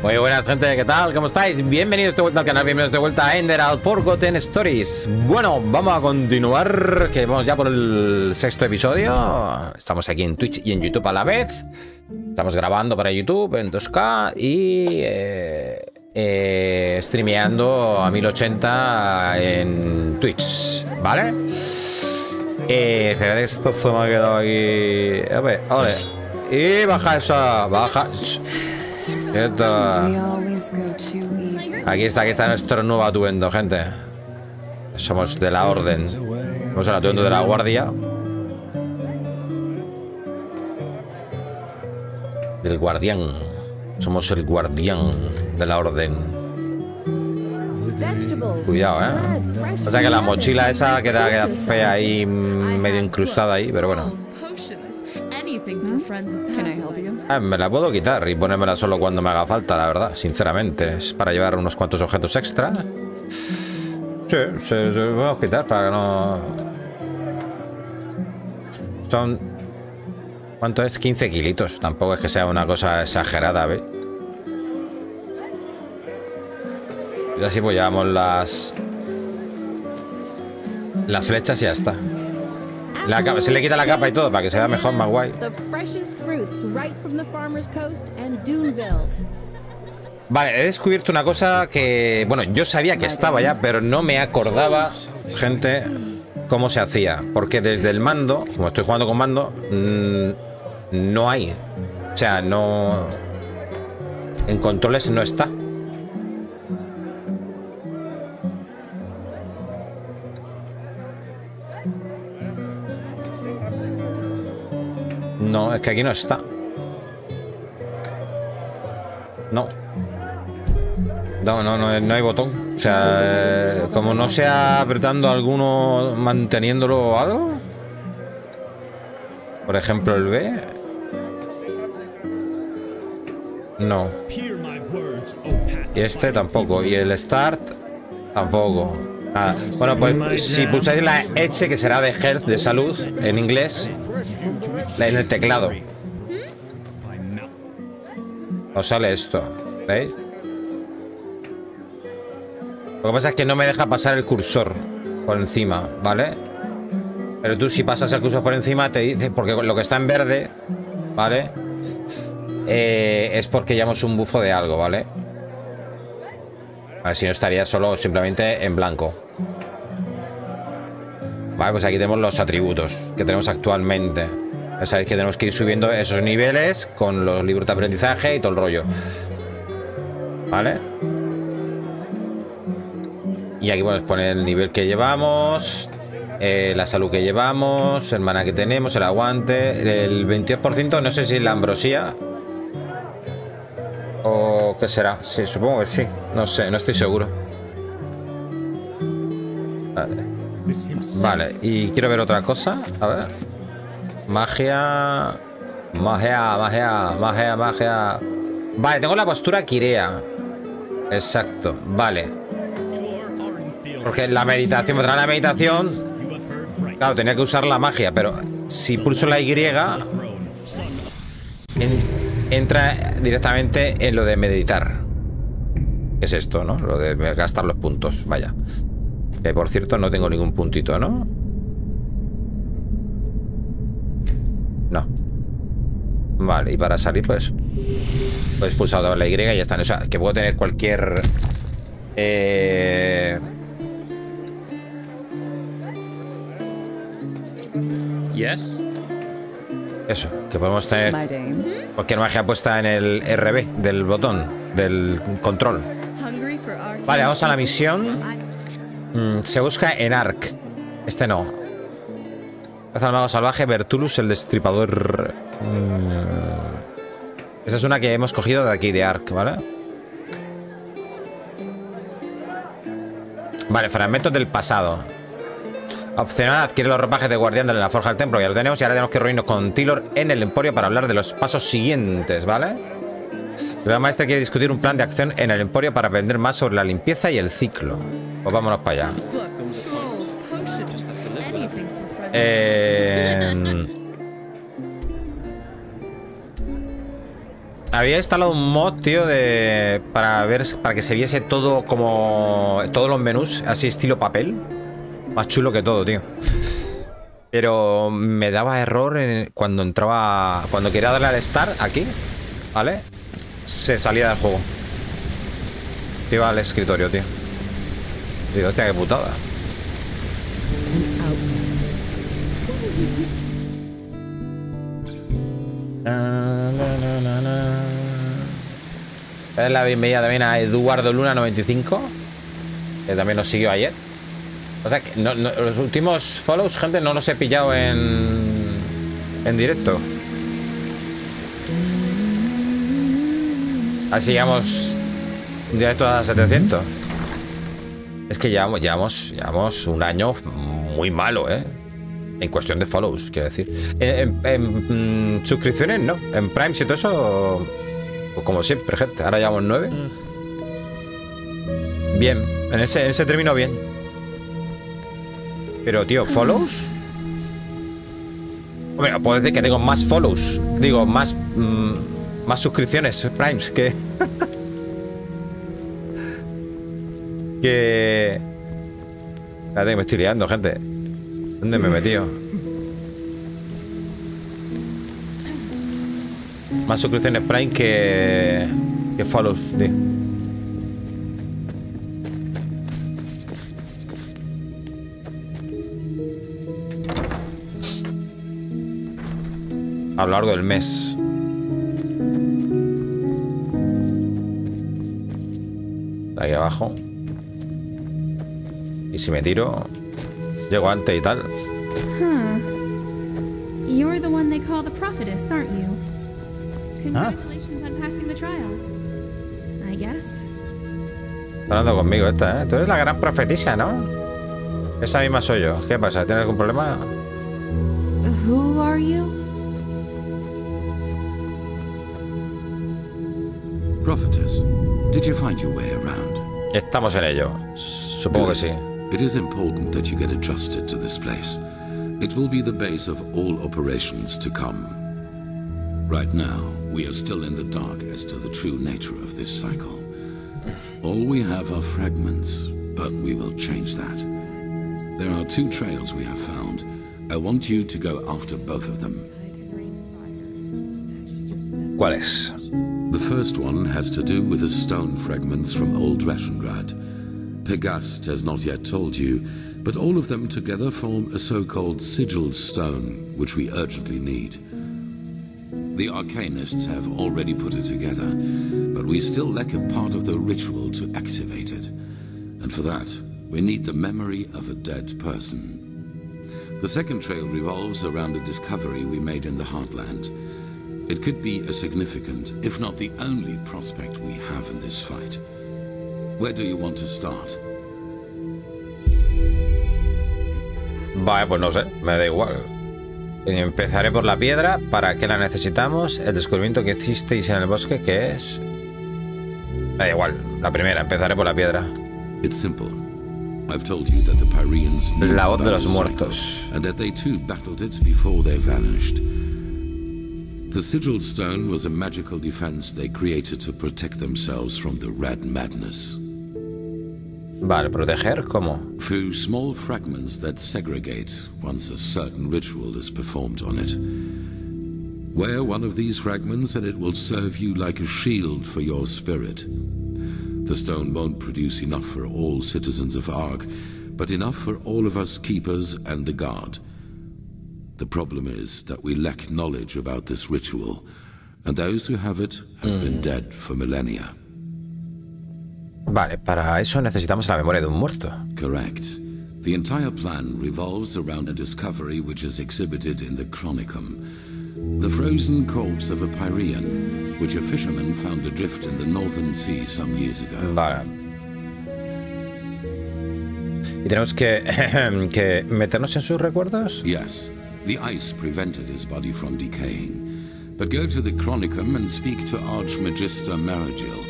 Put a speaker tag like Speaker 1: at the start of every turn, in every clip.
Speaker 1: Muy buenas, gente, ¿qué tal? ¿Cómo estáis? Bienvenidos de vuelta al canal, bienvenidos de vuelta a Enderal Forgotten Stories. Bueno, vamos a continuar, que vamos ya por el sexto episodio. Estamos aquí en Twitch y en YouTube a la vez. Estamos grabando para YouTube en 2K y streameando a 1080 en Twitch, ¿vale? Pero esto se me ha quedado aquí. A ver. Y baja esa, baja. Aquí está nuestro nuevo atuendo, gente. Somos de la orden. Somos el atuendo de la guardia. Del guardián. Somos el guardián de la orden. Cuidado, O sea que la mochila esa queda fea ahí, medio incrustada ahí, pero bueno. Me la puedo quitar y ponérmela solo cuando me haga falta, la verdad, sinceramente. Es para llevar unos cuantos objetos extra. Sí, se podemos quitar para que no... Son... ¿Cuánto es? 15 kilitos. Tampoco es que sea una cosa exagerada, ¿ves? Y así pues llevamos las flechas y ya está. Se le quita la capa y todo para que se vea mejor, más guay. Vale, he descubierto una cosa que... Bueno, yo sabía que estaba ya, pero no me acordaba, gente, cómo se hacía. Porque desde el mando, como estoy jugando con mando, no hay. O sea, no... En controles no está. No, es que aquí no está. No. No hay botón. O sea, como no sea apretando alguno, manteniéndolo o algo. Por ejemplo, el B. No. Y este tampoco. Y el Start tampoco. Nada. Bueno, pues si pulsáis la H, que será de health, de salud, en inglés, en el teclado, os sale esto, ¿veis? Lo que pasa es que no me deja pasar el cursor por encima, ¿vale? Pero tú si pasas el cursor por encima te dice, porque lo que está en verde, ¿vale? Es porque llevamos un bufo de algo, ¿vale? A ver si no estaría solo simplemente en blanco. Vale, pues aquí tenemos los atributos que tenemos actualmente. Ya sabéis que tenemos que ir subiendo esos niveles con los libros de aprendizaje y todo el rollo. Vale. Y aquí podemos poner el nivel que llevamos, la salud que llevamos, el maná que tenemos, el aguante, el 22%, no sé si es la ambrosía o qué será. Sí, supongo que sí. No sé, no estoy seguro. Vale, y quiero ver otra cosa. A ver. Magia. Vale, tengo la postura Kirea. Exacto, vale. Porque la meditación, me trae la meditación. Claro, tenía que usar la magia, pero si pulso la Y, entra directamente en lo de meditar. ¿Qué es esto, no? Lo de gastar los puntos, vaya. Que por cierto no tengo ningún puntito, ¿no? No. Vale, y para salir pues pulsado la Y y ya está. O sea, que puedo tener cualquier...
Speaker 2: Yes.
Speaker 1: Eso, que podemos tener cualquier magia puesta en el RB del botón, del control. Vale, vamos a la misión. Se busca en Ark. Este no. Caza al mago salvaje, Bertulus, el destripador. Esa es una que hemos cogido de aquí, de Ark, ¿vale? Vale, fragmentos del pasado. Opcional, adquiere los ropajes de guardián de la forja del templo. Ya lo tenemos y ahora tenemos que reunirnos con Tylor en el emporio para hablar de los pasos siguientes, ¿vale? La maestra quiere discutir un plan de acción en el emporio para aprender más sobre la limpieza y el ciclo. Pues vámonos para allá. Había instalado un mod, tío, para que se viese todo como todos los menús, así estilo papel. Más chulo que todo, tío. Pero me daba error cuando entraba, cuando quería darle al start aquí, ¿vale? Se salía del juego. Iba al escritorio, tío. Digo, hostia, qué putada. Es la bienvenida también a Eduardo Luna 95, que también nos siguió ayer. O sea, que los últimos follows, gente, no los he pillado en directo. Así llegamos directo a 700. Es que llevamos un año muy malo, ¿eh? En cuestión de follows, quiero decir. En suscripciones, no. En Prime y todo eso, pues como siempre, gente. Ahora llevamos 9. Bien, en ese término bien. Pero, tío, ¿follows? Hombre, puedo decir que tengo más follows. Digo, más suscripciones, Primes, que... que... Espérate que me estoy liando, gente. ¿Dónde me he metido? Más suscripciones Prime que follows, tío. A lo largo del mes. Ahí abajo. Y si me tiro, llego antes y tal.
Speaker 3: You're the one they call the prophetess, aren't you? Congratulations on passing the trial. I guess.
Speaker 1: Está hablando conmigo esta, ¿eh? Tú eres la gran profetisa, ¿no? Esa misma soy yo. ¿Qué pasa? ¿Tienes algún problema?
Speaker 3: Who are you?
Speaker 4: Prophetess, did you find your way around?
Speaker 1: Estamos en ello. Supongo que sí.
Speaker 4: It is important that you get adjusted to this place. It will be the base of all operations to come. Right now, we are still in the dark as to the true nature of this cycle. All we have are fragments, but we will change that. There are 2 trails we have found. I want you to go after both of them.
Speaker 1: ¿Cuáles?
Speaker 4: The first one has to do with the stone fragments from old Rashengrad. Pegast has not yet told you, but all of them together form a so-called sigilled stone, which we urgently need. The arcanists have already put it together, but we still lack a part of the ritual to activate it. And for that, we need the memory of a dead person. The second trail revolves around a discovery we made in the Heartland. It could be a significant, if not the only prospect we have in this fight. Where do you want to start?
Speaker 1: Vale, pues no sé, me da igual. Empezaré por la piedra. ¿Para qué la necesitamos? El descubrimiento que hicisteis en el bosque, ¿qué es? Me da igual, la primera, empezaré por la piedra.
Speaker 4: It's simple. I've told you that the Pyreans knew
Speaker 1: La voz de
Speaker 4: about
Speaker 1: los
Speaker 4: the
Speaker 1: muertos.
Speaker 4: cycle, and that they too battled it before they vanished. The sigil stone was a magical defense they created to protect themselves from the red madness.
Speaker 1: Vale, proteger, ¿cómo?
Speaker 4: Through small fragments that segregate once a certain ritual is performed on it. Wear one of these fragments and it will serve you like a shield for your spirit. The stone won't produce enough for all citizens of Ark, but enough for all of us keepers and the guard. The problem is that we lack knowledge about this ritual, and those who have it have been dead for millennia.
Speaker 1: Vale, para eso necesitamos la memoria de un muerto.
Speaker 4: Correct. The entire plan revolves around a discovery which is exhibited in the Chronicum. The frozen corpse of a Pyrean, which a fisherman found adrift in the Northern Sea some years ago.
Speaker 1: Vale. ¿Y tenemos que meternos en sus recuerdos?
Speaker 4: Yes. The ice prevented his body from decaying. But go to the Chronicum and speak to Archmagister Maragil.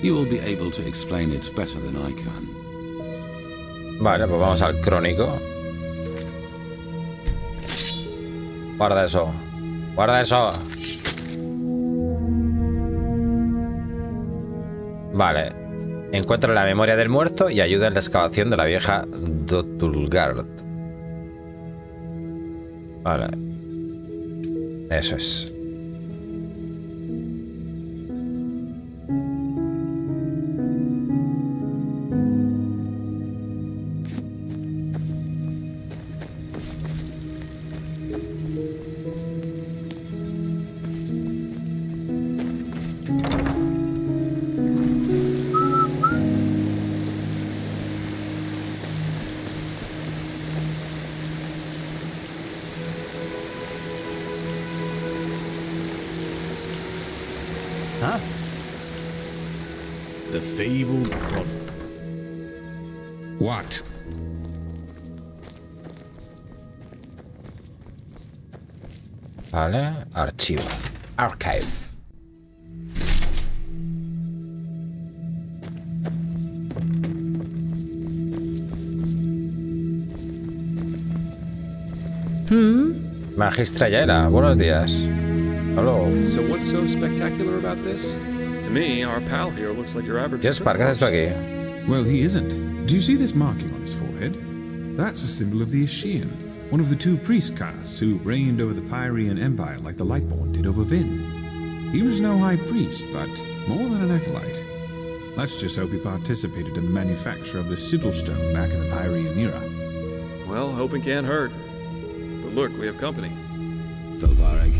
Speaker 4: He will be able to explain it better than I can.
Speaker 1: Vale, pues vamos al crónico. Guarda eso. Guarda eso. Vale. Encuentra la memoria del muerto y ayuda en la excavación de la vieja Dotulgard. Vale. Eso es.
Speaker 5: Huh? The fabled propio.
Speaker 6: What?
Speaker 1: Vale, archivo. Archive. Magistra Yaela, buenos días. Hello.
Speaker 2: So what's so spectacular about this? To me, our pal here looks like your average.
Speaker 1: Yes, ¿qué haces tú aquí?
Speaker 6: Well, he isn't. Do you see this marking on his forehead? That's a symbol of the Ashian, one of the two priest castes who reigned over the Pyrean Empire like the Lightborn did over Vin. He was no high priest, but more than an acolyte. Let's just hope he participated in the manufacture of the sigil stone back in the Pyrean era.
Speaker 2: Well, hoping can't hurt. But look, we have company.
Speaker 4: Dalvarek,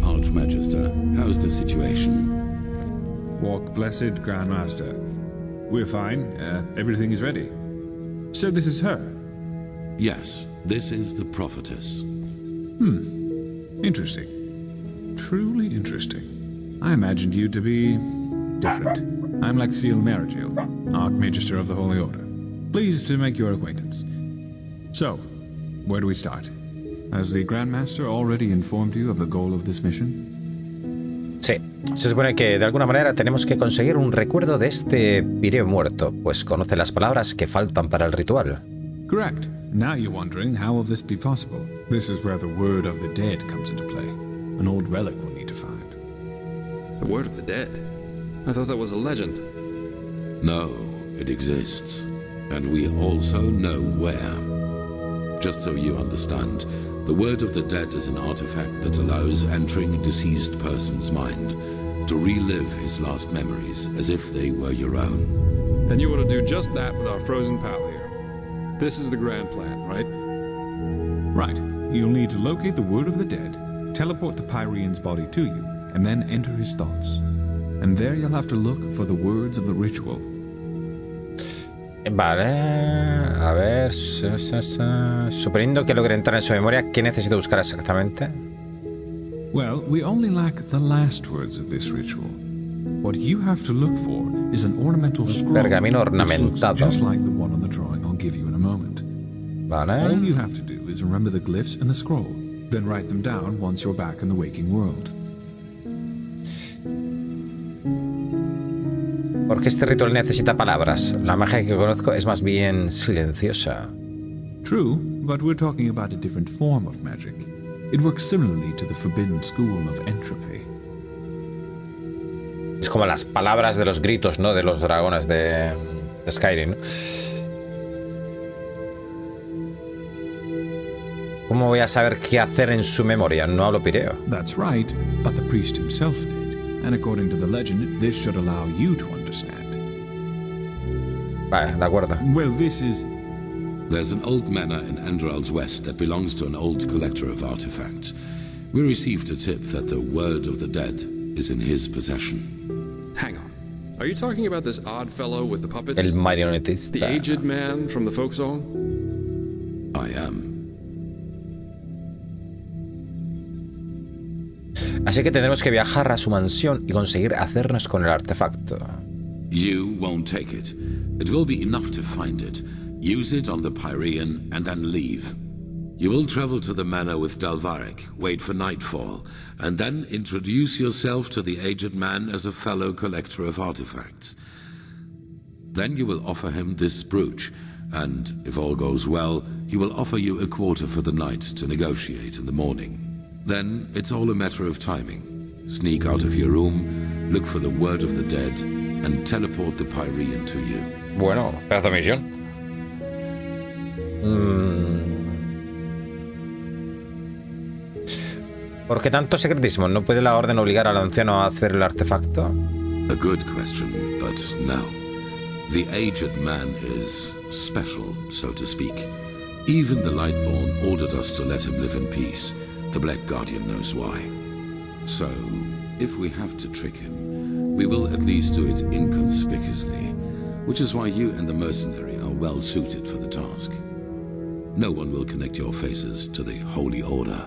Speaker 4: Archmagister, how's the situation?
Speaker 6: Walk blessed, Grandmaster. We're fine. Everything is ready. So this is her?
Speaker 4: Yes, this is the prophetess.
Speaker 6: Interesting. Truly interesting. I imagined you to be different. I'm Lexiel Marigil, Archmagister of the Holy Order. Pleased to make your acquaintance. So, where do we start? Has the Grandmaster already informed you of the goal of this mission?
Speaker 1: Sí, se supone que de alguna manera tenemos que conseguir un recuerdo de este pireo muerto, pues conoce las palabras que faltan para el ritual.
Speaker 6: Correct. Now you're wondering how will this be possible? This is where the word of the dead comes into play. An old relic we'll need to find.
Speaker 2: The word of the dead? I thought that was a legend.
Speaker 4: No, it exists. And we also know where. Just so you understand, the word of the dead is an artifact that allows entering a deceased person's mind to relive his last memories as if they were your own.
Speaker 2: And you want to do just that with our frozen pal here. This is the grand plan, right?
Speaker 6: Right. You'll need to locate the word of the dead, teleport the Pyrean's body to you, and then enter his thoughts. And there you'll have to look for the words of the ritual.
Speaker 1: Vale, a ver, suponiendo que logre entrar en su memoria, ¿qué necesito buscar exactamente?
Speaker 6: Well, we only lack the last words of this ritual. What you have to look for is an ornamental scroll,
Speaker 1: pergamino
Speaker 6: which looks
Speaker 1: ornamentado.
Speaker 6: just like the one on the drawing I'll give you in a moment.
Speaker 1: Vale.
Speaker 6: All you have to do is remember the glyphs in the scroll, then write them down once you're back in the waking world.
Speaker 1: Porque este ritual necesita palabras. La magia que conozco es más bien silenciosa.
Speaker 6: True, but we're talking about a different form of magic. It works similarly to the forbidden school of entropy.
Speaker 1: Es como las palabras de los gritos, ¿no? De los dragones de Skyrim, ¿no? ¿Cómo voy a saber qué hacer en su memoria? No hablo pireo.
Speaker 6: That's right, but the priest himself did. And according to the legend, this should allow you to understand.
Speaker 1: Vale, de acuerdo.
Speaker 6: Well, this is...
Speaker 4: There's an old manor in Enderal's west that belongs to an old collector of artifacts. We received a tip that the word of the dead is in his possession.
Speaker 2: Hang on. Are you talking about this odd fellow with the puppets?
Speaker 1: El marionetista.
Speaker 2: The aged man from the folk song?
Speaker 4: I am.
Speaker 1: Así que tendremos que viajar a su mansión y conseguir hacernos con el artefacto.
Speaker 4: You won't take it. It will be enough to find it. Use it on the Pyrean and then leave. You will travel to the manor with Dalvarek, wait for nightfall, and then introduce yourself to the aged man as a fellow collector of artifacts. Then you will offer him this brooch, and if all goes well, he will offer you a quarter for the night to negotiate in the morning. Then it's all a matter of timing. Sneak out of your room, look for the word of the dead, and teleport the Pyrean to you.
Speaker 1: Bueno, pedazo de misión. ¿Por qué tanto secretismo? ¿No puede la orden obligar al anciano a hacer el artefacto?
Speaker 4: A good question, but no. The aged man is special, so to speak. Even the Lightborn ordered us to let him live in peace. The Black Guardian knows why. So, if we have to trick him, we will at least do it inconspicuously, which is why you and the mercenary are well suited for the task. No one will connect your faces to the Holy Order.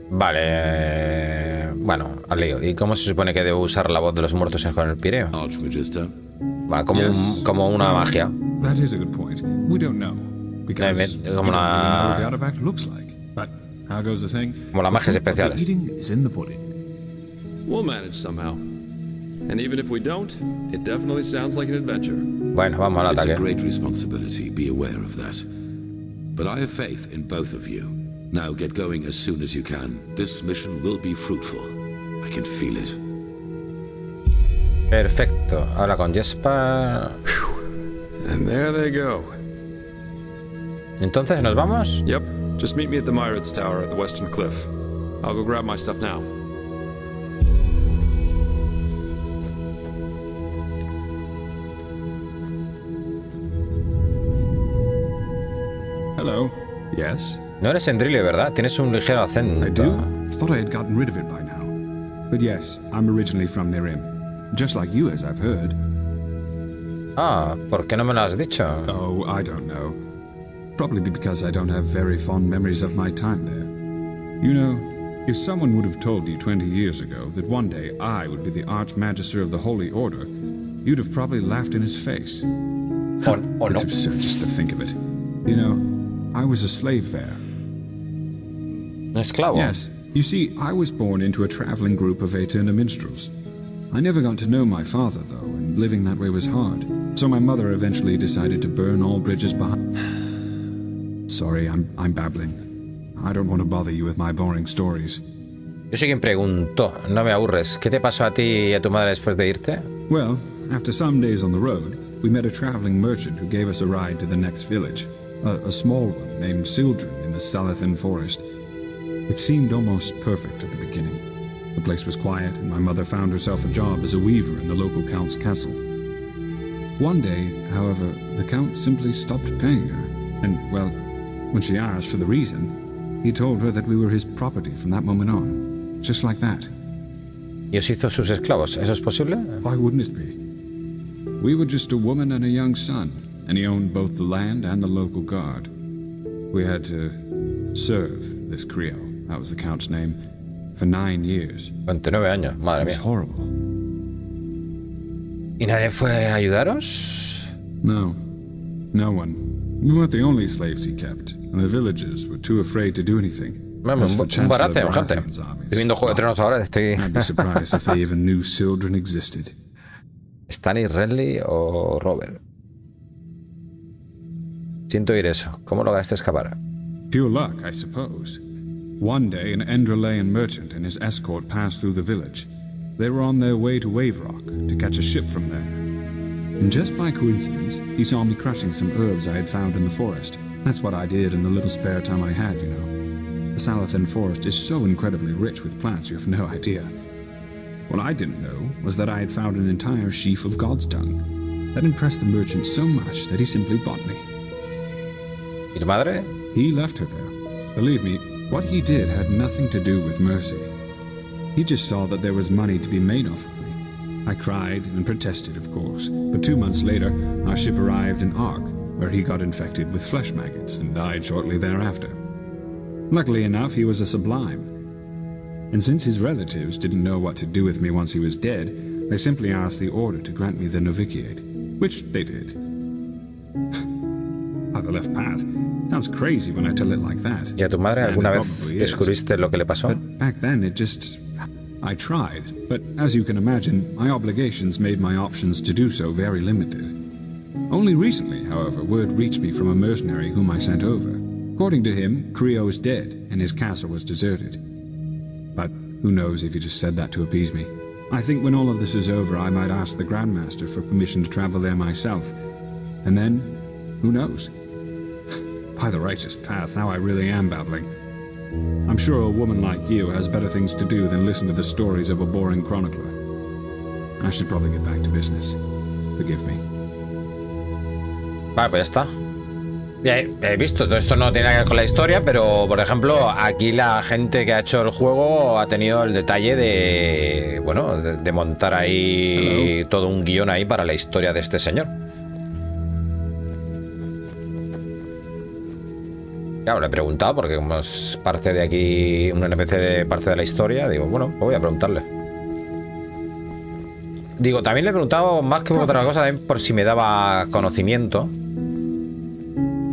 Speaker 1: Vale, bueno, al lío. ¿Y cómo se supone que debo usar la voz de los muertos con el Pireo?
Speaker 4: Archmagister.
Speaker 1: Va, como una magia.
Speaker 6: That is a good point. We don't know. Because
Speaker 1: Como
Speaker 6: we don't really know what
Speaker 1: una...
Speaker 6: the artifact looks like. But how goes the saying?
Speaker 1: Como las magias
Speaker 6: The proof of
Speaker 1: especiales.
Speaker 6: the eating is in the pudding.
Speaker 2: We'll manage somehow. And even if we don't, it definitely sounds like an adventure.
Speaker 1: Bueno, vamos al
Speaker 4: It's a
Speaker 1: ataque.
Speaker 4: great responsibility, be aware of that. But I have faith in both of you. Now get going as soon as you can. This mission will be fruitful. I can feel it.
Speaker 1: Perfecto. Habla con Jespa.
Speaker 2: And there they go.
Speaker 1: Entonces, ¿nos vamos?
Speaker 2: Yep, just meet me at the Myrids Tower at the Western Cliff. I'll go grab my stuff now.
Speaker 6: Hello. Yes?
Speaker 1: No eres Endrilio, ¿verdad? Tienes un ligero acento.
Speaker 6: I do? Thought I had gotten rid of it by now. But yes, I'm originally from Nerim. Just like you, as I've heard.
Speaker 1: Ah, ¿por qué no me lo has dicho?
Speaker 6: Oh, I don't know. Probably because I don't have very fond memories of my time there. You know, if someone would have told you 20 years ago that one day I would be the Archmagister of the Holy Order, you'd have probably laughed in his face.
Speaker 1: O no.
Speaker 6: It's absurd just to think of it. You know, I was a slave there.
Speaker 1: Un esclavo.
Speaker 6: Yes. You see, I was born into a traveling group of Aeterna minstrels. I never got to know my father, though, and living that way was hard. So my mother eventually decided to burn all bridges behind... Sorry, I'm babbling. I don't want to bother you with my boring stories.
Speaker 1: Yo soy quien preguntó. No me aburres. ¿Qué te pasó a ti y a tu madre después de irte?
Speaker 6: Well, after some days on the road, we met a traveling merchant who gave us a ride to the next village. A small one named Sildren in the Salathan forest. It seemed almost perfect at the beginning. The place was quiet, and my mother found herself a job as a weaver in the local count's castle. One day, however, the count simply stopped paying her, and, well, when she asked for the reason, he told her that we were his property from that moment on. Just like that.
Speaker 1: ¿Y os hizo sus esclavos? ¿Eso es posible?
Speaker 6: Why wouldn't it be? We were just a woman and a young son, and he owned both the land and the local guard. We had to serve this Creole, that was the count's name, for 9 years.
Speaker 1: 29 años, madre
Speaker 6: It was
Speaker 1: mía.
Speaker 6: horrible.
Speaker 1: ¿Y nadie fue a ayudaros?
Speaker 6: No. No one. We weren't the only slaves he kept, and the villagers were too afraid to do anything.
Speaker 1: Bueno,
Speaker 6: As for
Speaker 1: un barace,
Speaker 6: Chancellor
Speaker 1: gente.
Speaker 6: Baratheon's armies,
Speaker 1: Estoy viendo Juego de Tronos ahora. Estoy...
Speaker 6: I'd be surprised if they even knew Sildren existed.
Speaker 1: ¿Stannis, Renly o Robert? Siento oír eso. ¿Cómo lograste escapar?
Speaker 6: Pure luck, I suppose. One day, an Enderalayan merchant and his escort passed through the village. They were on their way to Waverock to catch a ship from there. And just by coincidence, he saw me crushing some herbs I had found in the forest. That's what I did in the little spare time I had, you know. The Salathan forest is so incredibly rich with plants, you have no idea. What I didn't know was that I had found an entire sheaf of God's tongue. That impressed the merchant so much that he simply bought me.
Speaker 1: ¿Y tu madre?
Speaker 6: He left her there. Believe me, what he did had nothing to do with mercy. He just saw that there was money to be made off of me. I cried and protested, of course, but 2 months later, our ship arrived in Ark, where he got infected with flesh maggots and died shortly thereafter. Luckily enough, he was a sublime. And since his relatives didn't know what to do with me once he was dead, they simply asked the Order to grant me the novitiate, which they did. How the left path. Sounds crazy when I tell it like that.
Speaker 1: ¿Y a tu madre
Speaker 6: And
Speaker 1: alguna
Speaker 6: it
Speaker 1: vez
Speaker 6: probably is.
Speaker 1: descubriste lo que le pasó?
Speaker 6: But back then, it just... I tried, but as you can imagine, my obligations made my options to do so very limited. Only recently, however, word reached me from a mercenary whom I sent over. According to him, Creole is dead, and his castle was deserted. But who knows if he just said that to appease me. I think when all of this is over, I might ask the Grandmaster for permission to travel there myself. And then, who knows? By the righteous path, now I really am babbling. I'm sure a woman like you has better things to do than listen to the stories of a boring chronicler. I should probably get back to business. Forgive me.
Speaker 1: Vale, pues ya está. Ya he visto, todo esto no tiene nada que ver con la historia, pero por ejemplo, aquí la gente que ha hecho el juego ha tenido el detalle de, bueno, de montar ahí todo un guión ahí para la historia de este señor. Claro, le he preguntado porque como es parte de aquí, un NPC de parte de la historia, digo, bueno, pues voy a preguntarle. Digo, también le he preguntado más que otra cosa también por si me daba conocimiento.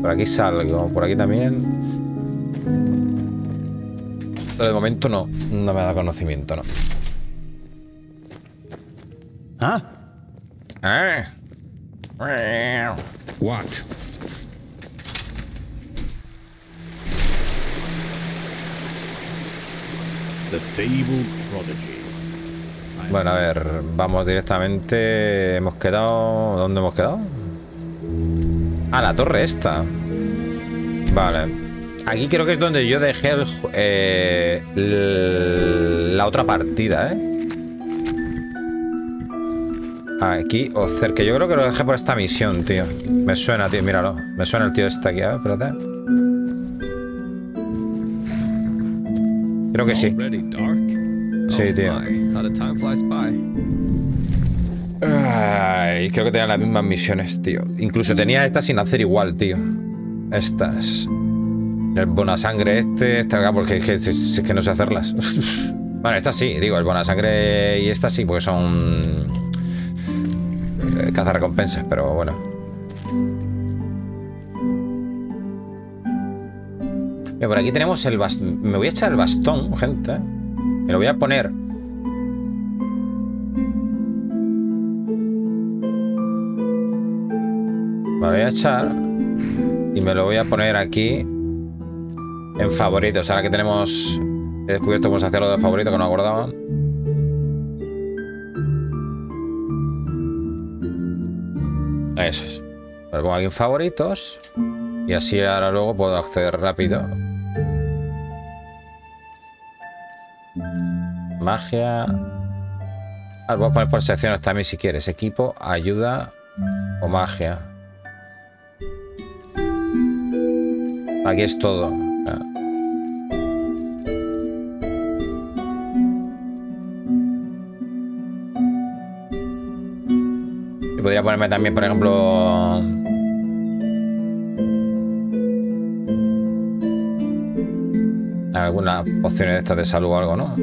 Speaker 1: Por aquí salgo, por aquí también. Pero de momento no me da conocimiento, no.
Speaker 5: ¿Ah?
Speaker 6: What?
Speaker 5: The fabled prodigy.
Speaker 1: Bueno, a ver, vamos directamente. Hemos quedado... ¿Dónde hemos quedado? Ah, la torre esta. Vale. Aquí creo que es donde yo dejé la otra partida, ¿eh? Aquí, o cerca. Yo creo que lo dejé por esta misión, tío. Me suena, tío, míralo. Me suena el tío este aquí, a ver, espérate. Creo que sí. Sí, tío. Ay, creo que tenía las mismas misiones, tío. Incluso tenía estas sin hacer igual, tío. Estas. El bonasangre porque es que no sé hacerlas. Bueno, estas sí, digo, el bonasangre y estas sí, porque son cazarrecompensas, pero bueno. Mira, por aquí tenemos el bastón. Me voy a echar el bastón, gente. Me lo voy a poner. Me voy a echar y me lo voy a poner aquí en favoritos. Ahora que tenemos... He descubierto cómo se hacía lo de favorito, que no acordaba. Eso es. Lo pongo aquí en favoritos. Y así ahora luego puedo acceder rápido. Magia. Ah, voy a poner por secciones también si quieres. Equipo, ayuda o magia. Aquí es todo. Y podría ponerme también, por ejemplo... algunas opciones de estas de salud o algo, ¿no?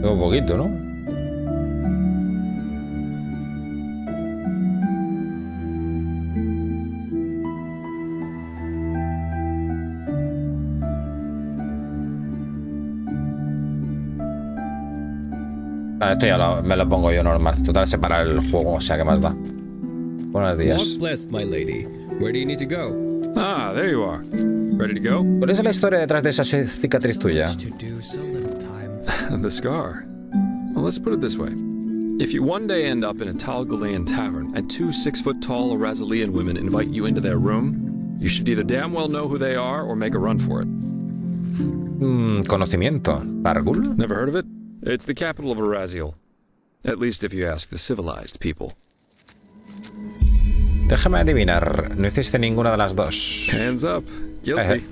Speaker 1: Tengo un poquito, ¿no? Esto ya me lo pongo yo normal. Total, separar el juego, o sea, ¿qué más da? Buenos días.
Speaker 2: My lady. Where do you need to go? Ah, there you are. Ready to go?
Speaker 1: ¿Cuál es la historia detrás de esa cicatriz tuya?
Speaker 2: The scar. Well, let's put it this way. If you one day end up in a Talgalean tavern and two 6-foot-tall Arazalian women invite you into their room, you should either damn well know who they are or make a run for it.
Speaker 1: Conocimiento. ¿Targul?
Speaker 2: Never heard of it? It's the capital of Araziel. At least if you ask the civilized people.
Speaker 1: Déjame adivinar, no hiciste ninguna de las dos.
Speaker 2: Hands up. Guilty.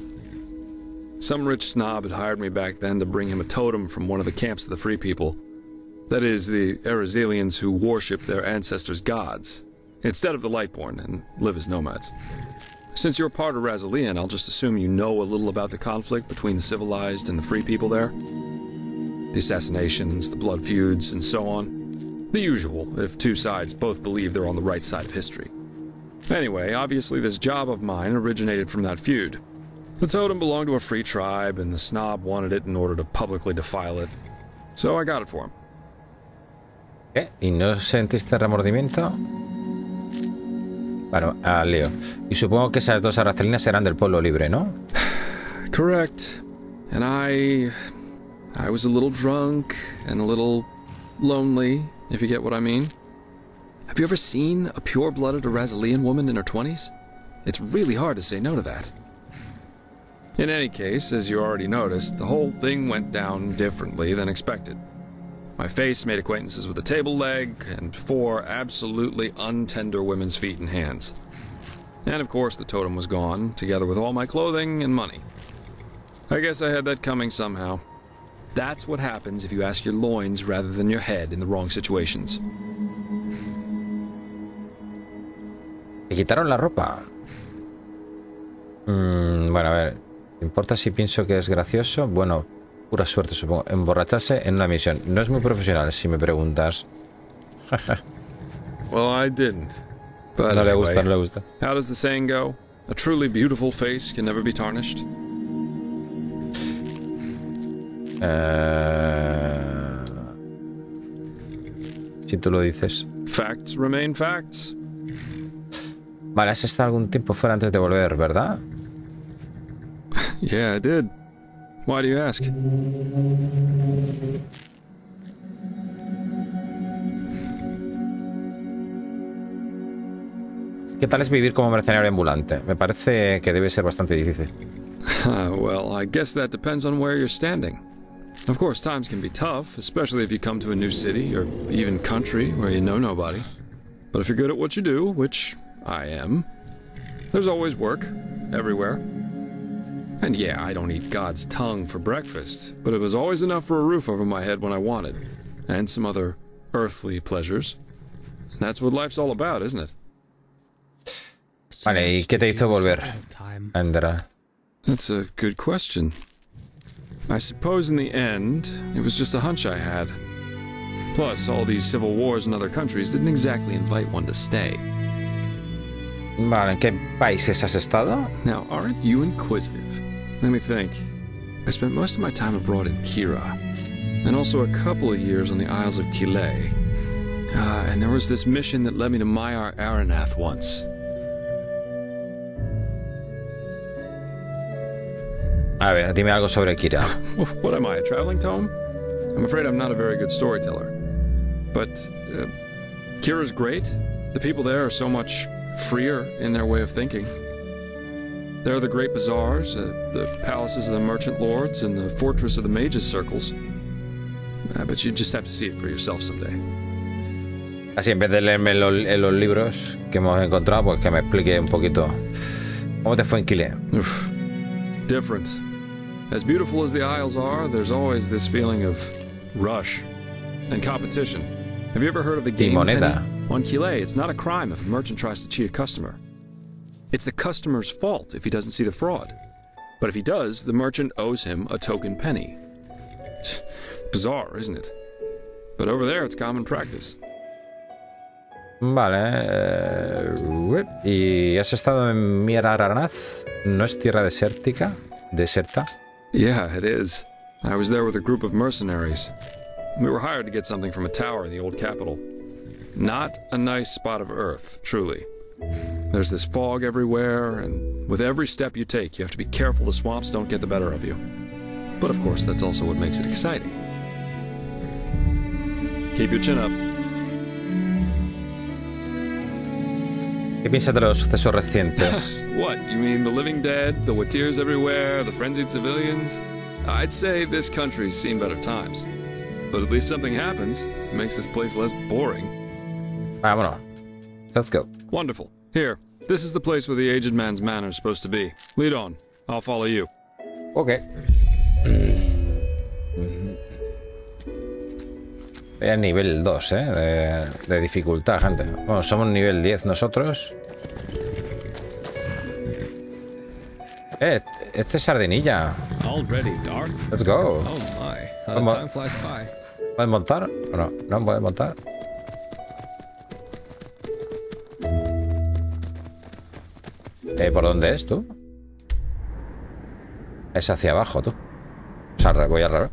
Speaker 2: Some rich snob had hired me back then to bring him a totem from one of the camps of the free people. That is, the Arazelians who worship their ancestors' gods, instead of the Lightborn, and live as nomads. Since you're part Arazelian, I'll just assume you know a little about the conflict between the civilized and the free people there. The assassinations, the blood feuds, and so on. The usual, if two sides both believe they're on the right side of history. Anyway, obviously this job of mine originated from that feud. The totem belonged to a free tribe, and the snob wanted it in order to publicly defile it. So I got it for him.
Speaker 1: ¿Qué? ¿Y no sentiste remordimiento? Bueno, al lío. Y supongo que esas dos aracelinas eran del pueblo libre, ¿no?
Speaker 2: Correct. And I was a little drunk and a little lonely, if you get what I mean. Have you ever seen a pure-blooded Arazalian woman in her 20s? It's really hard to say no to that. In any case, as you already noticed, the whole thing went down differently than expected. My face made acquaintances with a table leg and 4 absolutely untender women's feet and hands. And of course the totem was gone, together with all my clothing and money. I guess I had that coming somehow. That's what happens if you ask your loins rather than your head in the wrong situations.
Speaker 1: Me quitaron la ropa. Bueno, a ver. ¿Te importa si pienso que es gracioso? Bueno, pura suerte, supongo. Emborracharse en una misión. No es muy profesional, si me preguntas.
Speaker 2: Well, I didn't. But
Speaker 1: no le
Speaker 2: anyway,
Speaker 1: gusta, no le gusta.
Speaker 2: How does the saying go? A truly beautiful face can never be tarnished.
Speaker 1: Si tú lo dices.
Speaker 2: Facts remain facts.
Speaker 1: Vale, has estado algún tiempo fuera antes de volver, ¿verdad?
Speaker 2: Yeah, I did. Why do you ask?
Speaker 1: ¿Qué tal es vivir como mercenario ambulante? Me parece que debe ser bastante difícil.
Speaker 2: Well, I guess that depends on where you're standing. Of course, times can be tough, especially if you come to a new city or even country where you know nobody. But if you're good at what you do, which I am, there's always work, everywhere. And yeah, I don't eat God's tongue for breakfast, but it was always enough for a roof over my head when I wanted, and some other earthly pleasures. And that's what life's all about, isn't it?
Speaker 1: Vale, ¿y qué te hizo volver, Enderal?
Speaker 2: That's a good question. I suppose in the end, it was just a hunch I had. Plus, all these civil wars in other countries didn't exactly invite one to stay.
Speaker 1: Vale, ¿en qué países has estado?
Speaker 2: Now, aren't you inquisitive? Let me think. I spent most of my time abroad in Kira, and also a couple of years on the Isles of Kile. And there was this mission that led me to Maiar Aranath once.
Speaker 1: A ver, dime algo sobre Kira.
Speaker 2: What am I, a traveling tome? I'm afraid I'm not a very good storyteller. But Kira's great. The people there are so much freer in their way of thinking. There are the great bazaars, the palaces of the merchant lords, and the fortress of the mages' circles. But you just have to see it for yourself someday.
Speaker 1: Así, en vez de leerme en los libros que hemos encontrado, pues que me explique un poquito cómo te fue en Kile.
Speaker 2: Different. As beautiful as the Isles are, there's always this feeling of rush and competition. Have you ever heard of the game
Speaker 1: Moneda?
Speaker 2: penny? On Kile, it's not a crime if a merchant tries to cheat a customer. It's the customer's fault if he doesn't see the fraud. But if he does, the merchant owes him a token penny. Bizarre, isn't it? But over there, it's common practice.
Speaker 1: Vale. ¿Y has estado en Maiar Aranath? ¿No es tierra desértica? ¿Deserta?
Speaker 2: Yeah, it is. I was there with a group of mercenaries. We were hired to get something from a tower in the old capital. Not a nice spot of earth, truly. There's this fog everywhere, and with every step you take, you have to be careful the swamps don't get the better of you. But of course, that's also what makes it exciting. Keep your chin up.
Speaker 1: ¿Qué piensas de los sucesos recientes?
Speaker 2: What? You mean the living dead, the watirs everywhere, the frenzied civilians? I'd say this country's seen better times. But at least something happens. It makes this place less boring.
Speaker 1: Vámonos. Let's go.
Speaker 2: Wonderful. Here, this is the place where the aged man's manor is supposed to be. Lead on. I'll follow you.
Speaker 1: Ok. Voy nivel 2, de dificultad, gente. Bueno, somos nivel 10 nosotros. Este es sardinilla. Let's go. ¿Puedes montar? ¿O no? ¿No puedes montar? ¿Por dónde es tú? Es hacia abajo, tú. O sea, voy al revés.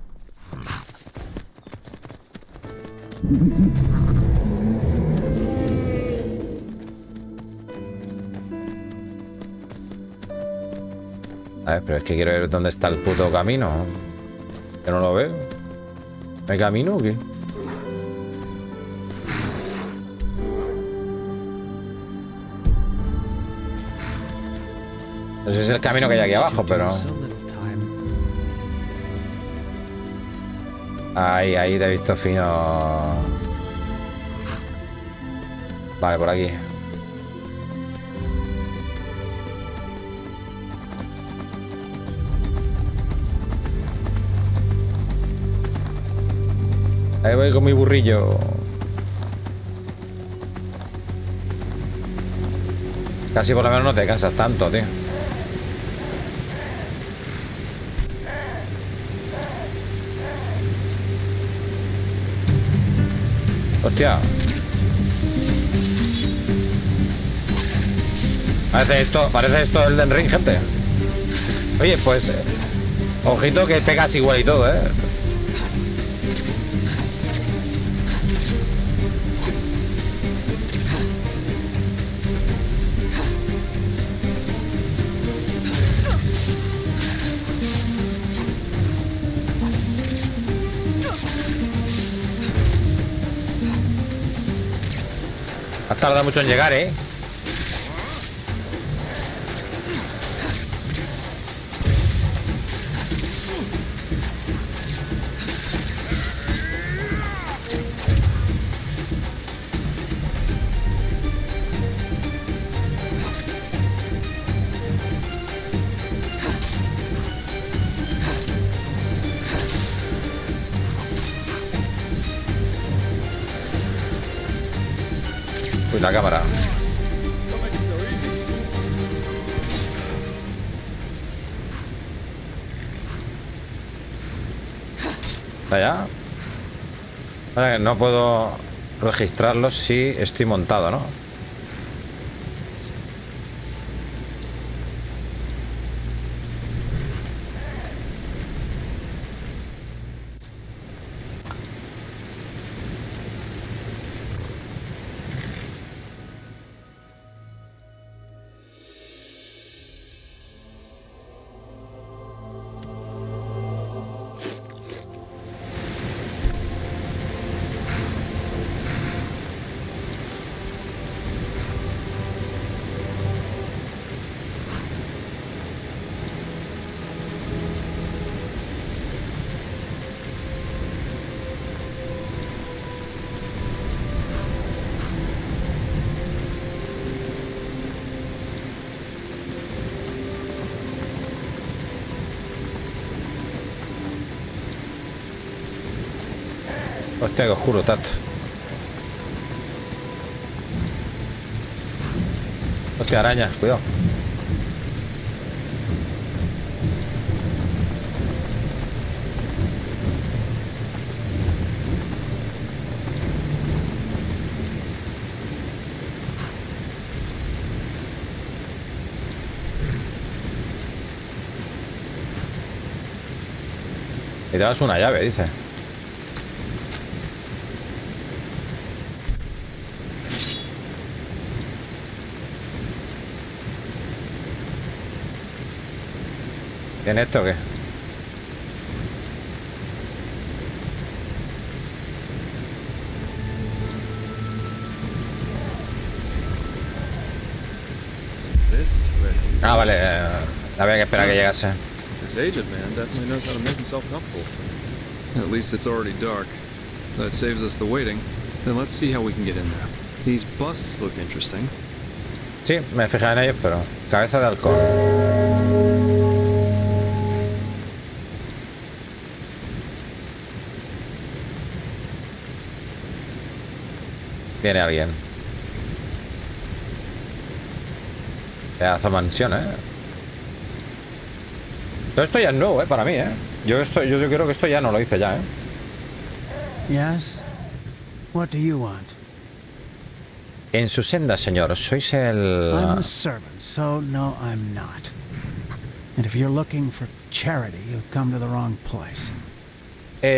Speaker 1: A ver, pero es que quiero ver dónde está el puto camino. Que no lo veo. ¿No hay camino o qué? No sé si es el camino que hay aquí abajo, pero... Ahí te he visto fino. Vale, por aquí. Ahí voy con mi burrillo. Casi por lo menos no te cansas tanto, tío. Hostia. Parece esto el Elden Ring, gente. Oye, pues... ojito que pegas igual y todo, ¿eh? Has tardado mucho en llegar, ¿eh? Uy, la cámara. Vaya. Vale, no puedo registrarlo si estoy montado, ¿no? Hostia, que oscuro, tato. Hostia, araña, cuidado. Y te das una llave, dice. ¿Tiene esto o qué? Ah, vale. Había que esperar a que llegase.
Speaker 2: This aged man definitely knows how to make himself comfortable. At least it's already dark. That saves us the waiting. Then let's see how we can get in there. These busts look interesting.
Speaker 1: Sí, me fijé en ellos, pero... Cabeza de halcón. Viene alguien. Pedazo de mansión, Pero esto ya es nuevo, para mí, Yo creo que esto ya no lo hice ya,
Speaker 7: Yes. What do you want?
Speaker 1: En su senda, señor, sois el...
Speaker 7: I'm a servant, so no, I'm not. And if you're looking for charity, you've come to the wrong place.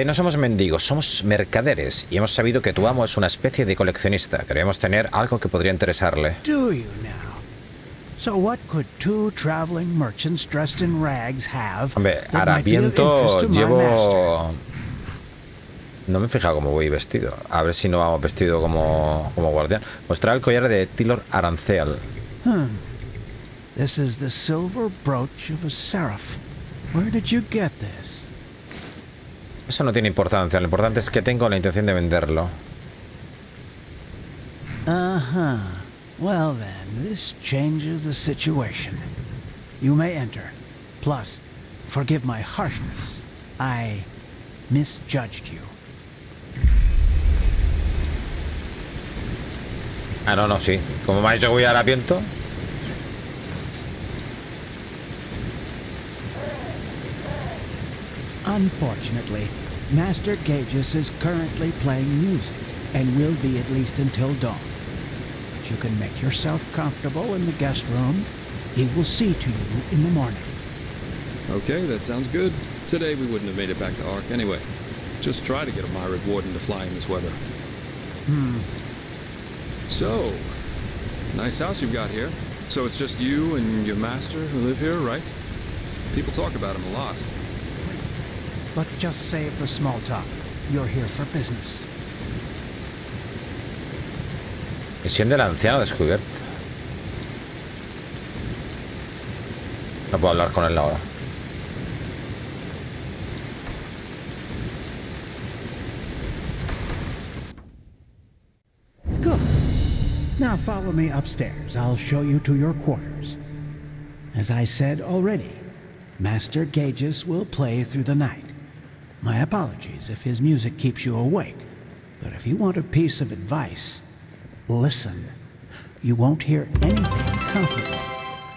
Speaker 1: No somos mendigos, somos mercaderes y hemos sabido que tu amo es una especie de coleccionista. Queremos tener algo que podría interesarle.
Speaker 7: Do you now? So what could two traveling merchants dressed in rags have?
Speaker 1: Hombre,
Speaker 7: that might be of interest
Speaker 1: harapiento
Speaker 7: to my
Speaker 1: llevo...
Speaker 7: master?
Speaker 1: No me he fijado cómo voy vestido. A ver si no vamos vestido como guardián. Mostrar el collar de Tilor Aranceal.
Speaker 7: This is the silver brooch of a seraph. Where did you get this?
Speaker 1: Eso no tiene importancia. Lo importante es que tengo la intención de venderlo.
Speaker 7: Well then, this changes the situation. You may enter. Plus, forgive my harshness. I misjudged you.
Speaker 1: Ah, no, sí. Como me ha dicho que voy a harapiento.
Speaker 7: Unfortunately, Master Gages is currently playing music and will be at least until dawn. But you can make yourself comfortable in the guest room. He will see to you in the morning.
Speaker 2: Okay, that sounds good. Today we wouldn't have made it back to Ark anyway. Just try to get a Myriad Warden to fly in this weather. So, nice house you've got here. So it's just you and your master who live here, right? People talk about him a lot.
Speaker 7: But just save the small talk. You're here for business.
Speaker 1: Misión del anciano descubierta. No puedo hablar con él ahora.
Speaker 7: Good. Now follow me upstairs. I'll show you to your quarters. As I said already, Master Gages will play through the night. My apologies if his music keeps you awake, but if you want a piece of advice, listen. You won't hear anything comparable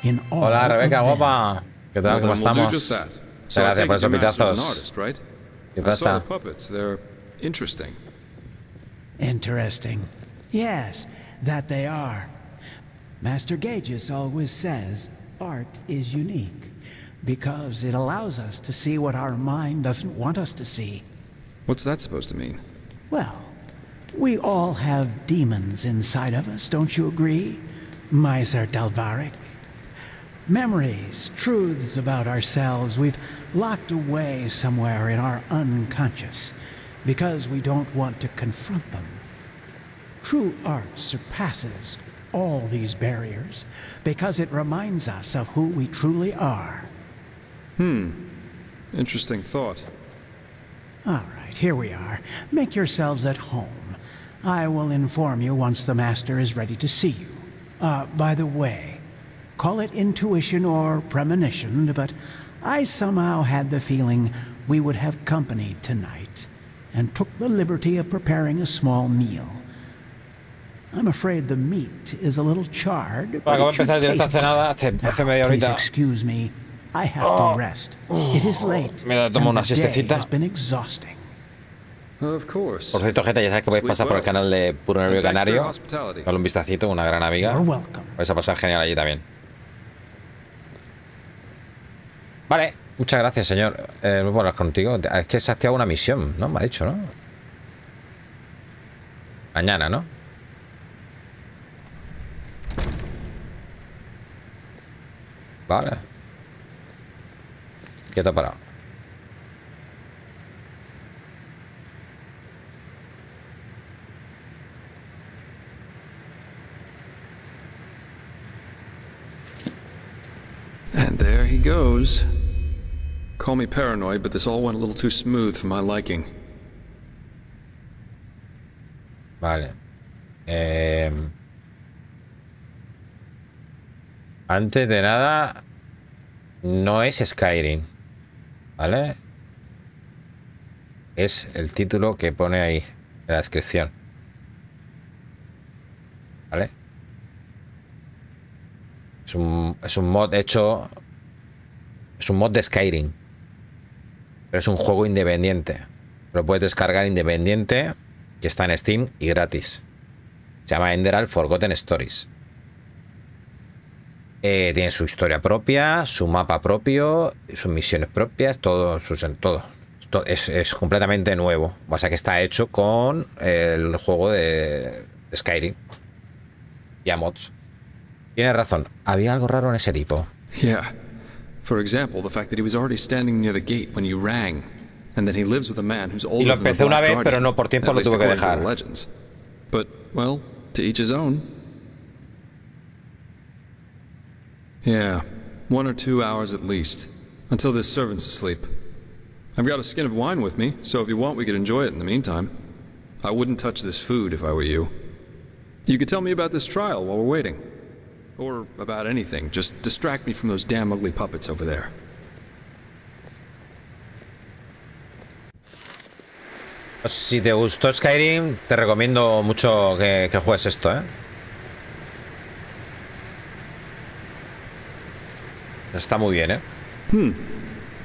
Speaker 7: in all.
Speaker 1: Hola, Rebeca, guapa. ¿Qué tal? ¿Cómo
Speaker 2: Well, then we'll do
Speaker 1: estamos?
Speaker 2: just that.
Speaker 1: Muchas gracias por esos
Speaker 2: your master's an
Speaker 1: pitazos.
Speaker 2: artist, right?
Speaker 1: ¿Qué
Speaker 2: I saw
Speaker 1: pasa?
Speaker 2: the puppets. They're interesting.
Speaker 7: Interesting. Yes, that they are. Master Gages always says art is unique because it allows us to see what our mind doesn't want us to see.
Speaker 2: What's that supposed to mean?
Speaker 7: Well, we all have demons inside of us, don't you agree, Miser Dalvaric? Memories, truths about ourselves we've locked away somewhere in our unconscious because we don't want to confront them. True art surpasses all these barriers because it reminds us of who we truly are.
Speaker 2: Interesting thought.
Speaker 7: All right, here we are. Make yourselves at home. I will inform you once the Master is ready to see you. By the way, call it intuition or premonition, but I somehow had the feeling we would have company tonight, and took the liberty of preparing a small meal. I'm afraid the meat is a little charred, but
Speaker 1: Acabo
Speaker 7: it
Speaker 1: de empezar
Speaker 7: should
Speaker 1: el directo
Speaker 7: taste
Speaker 1: hace nada,
Speaker 7: good.
Speaker 1: hace media
Speaker 7: Please
Speaker 1: horita.
Speaker 7: excuse me. I have to rest. It is late.
Speaker 1: Me he tomado
Speaker 7: and
Speaker 1: una
Speaker 7: the day
Speaker 1: siestecita.
Speaker 7: has been exhausting.
Speaker 2: Of course.
Speaker 1: Por cierto, gente, ya sabéis que podéis pasar por el canal de Puro Nervio Canario. Dale un vistacito, una gran amiga.
Speaker 7: You're welcome.
Speaker 1: Vais a pasar genial allí también. Vale, muchas gracias, señor. Voy a hablar contigo. Es que se ha activado una misión, ¿no? Me ha dicho, ¿no? Mañana, ¿no? Vale. Quieto parado.
Speaker 2: And there he goes. Call me paranoid, but this all went a little too smooth for my liking.
Speaker 1: Vale. Antes de nada, no es Skyrim, ¿vale? Es el título que pone ahí en la descripción, ¿vale? Es un mod hecho... Es un mod de Skyrim, pero es un juego independiente. Lo puedes descargar independiente, que está en Steam y gratis. Se llama Enderal Forgotten Stories. Tiene su historia propia, su mapa propio, sus misiones propias, todo. Es completamente nuevo. O sea que está hecho con el juego de Skyrim. Y a mods. Tienes razón. Había algo raro en ese tipo.
Speaker 2: Yeah. For example, the fact that he was already standing near the gate when you rang, and that he lives with a man who's older
Speaker 1: Y lo
Speaker 2: than the
Speaker 1: empecé una
Speaker 2: Black
Speaker 1: vez,
Speaker 2: Guardian,
Speaker 1: pero no por tiempo
Speaker 2: at
Speaker 1: lo
Speaker 2: least
Speaker 1: tuve que
Speaker 2: according to
Speaker 1: dejar.
Speaker 2: the legends. But, well, to each his own. Yeah, 1 or 2 hours at least, until this servant's asleep. I've got a skin of wine with me, so if you want, we could enjoy it in the meantime. I wouldn't touch this food if I were you. You could tell me about this trial while we're waiting. Or about anything. Just distract me from those damn ugly puppets over there.
Speaker 1: Pues si te gustó Skyrim, te recomiendo mucho que juegues esto, ¿eh? Está muy bien, ¿eh?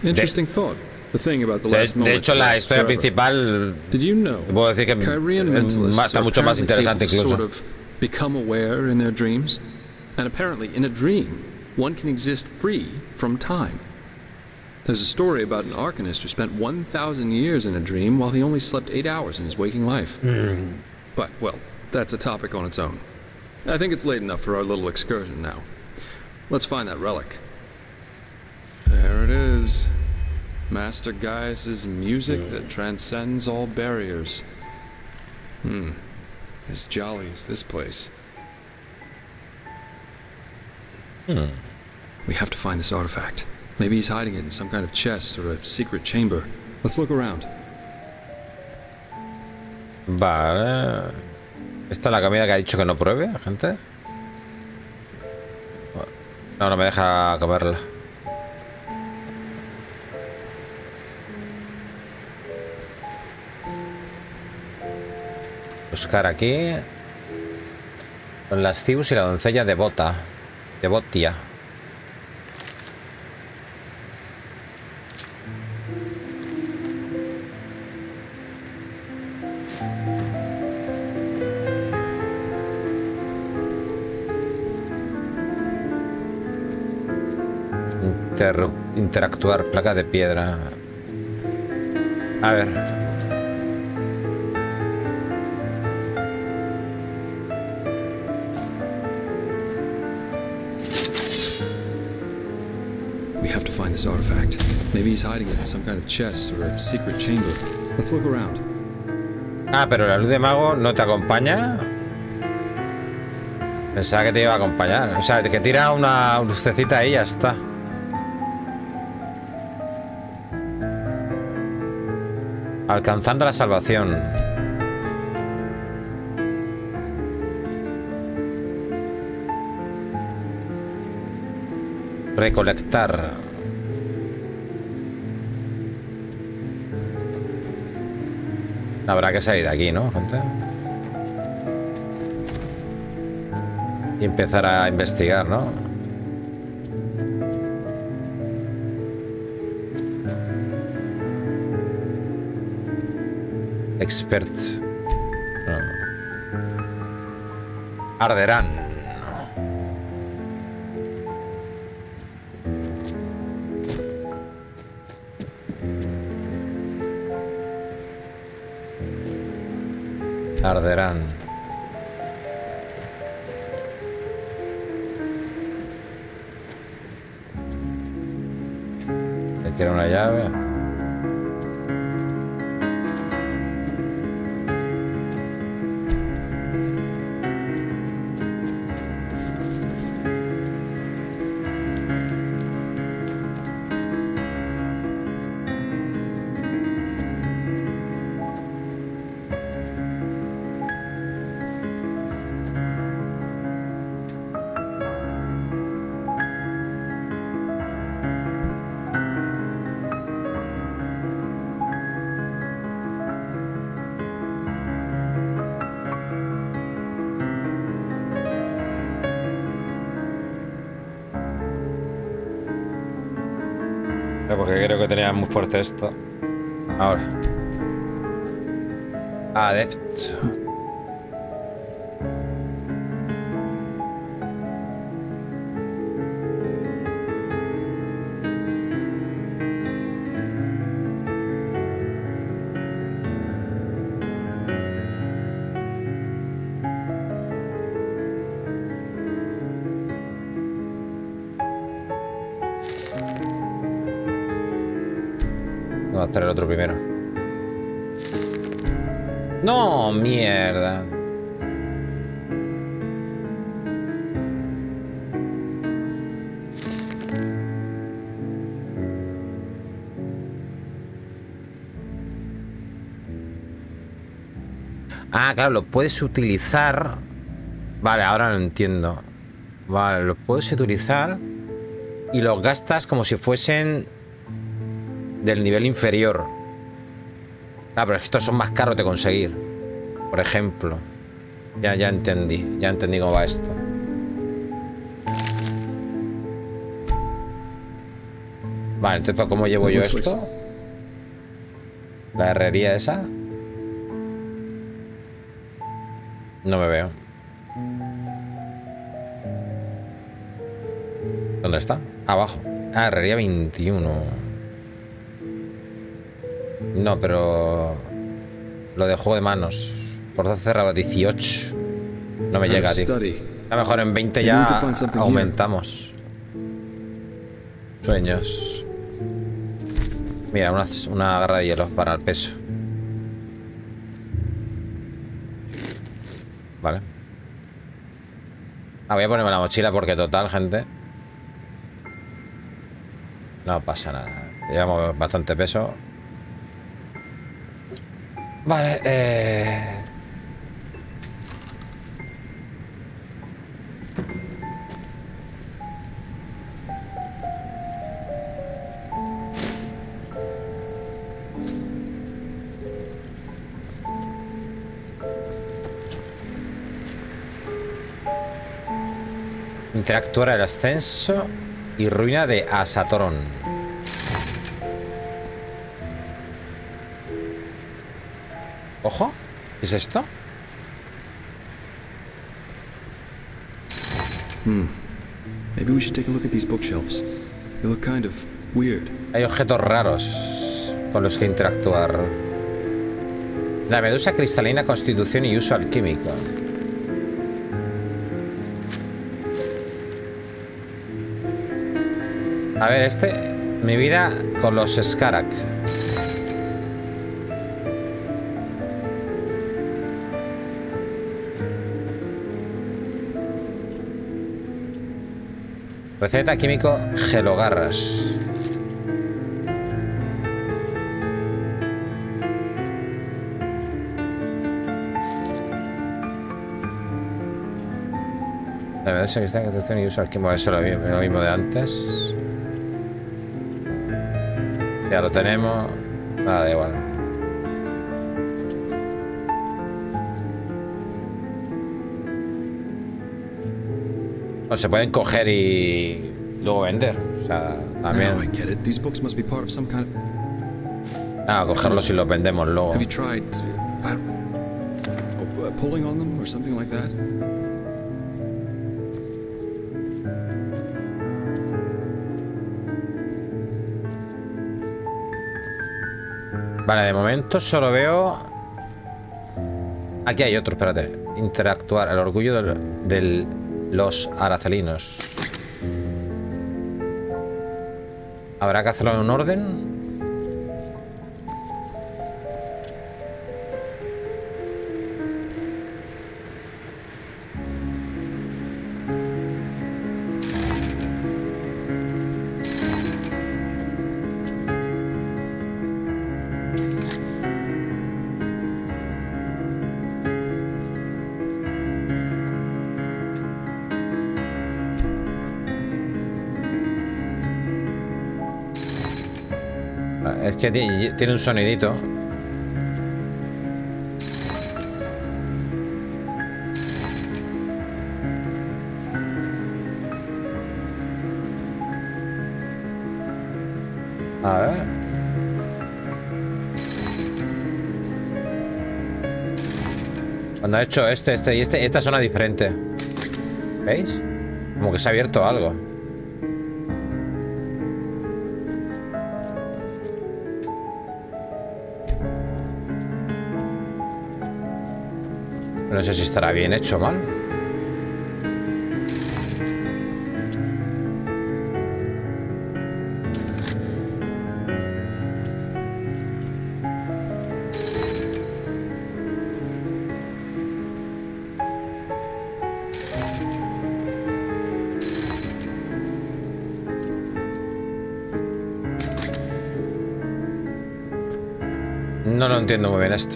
Speaker 2: Interesting thought. The thing about the last
Speaker 1: De hecho, la historia principal,
Speaker 2: Did you know,
Speaker 1: puedo decir que está mucho más interesante incluso.
Speaker 2: Sort of become aware in their dreams? And apparently, in a dream, one can exist free from time. There's a story about an arcanist who spent 1,000 years in a dream while he only slept 8 hours in his waking life. But, well, that's a topic on its own. I think it's late enough for our little excursion now. Let's find that relic. There it is. Master Gaius's music that transcends all barriers. As jolly as this place. We have to find this artifact. Maybe he's hiding it in some kind of chest or a secret chamber. Let's look around.
Speaker 1: Vale. ¿Esta es la comida que ha dicho que no pruebe, gente? No, no me deja comerla. Buscar aquí. Con las cibus y la doncella devota. Devotia. Interactuar, placa de piedra. A ver.
Speaker 2: We have to find this artifact. Maybe he's hiding it in some kind of chest or a secret chamber. Let's look around.
Speaker 1: Ah, pero la luz de mago no te acompaña. Pensaba que te iba a acompañar. O sea, que tira una lucecita ahí y ya está. Alcanzando la salvación. Recolectar. Habrá que salir de aquí, ¿no, gente? Y empezar a investigar, ¿no? Expert. No. Arderán. Arderán. Le quiero una llave. Porque creo que tenía muy fuerte esto. Ahora. Adepto. Vamos a hacer el otro primero. ¡No! ¡Mierda! Ah, claro, lo puedes utilizar. Vale, ahora lo entiendo. Vale, lo puedes utilizar y los gastas como si fuesen del nivel inferior. Ah, pero es que estos son más caros de conseguir. Por ejemplo. Ya entendí. Ya entendí cómo va esto. Vale, entonces ¿cómo llevo yo esto? La herrería esa. No me veo. ¿Dónde está? Abajo. Ah, herrería 21. No, pero... Lo de juego de manos. Fuerza cerrada 18. No me llega, tío. A lo mejor en 20 ya aumentamos. Sueños. Mira, una garra de hielo para el peso. Vale. Ah, voy a ponerme la mochila porque total, gente. No pasa nada. Llevamos bastante peso. Vale, interactuar el ascenso y ruina de Asatorón. Ojo, ¿qué es esto?
Speaker 2: Maybe we should take a look at these bookshelves. They look kind of weird.
Speaker 1: Hay objetos raros con los que interactuar. La medusa cristalina, constitución y uso alquímico. A ver, mi vida con los Skarak. Receta químico gelogarras. La medusa cristalina, constitución y uso alquímico. Eso es lo mismo de antes. Ya lo tenemos. Nada, da igual. O se pueden coger y luego vender. O sea, también. Ah, cogerlos y los vendemos luego. Vale, de momento solo veo... Aquí hay otro, espérate. Interactuar, el orgullo de los aracelinos. ¿Habrá que hacerlo en un orden? Es que tiene un sonidito. A ver. Cuando he hecho este y esta zona diferente. ¿Veis? Como que se ha abierto algo. No sé si estará bien hecho o mal. No lo entiendo muy bien esto.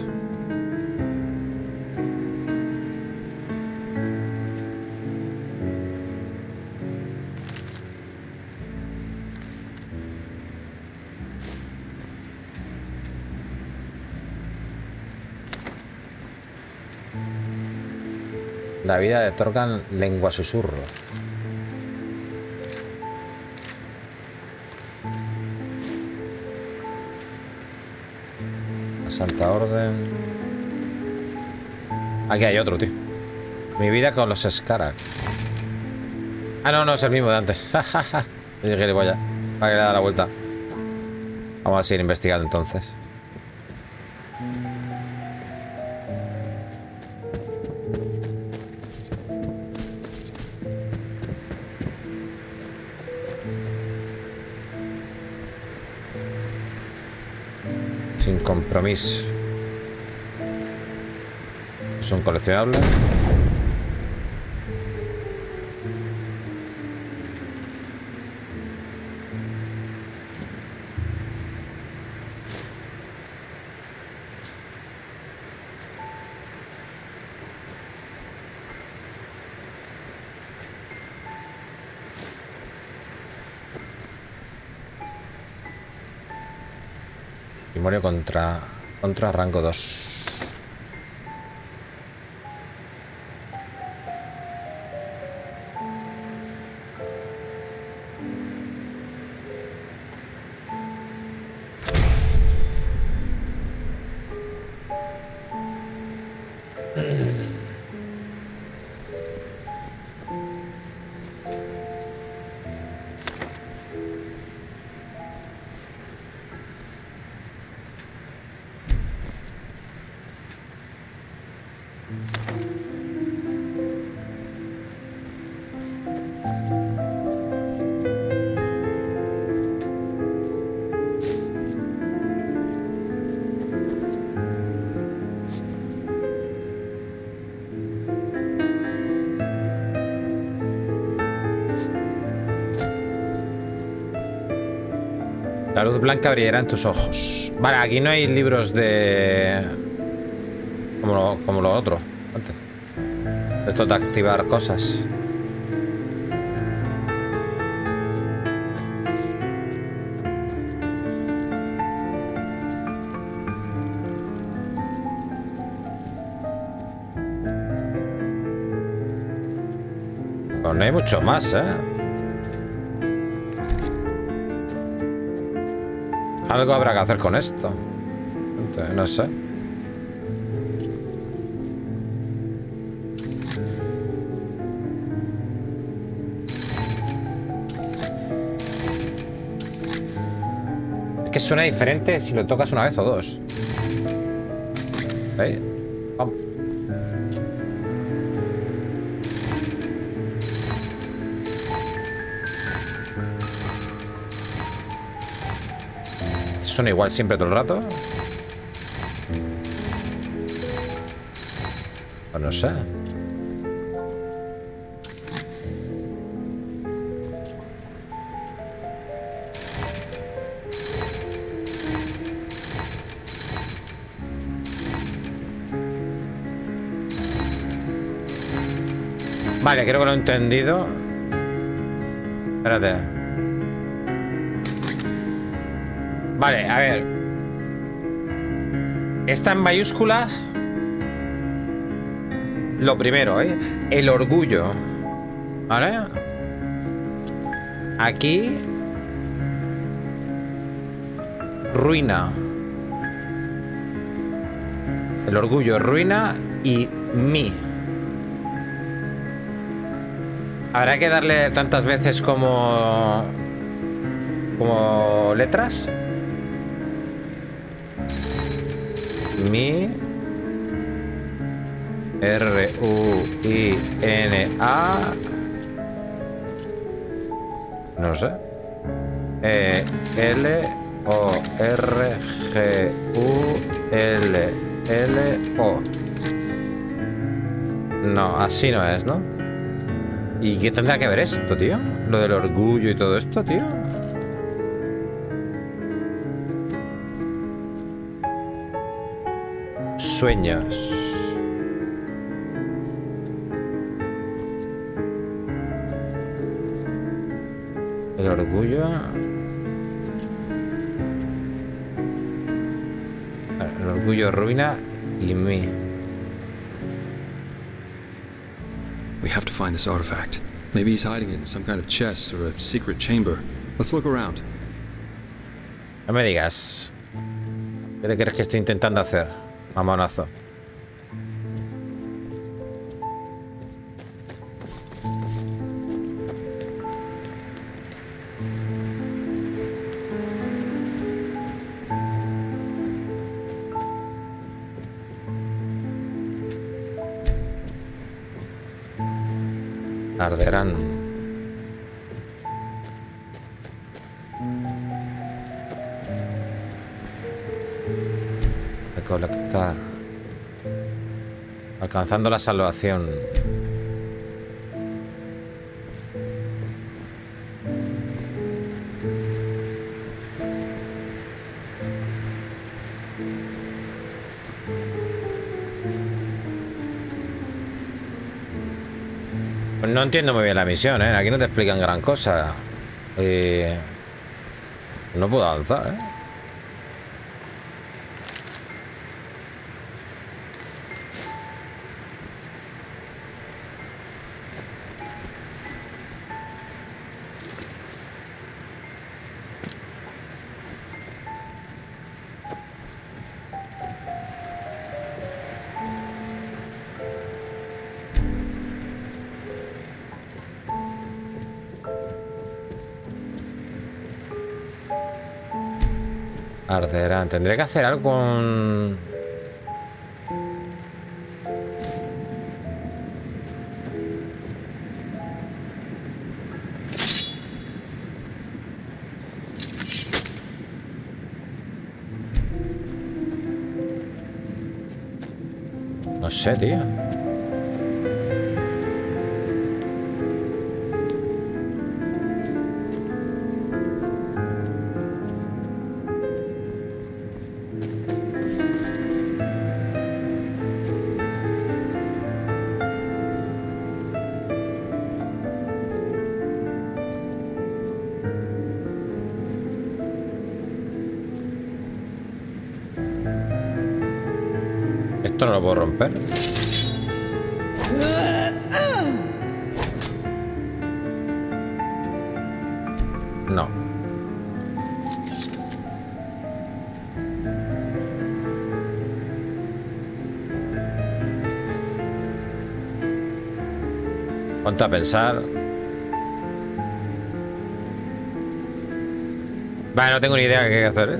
Speaker 1: La vida de Torgan, lengua susurro. La Santa Orden. Aquí hay otro, tío. Mi vida con los Skarak. Ah, no, no, es el mismo de antes. Yo que le voy a... Para que le da la vuelta. Vamos a seguir investigando entonces. Sin compromiso. Es un coleccionable. Memoria contra rango 2. La luz blanca brillará en tus ojos. Vale, aquí no hay libros de... Como lo otro. Antes. Esto de activar cosas. Pero no hay mucho más, ¿eh? Algo habrá que hacer con esto. No sé. Es que suena diferente si lo tocas una vez o dos. ¿Veis? Vamos. ¿Suena igual siempre todo el rato? Pues no sé. Vale, creo que lo he entendido. Espérate. Vale, a ver. Está en mayúsculas. Lo primero, ¿eh? El orgullo. ¿Vale? Aquí. Ruina. El orgullo, ruina y mí. Habrá que darle tantas veces como letras. Mi R-U-I-N-A. No sé. L-O-R-G-U-L-L-O. No, así no es, ¿no? ¿Y qué tendrá que ver esto, tío? Lo del orgullo y todo esto, tío. sueños. El orgullo. El orgullo ruina y mí.
Speaker 2: We have to find this artifact. Maybe he's hiding it in some kind of chest or a secret chamber. Let's look around.
Speaker 1: No me digas. ¿Qué te crees que estoy intentando hacer, mamonazo? Arderán. Recolectar. Alcanzando la salvación. Pues no entiendo muy bien la misión, ¿eh? Aquí no te explican gran cosa. No puedo avanzar, ¿eh? Arderán. Tendré que hacer algo con... No sé, tío. Esto no lo puedo romper. No. Ponte a pensar. Vale, no tengo ni idea de qué hay que hacer, ¿eh?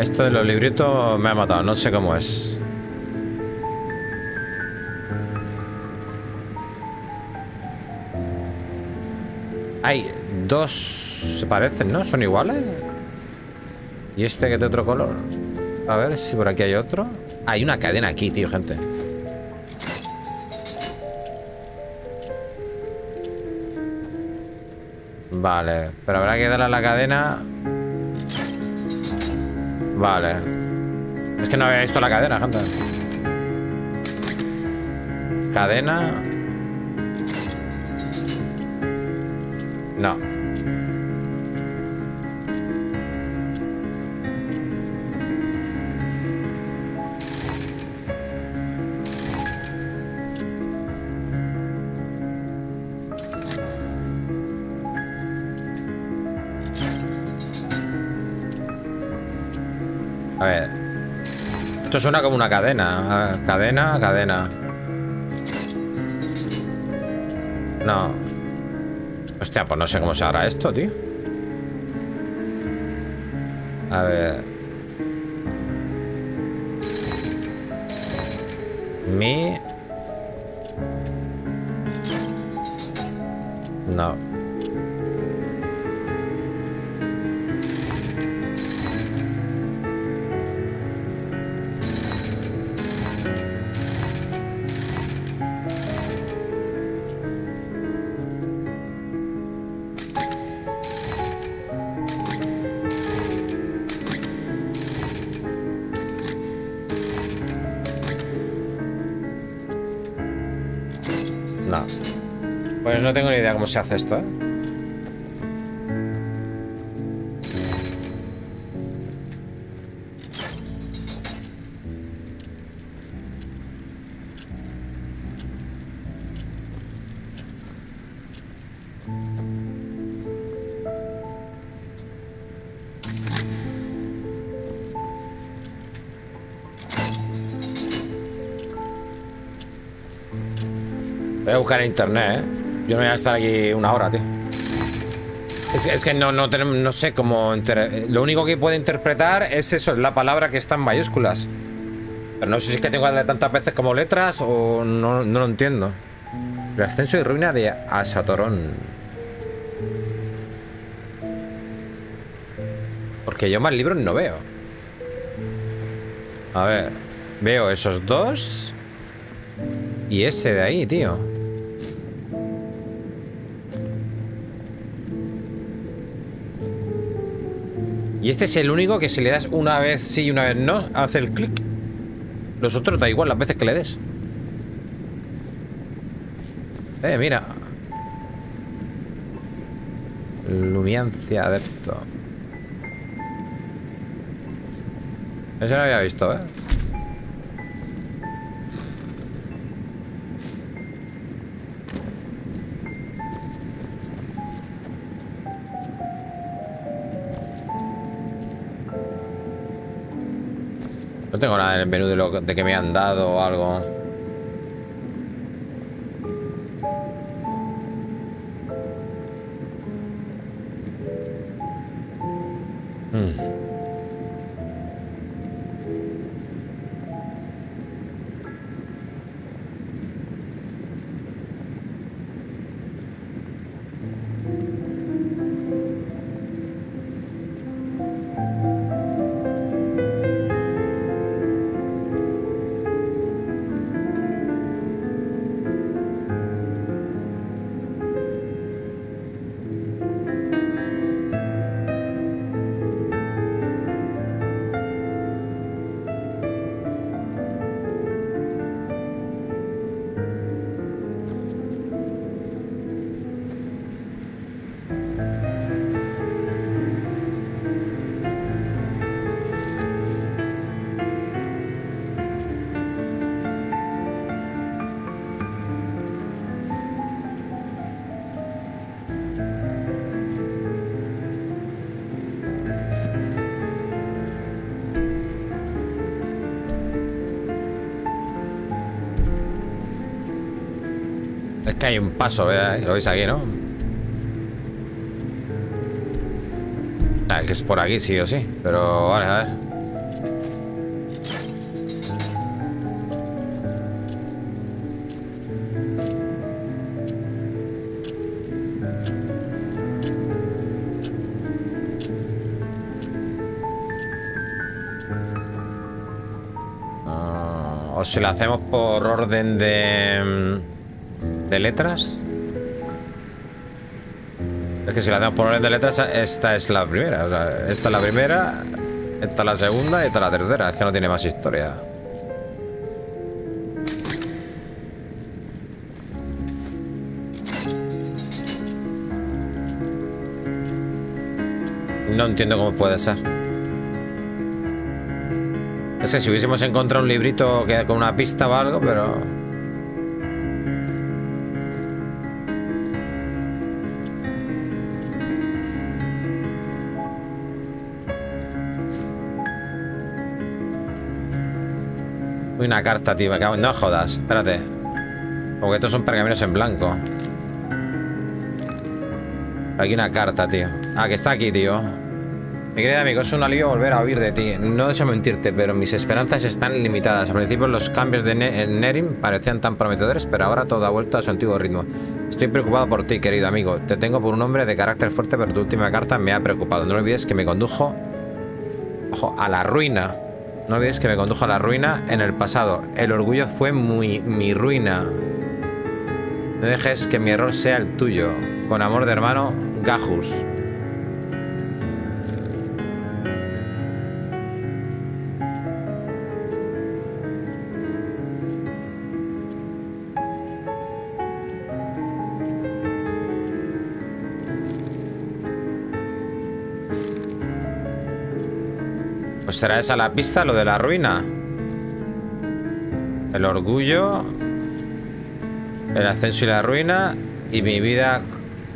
Speaker 1: Esto de los libritos me ha matado, no sé cómo es. Hay dos... Se parecen, ¿no? ¿Son iguales? ¿Y este que es de otro color? A ver si por aquí hay otro. Hay una cadena aquí, tío, gente. Vale, pero habrá que darle a la cadena... Vale. Es que no había visto la cadena, gente. Cadena. No. A ver. Esto suena como una cadena. Cadena, cadena. No. Hostia, pues no sé cómo se hará esto, tío. A ver. Mi. No. Pues no tengo ni idea cómo se hace esto, ¿eh? Voy a buscar en internet, ¿eh? Yo no voy a estar aquí una hora, tío. Es que no sé cómo... Lo único que puedo interpretar es eso, la palabra que está en mayúsculas. Pero no sé si es que tengo que darle tantas veces como letras o no lo entiendo. El ascenso y ruina de Asatorón. Porque yo más libros no veo. A ver, veo esos dos y ese de ahí, tío. Y este es el único que si le das una vez sí y una vez no, hace el clic. Los otros da igual las veces que le des. Mira. Lumiencia adepto. Ese no había visto, ¿eh? No tengo nada en el menú de que me han dado o algo. Es que hay un paso, ¿verdad? Lo veis aquí, ¿no? Ah, que es por aquí, sí o sí. Pero vale, a ver. O si lo hacemos por orden de letras. Es que si la hacemos por orden de letras, esta es la primera. O sea, esta es la primera, esta es la segunda y esta es la tercera. Es que no tiene más historia. No entiendo cómo puede ser. Es que si hubiésemos encontrado un librito con una pista o algo, pero... Uy, una carta, tío. Me cago en... No jodas. Espérate. Porque estos son pergaminos en blanco. Aquí una carta, tío. Ah, que está aquí, tío. Mi querido amigo, es un alivio volver a oír de ti. No deseo mentirte, pero mis esperanzas están limitadas. Al principio los cambios de Nerim parecían tan prometedores, pero ahora todo ha vuelto a su antiguo ritmo. Estoy preocupado por ti, querido amigo. Te tengo por un hombre de carácter fuerte, pero tu última carta me ha preocupado. No olvides que me condujo... Ojo, a la ruina. No olvides que me condujo a la ruina en el pasado. El orgullo fue mi ruina. No dejes que mi error sea el tuyo. Con amor de hermano, Gajus. Pues será esa la pista, lo de la ruina. El orgullo, el ascenso y la ruina, y mi vida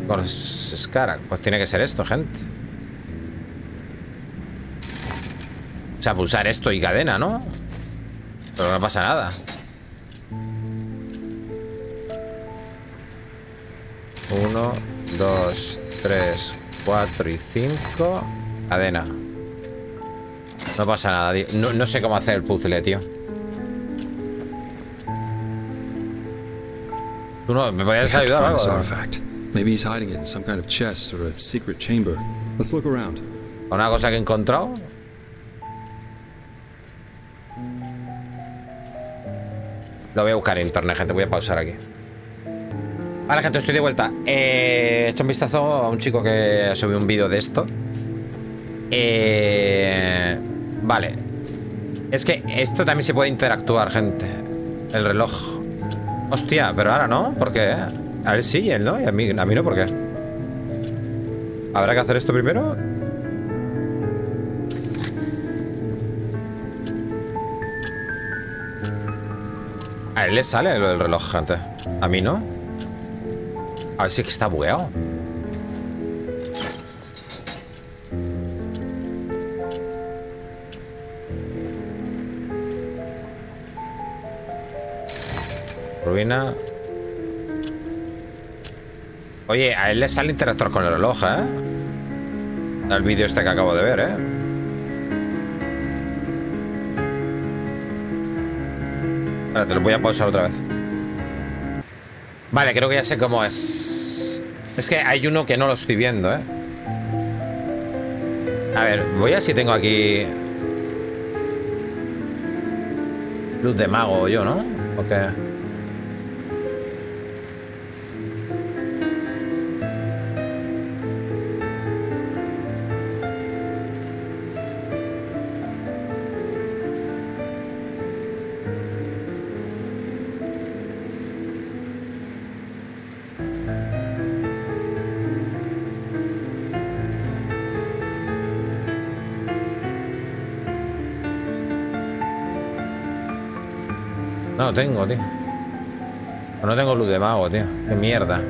Speaker 1: con Skara. Pues tiene que ser esto, gente. O sea, pulsar esto y cadena, ¿no? Pero no pasa nada. 1, 2, 3, 4 y 5. Cadena. No pasa nada, tío. No sé cómo hacer el puzzle, tío. Tú no, me podrías ayudar algo.
Speaker 2: Maybe he's hiding it in some kind of chest or a secret chamber. Let's look around.
Speaker 1: Una cosa que he encontrado. Lo voy a buscar en internet, gente. Voy a pausar aquí. Vale, gente, estoy de vuelta. He hecho un vistazo a un chico que subió un vídeo de esto. Vale. Es que esto también se puede interactuar, gente. El reloj. Hostia, pero ahora no. ¿Por qué? A él sí, él no. Y a mí no, ¿por qué? ¿Habrá que hacer esto primero? A él le sale lo del reloj, gente. A mí no. A ver si es que está bugueado. Ruina. Oye, a él le sale interactuar con el reloj, ¿eh? El vídeo este que acabo de ver, ¿eh? Ahora te lo voy a pausar otra vez. Vale, creo que ya sé cómo es. Es que hay uno que no lo estoy viendo, ¿eh? A ver, voy a ver si tengo aquí luz de mago yo, ¿no? ¿O qué? No tengo, tío. No tengo luz de mago, tío. Qué mierda.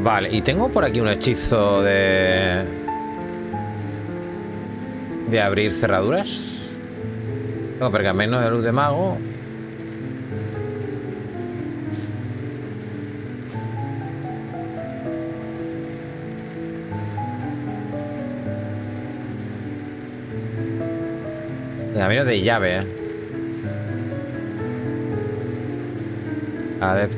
Speaker 1: Vale, y tengo por aquí un hechizo de abrir cerraduras. Tengo pergamino de luz de mago. Pergamino de llave, Adepto.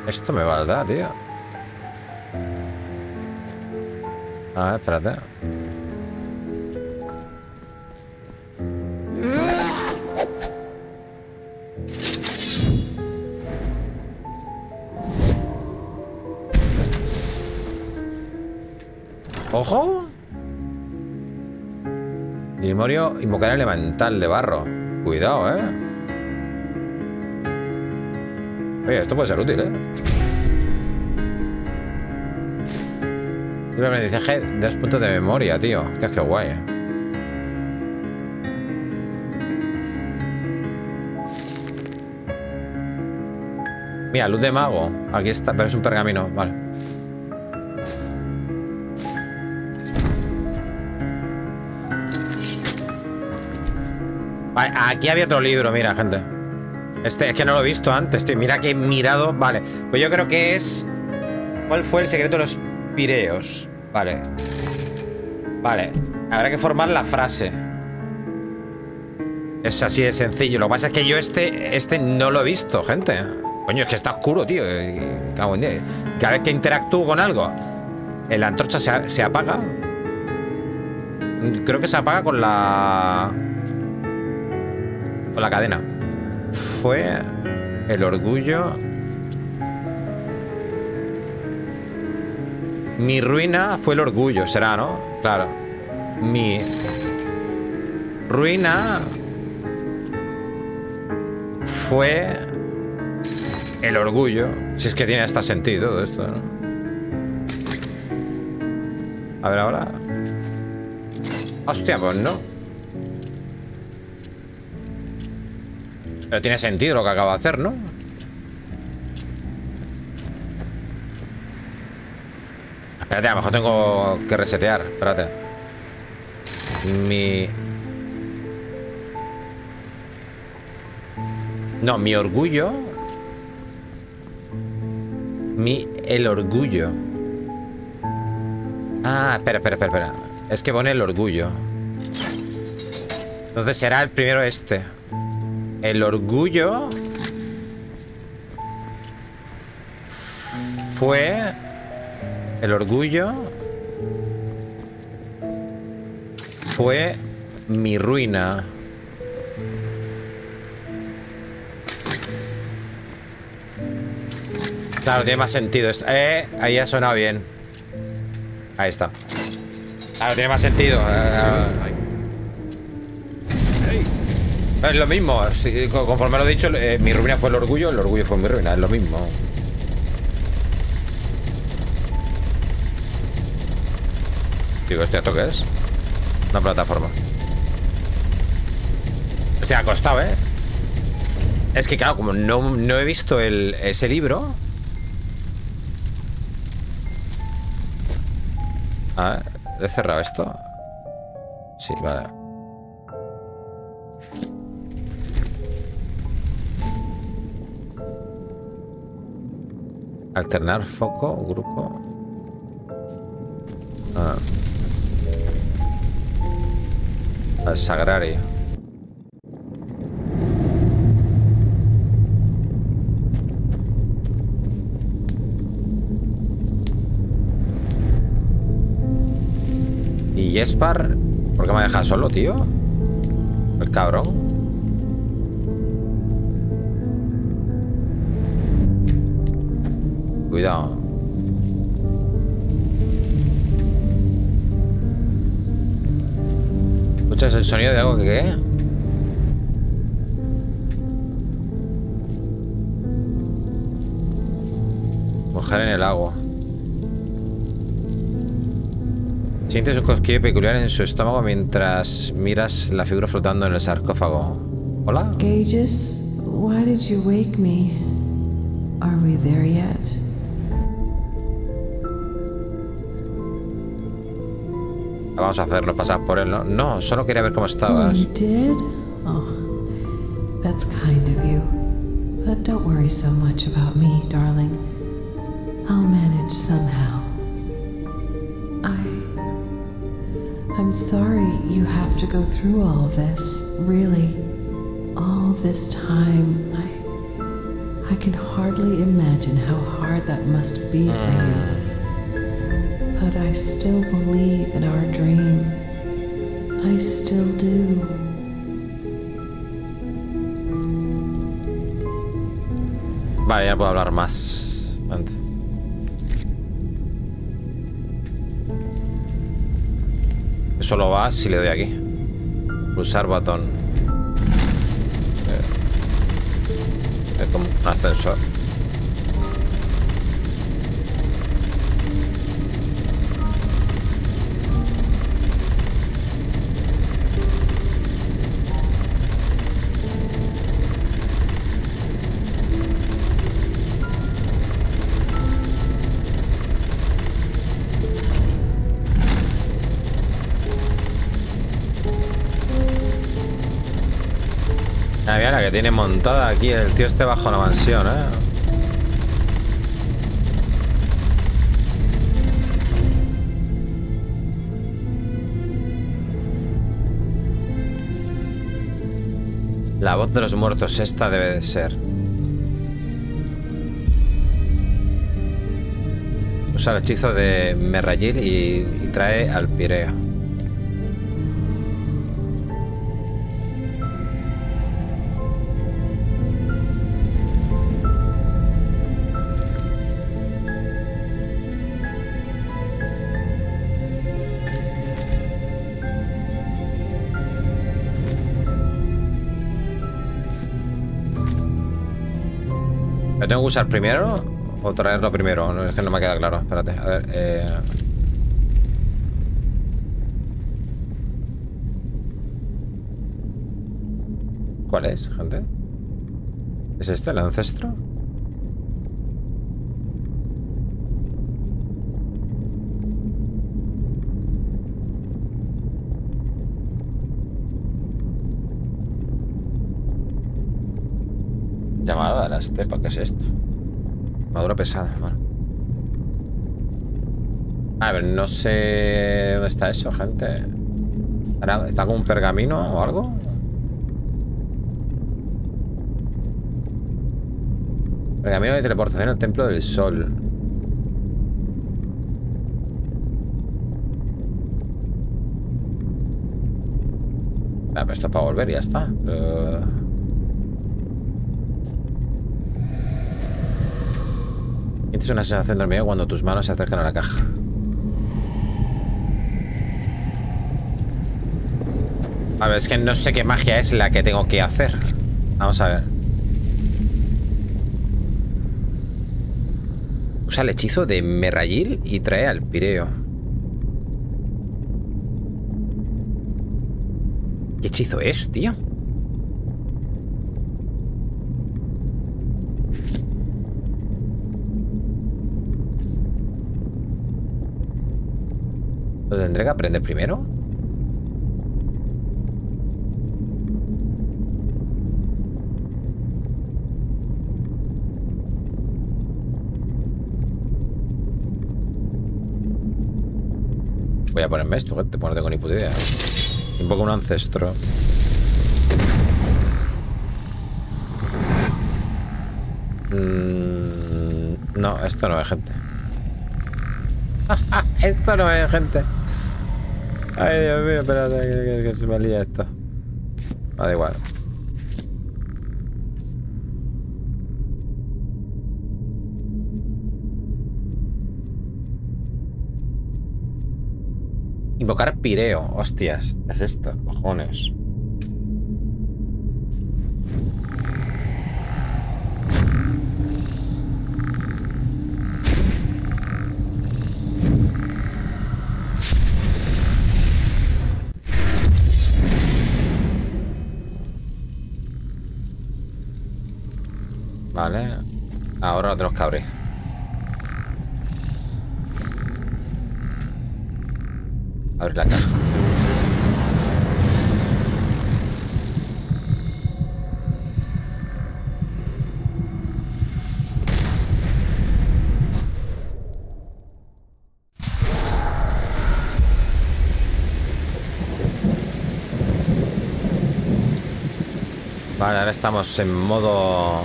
Speaker 1: Esto me valdrá, tío. A ver, espérate. ¡Ojo! Grimorio, invocar elemental de barro. Cuidado, Oye, esto puede ser útil, Un aprendizaje de 2 puntos de memoria, tío. Hostia, qué guay. Mira, luz de mago. Aquí está, pero es un pergamino. Vale. Vale, aquí había otro libro, mira, gente. Este es que no lo he visto antes, tío. Mira que he mirado. Vale, pues yo creo que es... ¿Cuál fue el secreto de los pireos? Vale. Vale, habrá que formar la frase. Es así de sencillo. Lo que pasa es que yo este no lo he visto, gente. Coño, es que está oscuro, tío. Cago en Dios. Cada vez que interactúo con algo, la antorcha se apaga. Creo que se apaga con la cadena. Fue el orgullo. Mi ruina fue el orgullo, será, ¿no? Claro. Mi ruina fue el orgullo. Si es que tiene hasta sentido todo esto, ¿no? A ver ahora. Hostia, pues no. Pero tiene sentido lo que acaba de hacer, ¿no? Espérate, a lo mejor tengo que resetear. Espérate. No, mi orgullo. El orgullo. Ah, espera. Es que pone el orgullo. Entonces será el primero este. El orgullo fue... El orgullo fue mi ruina. Claro, tiene más sentido esto. Ahí ha sonado bien. Ahí está. Claro, tiene más sentido. Es lo mismo. Conforme lo he dicho, mi ruina fue el orgullo fue mi ruina. Es lo mismo. Digo, ¿esto qué es? Una plataforma. Hostia, ha costado, ¿eh? Es que claro, como no he visto ese libro. A ver, ¿he cerrado esto? Sí, vale. Alternar foco, grupo. Al sagrario. ¿Y Jespar? ¿Por qué me deja solo, tío? El cabrón. Cuidado. ¿Escuchas el sonido de algo que qué? Mujer en el agua. Sientes un cosquillo peculiar en su estómago mientras miras la figura flotando en el sarcófago. ¿Hola?
Speaker 8: Aegis, why did you wake me? Are we there yet?
Speaker 1: Vamos a hacernos pasar por él, ¿no? No, solo quería ver cómo estabas.
Speaker 8: You did? Oh, that's kind of you. But don't worry so much about me, darling. I'll manage somehow. I'm sorry you have to go through all this, really. All this time. I can hardly imagine how hard that must be for you. But I still believe in our dream. I still do.
Speaker 1: Vale, ya no puedo hablar más. Antes. Solo va si le doy aquí. Pulsar botón. Es como un ascensor. Mira la que tiene montada aquí el tío este bajo la mansión, ¿eh? La voz de los muertos, esta debe de ser. Usa el hechizo de Merrayil y trae al Pireo. tengo que usar primero o traerlo primero? No, es que no me queda claro. Espérate, a ver. ¿Cuál es, gente? ¿Es este, el ancestro? Llamada de la estepa, ¿qué es esto? Madura pesada, bueno. A ver, no sé dónde está eso, gente. ¿Está como un pergamino o algo? Pergamino de teleportación al templo del sol. Ah, pero esto es para volver y ya está. Sientes una sensación de hormigueo cuando tus manos se acercan a la caja. A ver, es que no sé qué magia es la que tengo que hacer. Vamos a ver. Usa el hechizo de Merrayil y trae al Pireo. ¿Qué hechizo es, tío? ¿Lo tendré que aprender primero? Voy a ponerme esto, gente, pues no tengo ni puta idea. Invoco un ancestro. No, esto no es, gente. Esto no es, gente. Ay, Dios mío, espérate, que se me lía esto. No, da igual. Invocar Pireo. Hostias, ¿qué es esto? Cojones. Vale. Ahora lo tenemos que abrir. Abre la caja. Vale, ahora estamos en modo...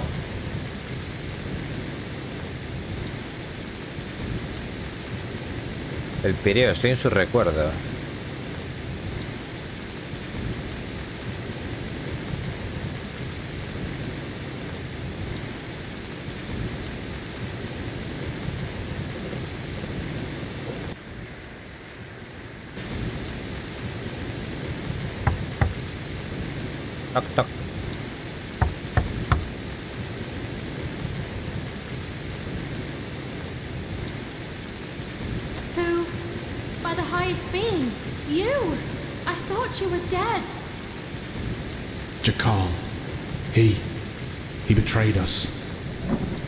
Speaker 1: El Pireo, estoy en su recuerdo. Toc, toc.
Speaker 3: Being you, I thought you were dead.
Speaker 5: Jakal. He betrayed us.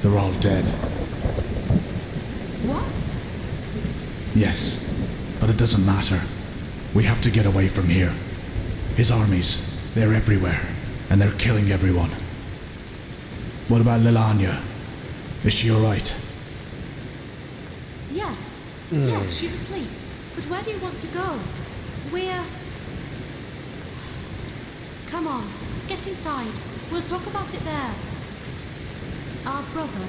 Speaker 5: They're all dead.
Speaker 3: What?
Speaker 5: Yes, but it doesn't matter. We have to get away from here. His armies, they're everywhere, and they're killing everyone. What about Lilanya? Is she alright?
Speaker 3: Yes. Yes, she's asleep. But where do you want to go? We're... Come on, get inside. We'll talk about it there. Our brother,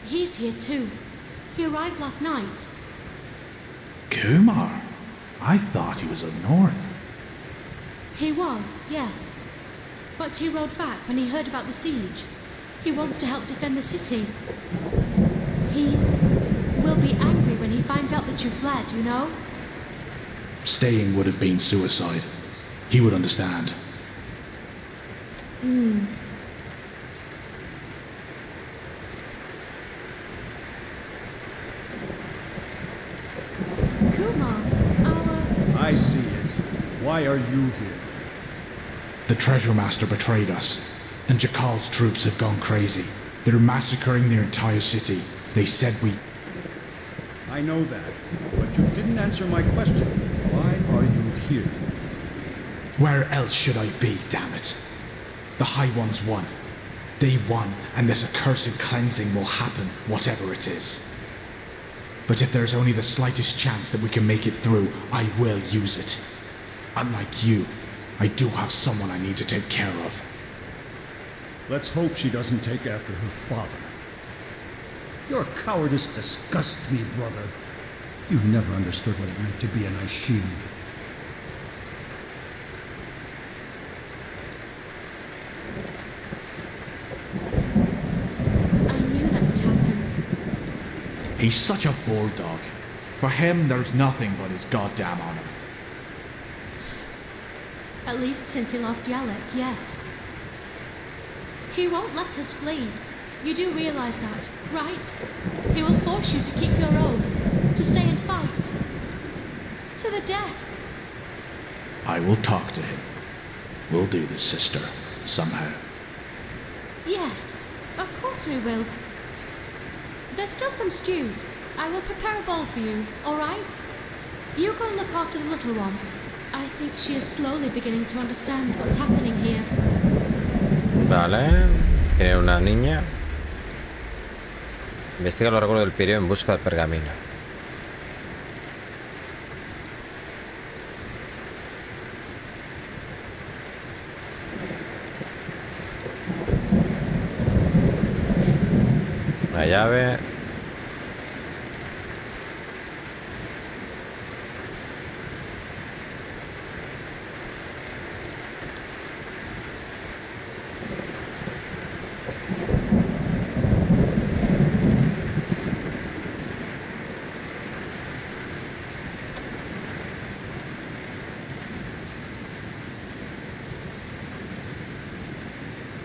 Speaker 3: he's here too. He arrived last night.
Speaker 5: Kumar? I thought he was up north.
Speaker 3: He was, yes. But he rode back when he heard about the siege. He wants to help defend the city. He will be angry when he finds out that you fled, you know?
Speaker 5: Staying would have been suicide. He would understand.
Speaker 3: Kumar,
Speaker 9: I see it. Why are you here?
Speaker 5: The treasure master betrayed us, and Jakal's troops have gone crazy. They're massacring the entire city. They said we...
Speaker 9: I know that, but you didn't answer my question. Why are you here?
Speaker 5: Where else should I be, damn it? The High Ones won. They won, and this accursed cleansing will happen, whatever it is. But if there's only the slightest chance that we can make it through, I will use it. Unlike you, I do have someone I need to take care of.
Speaker 9: Let's hope she doesn't take after her father. Your cowardice disgusts me, brother. You've never understood what it meant to be an Aishin.
Speaker 3: I knew that would happen.
Speaker 5: He's such a bulldog. For him, there's nothing but his goddamn honor.
Speaker 3: At least since he lost Yalek, yes. He won't let us flee. You do realize that, right? He will force you to keep your oath, to stay and fight. To the death.
Speaker 5: I will talk to him. We'll do this, sister, somehow.
Speaker 3: Yes, of course we will. There's still some stew. I will prepare a bowl for you, all right? You go and look after the little one. I think she is slowly beginning to understand what's happening here.
Speaker 1: Vale. Tiene una niña. Investiga los recuerdos del Pireo en busca del pergamino. La llave.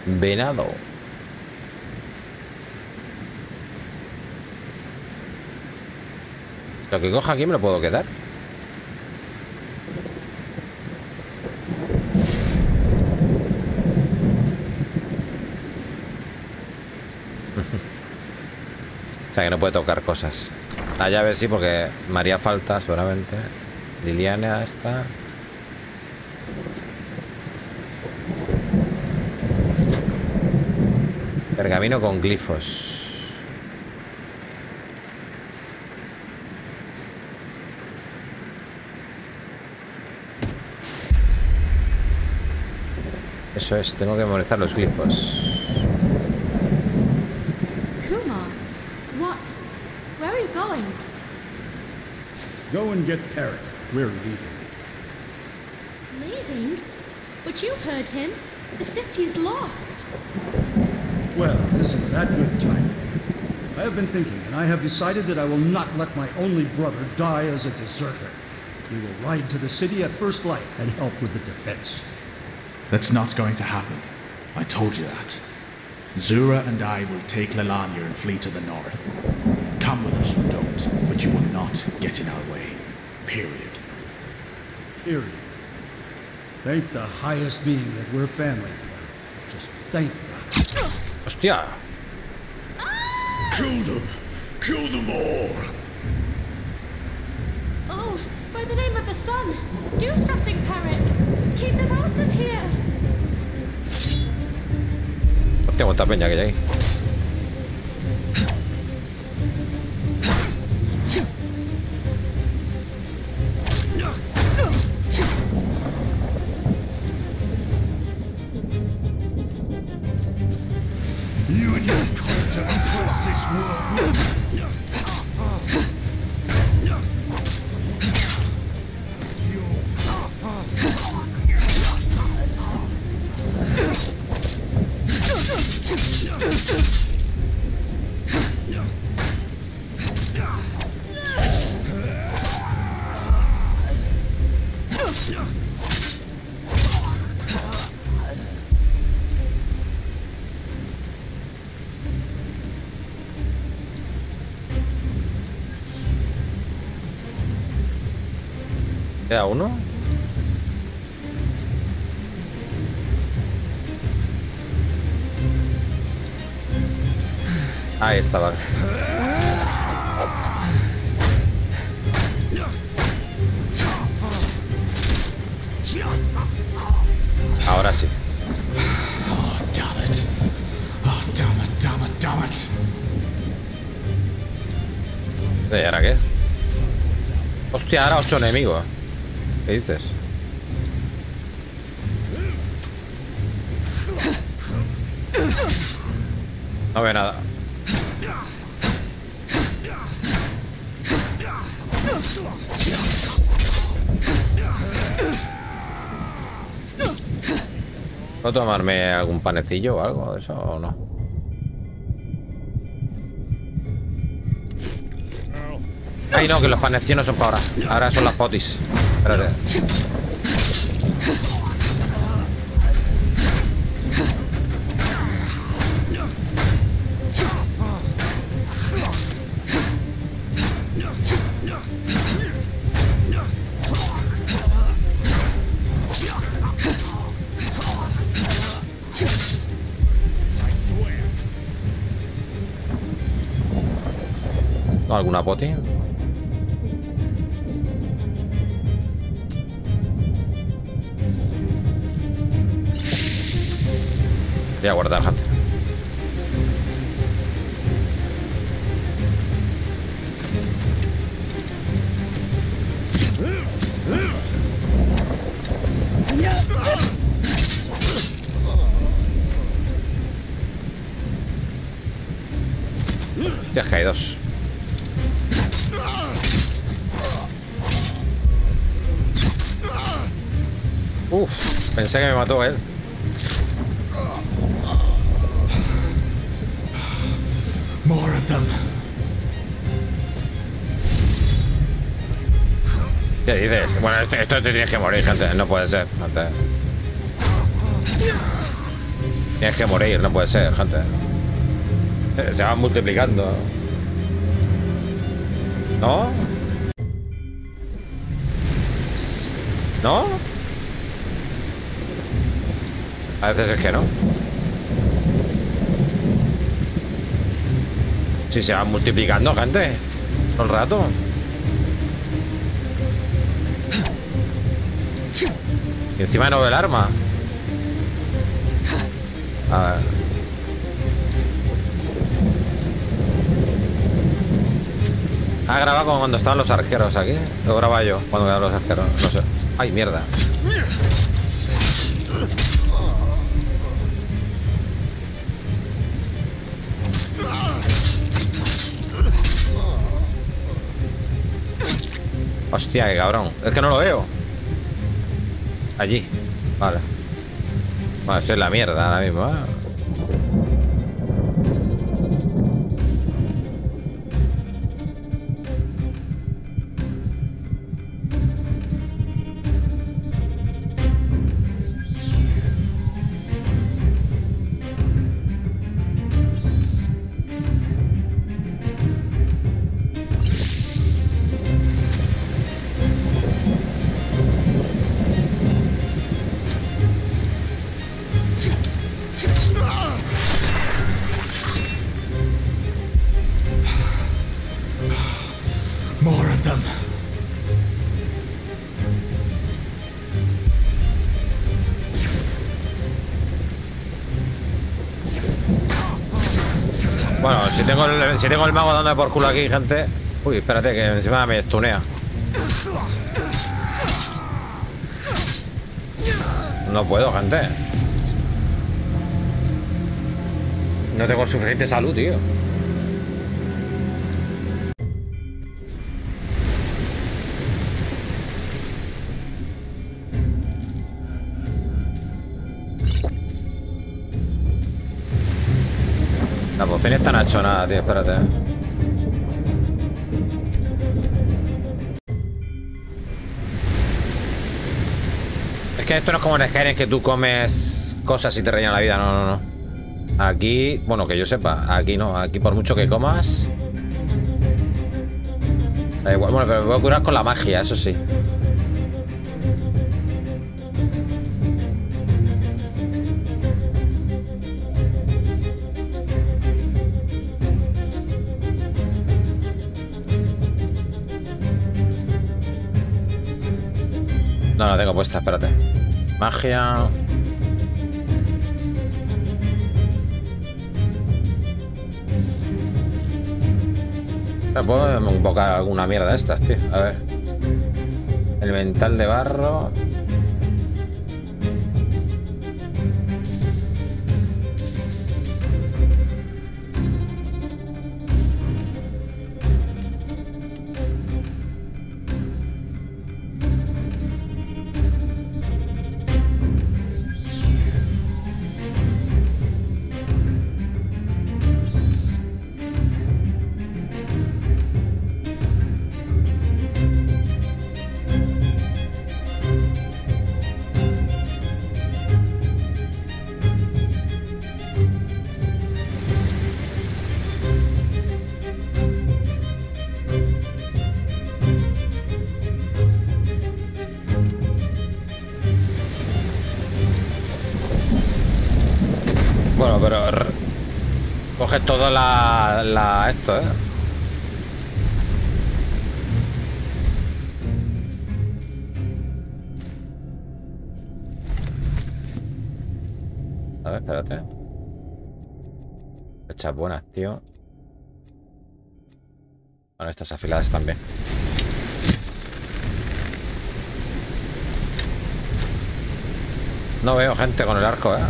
Speaker 1: Venado. Lo que coja aquí me lo puedo quedar. O sea que no puede tocar cosas. La llave sí, porque me haría falta seguramente. Liliana está. Pergamino con glifos. Eso es, tengo que memorizar los glifos.
Speaker 3: Kumar, what? Where are you going?
Speaker 9: Go and get Perry. We're leaving.
Speaker 3: Leaving? But you heard him. The city is lost.
Speaker 9: Well, isn't that good timing? I have been thinking, and I have decided that I will not let my only brother die as a deserter. We will ride to the city at first light and help with the defense.
Speaker 5: That's not going to happen. I told you that. Zura and I will take Lelania and flee to the north. Come with us or don't, but you will not get in our way. Period.
Speaker 9: Period. Thank the highest being that we're family. Just thank God.
Speaker 1: Hostia.
Speaker 10: Kill them! Kill them all!
Speaker 3: Oh, by the name of the sun, do something, Perrick. Keep them out of here.
Speaker 1: Hostia, cuánta peña que hay ahí.
Speaker 10: You and your cult have impressed this world.
Speaker 1: ¿Queda uno? Ahí está, vale. Ahora sí.
Speaker 5: Oh, damn it. Oh, damn it, damn it, damn it.
Speaker 1: ¿Y ahora qué? Hostia, ahora 8 enemigos. ¿Qué dices? No veo nada. ¿Puedo tomarme algún panecillo o algo? ¿Eso o no? Ay, no, que los panecillos no son para ahora. Ahora son las potis. Espérate. ¿Alguna poti? Voy a guardar, gente. Ya que hay dos. Uf, pensé que me mató él.
Speaker 5: More of them.
Speaker 1: ¿Qué dices? Bueno, esto te tienes que morir, gente. No puede ser, gente. Tienes que morir, no puede ser, gente. Se van multiplicando. ¿No? ¿No? A veces es que no. Si se van multiplicando, gente. Todo el rato. Y encima no ve el arma. A ver. Ha grabado como cuando estaban los arqueros aquí. Lo grababa yo cuando quedaban los arqueros. No sé. Ay, mierda. Hostia, qué cabrón. Es que no lo veo. Allí. Vale. Bueno, estoy en la mierda ahora mismo, ¿eh? Bueno, si tengo el mago dando por culo aquí, gente. Uy, espérate, que encima me estunea. No puedo, gente. No tengo suficiente salud, tío. La poción está nachonada, tío, espérate. Es que esto no es como en Skyrim, que tú comes cosas y te rellenan la vida, no. Aquí, bueno, que yo sepa, aquí no, aquí por mucho que comas. Da igual, bueno, pero me puedo curar con la magia, eso sí. No, la tengo puesta, espérate. Magia. Puedo invocar alguna mierda de estas, tío. A ver. Elemental de barro. Bueno, pero coge toda esto, ¿eh? A ver, espérate. Flechas buenas, tío. Bueno, estas afiladas también. No veo gente con el arco, ¿eh?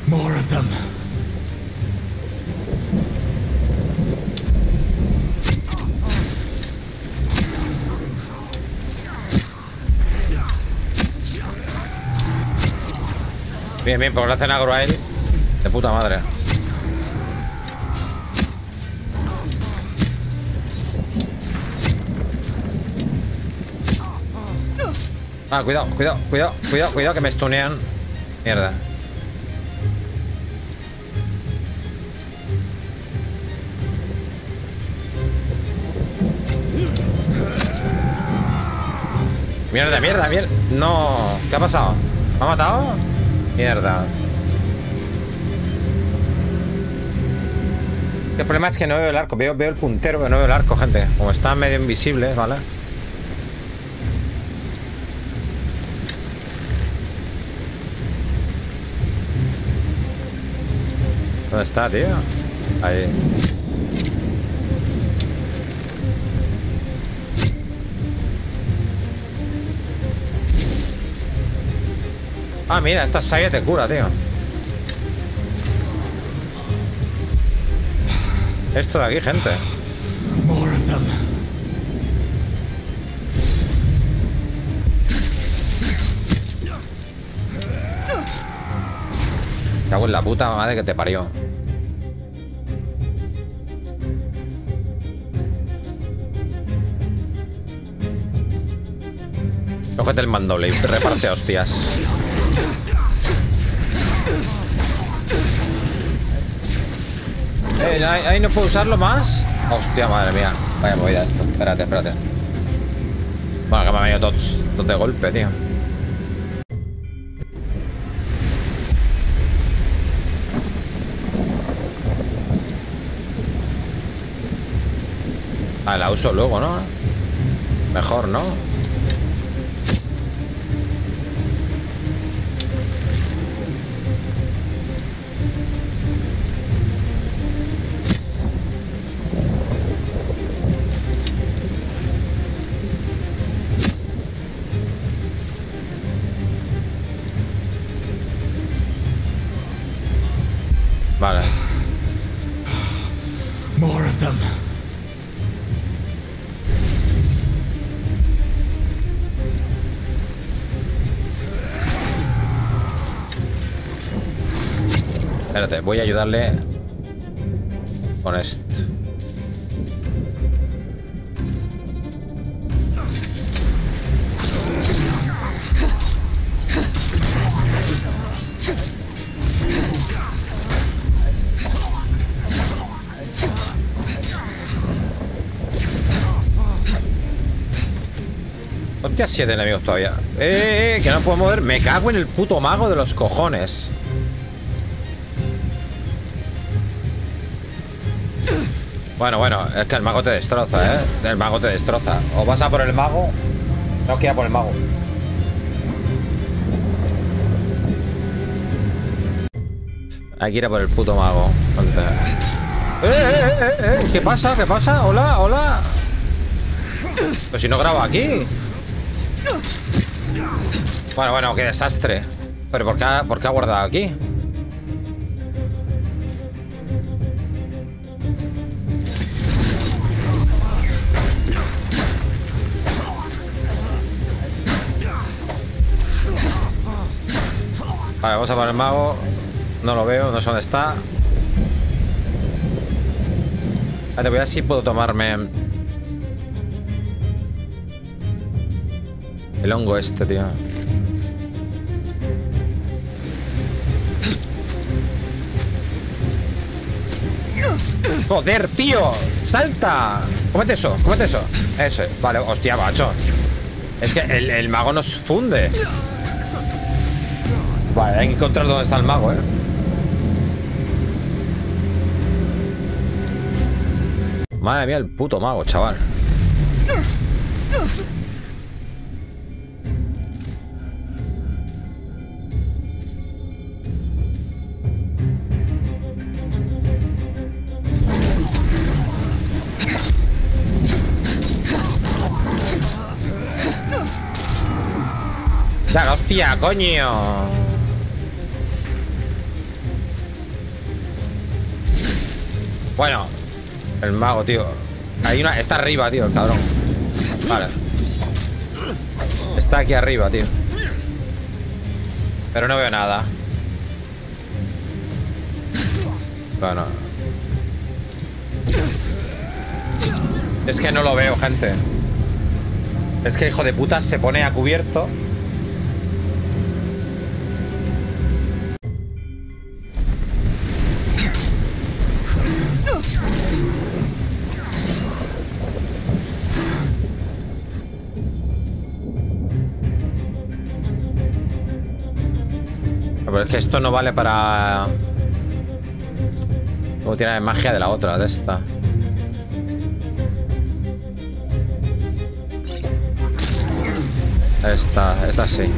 Speaker 5: More of them.
Speaker 1: Bien, bien, porque lo hacen agro a él. De puta madre. Ah, cuidado, cuidado, cuidado, cuidado, cuidado, que me stunean. Mierda. Mierda, mierda, mierda. No. ¿Qué ha pasado? ¿Me ha matado? Mierda. El problema es que no veo el arco. Veo el puntero, pero no veo el arco, gente. Como está medio invisible, ¿vale? ¿Dónde está, tío? Ahí. Ah, mira, esta saya te cura, tío. Esto de aquí, gente.
Speaker 5: More of them.
Speaker 1: Cago en la puta madre que te parió. Cógete el mandoble y reparte hostias. Ahí no puedo usarlo más. Hostia, madre mía. Vaya movida esto. Espérate, espérate. Bueno, que me ha venido todo de golpe, tío. Ah, la uso luego, ¿no? Mejor, ¿no? Vale.
Speaker 5: More of them.
Speaker 1: Espérate, voy a ayudarle con esto. Hostia, 7 enemigos todavía. Que no puedo mover. Me cago en el puto mago de los cojones. Bueno, es que el mago te destroza, ¿eh? El mago te destroza. O vas a por el mago. No quiera por el mago. Hay que ir a por el puto mago. ¿Qué pasa? ¿Qué pasa? Hola, hola. Pero si no grabo aquí. Bueno, qué desastre. Pero ¿por qué ha guardado aquí? Vale, vamos a por el mago. No lo veo, no sé dónde está. Vale, voy a ver si puedo tomarme el hongo este, tío. ¡Joder, tío! ¡Salta! ¡Cómete eso! ¡Cómete eso! Eso. Vale, hostia, macho. Es que el mago nos funde. Vale, hay que encontrar dónde está el mago, ¿eh? Madre mía, el puto mago, chaval. ¡La hostia, coño! Bueno, el mago, tío. Hay una... Está arriba, tío, el cabrón. Vale. Está aquí arriba, tío. Pero no veo nada. Bueno. Es que no lo veo, gente. Es que hijo de puta se pone a cubierto. Pero es que esto no vale para... Luego tiene magia de la otra, de esta. Esta sí.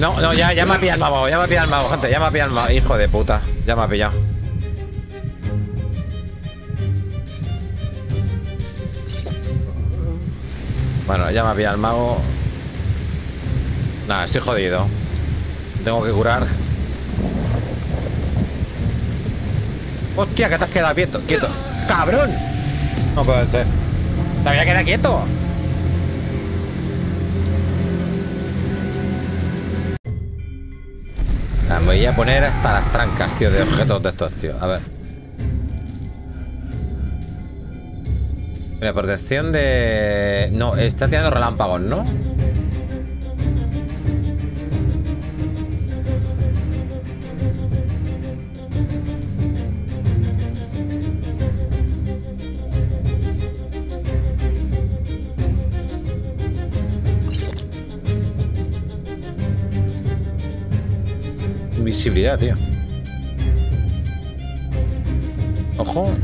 Speaker 1: No, ya me ha pillado el mago, gente, ya me ha pillado el mago, hijo de puta, ya me ha pillado. Bueno, ya me ha pillado el mago. Nada, estoy jodido. Tengo que curar. Hostia, que te has quedado quieto. ¡Cabrón! No puede ser. Te había quedado quieto. Me voy a poner hasta las trancas, tío, de objetos de estos, tío. A ver. Mira, protección de... No, está tirando relámpagos, ¿no? accesibilidad, tío. Ojo.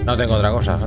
Speaker 1: No tengo otra cosa.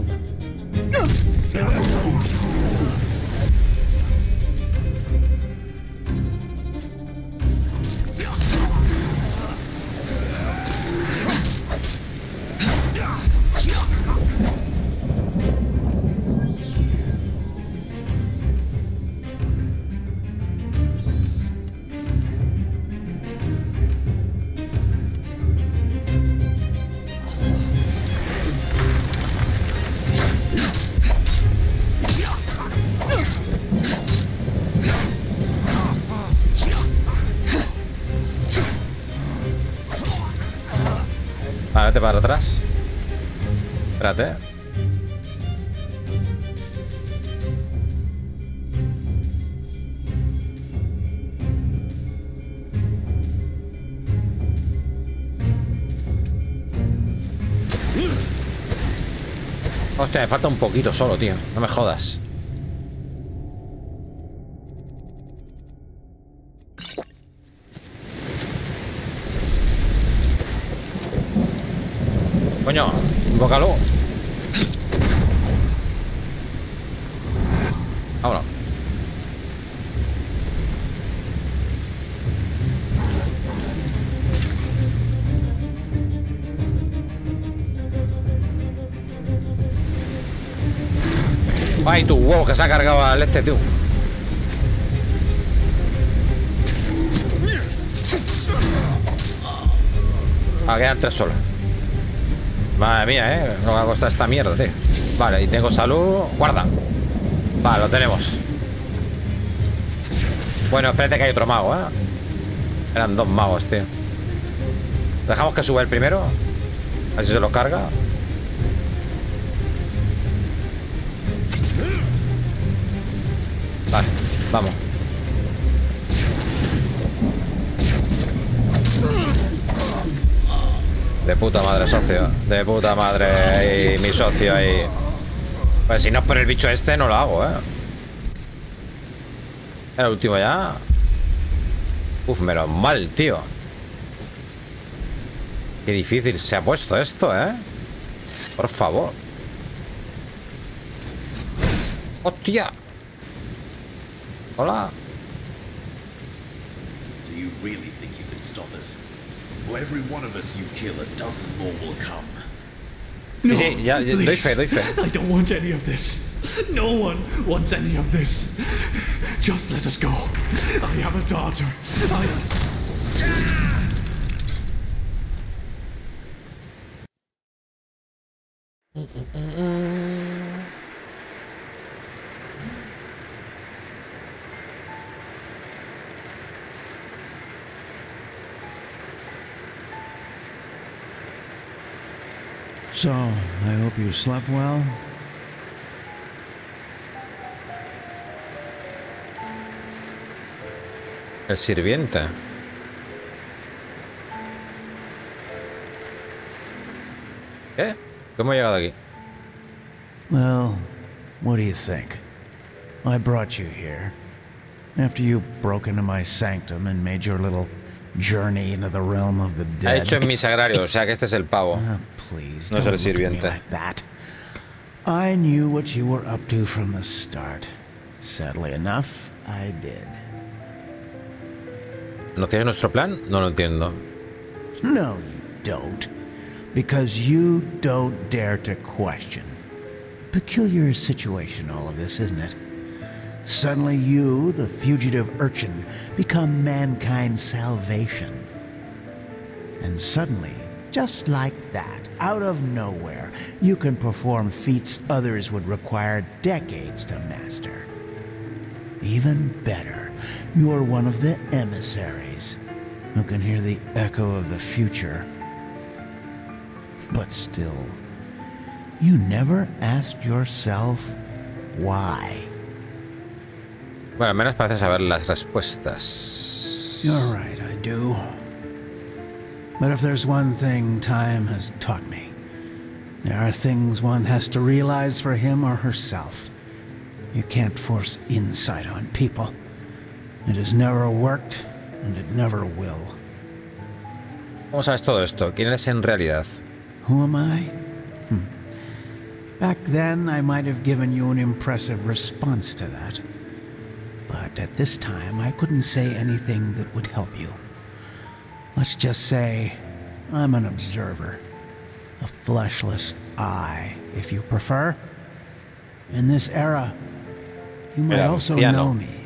Speaker 1: Vete para atrás. Espérate. Hostia, me falta un poquito solo, tío. No me jodas. Coño, invócalo. Vámonos. Ay, tu huevo que se ha cargado al este, tío. Ah, quedan 3 solas. Madre mía, no me va a costar esta mierda, tío. Vale, y tengo salud. Guarda. Vale, lo tenemos. Bueno, espérate que hay otro mago, Eran 2 magos, tío. Dejamos que suba el primero. A ver si se lo carga. Vale, vamos. De puta madre, socio. De puta madre. Y mi socio ahí. Pues si no es por el bicho este, no lo hago, El último ya. Uf, menos mal, tío. Qué difícil se ha puesto esto, Por favor. ¡Hostia! Hola.
Speaker 10: Do you really think you can stop us? For every one of us you kill, a dozen more will come.
Speaker 1: No, sí, ya, doy fe.
Speaker 5: I don't want any of this. No one wants any of this. Just let us go. I have a daughter.
Speaker 7: So, I hope you slept well.
Speaker 1: El sirviente. ¿Qué? ¿Cómo he llegado aquí?
Speaker 7: Well, what do you think? I brought you here. After you broke into my sanctum and made your little journey into the realm of the dead.
Speaker 1: Ha hecho en mi sagrario, o sea que este es el pavo.
Speaker 7: Please,
Speaker 1: no es el sirviente.
Speaker 7: Like that. I knew what you were up to from the start. Sadly enough, I did.
Speaker 1: ¿Conocías nuestro plan? No lo entiendo.
Speaker 7: No, you don't. Because you don't dare to question. Peculiar situation, all of this, isn't it? Suddenly you, the fugitive urchin, become mankind's salvation. And suddenly, just like that, out of nowhere, you can perform feats others would require decades to master. Even better, you're one of the emissaries who can hear the echo of the future. But still, you never asked yourself why.
Speaker 1: Bueno, al menos parece saber las respuestas.
Speaker 7: You're right, I do. But if there's one thing time has taught me, There are things one has to realize for him or herself. You can't force insight on people. It has never worked, and it never will.
Speaker 1: ¿Cómo sabes todo esto? ¿Quién eres en realidad?
Speaker 7: Who am I? Back then, I might have given you an impressive response to that. But at this time, I couldn't say anything that would help you. Let's just say I'm an observer. A fleshless eye, if you prefer. In this era, you might also know me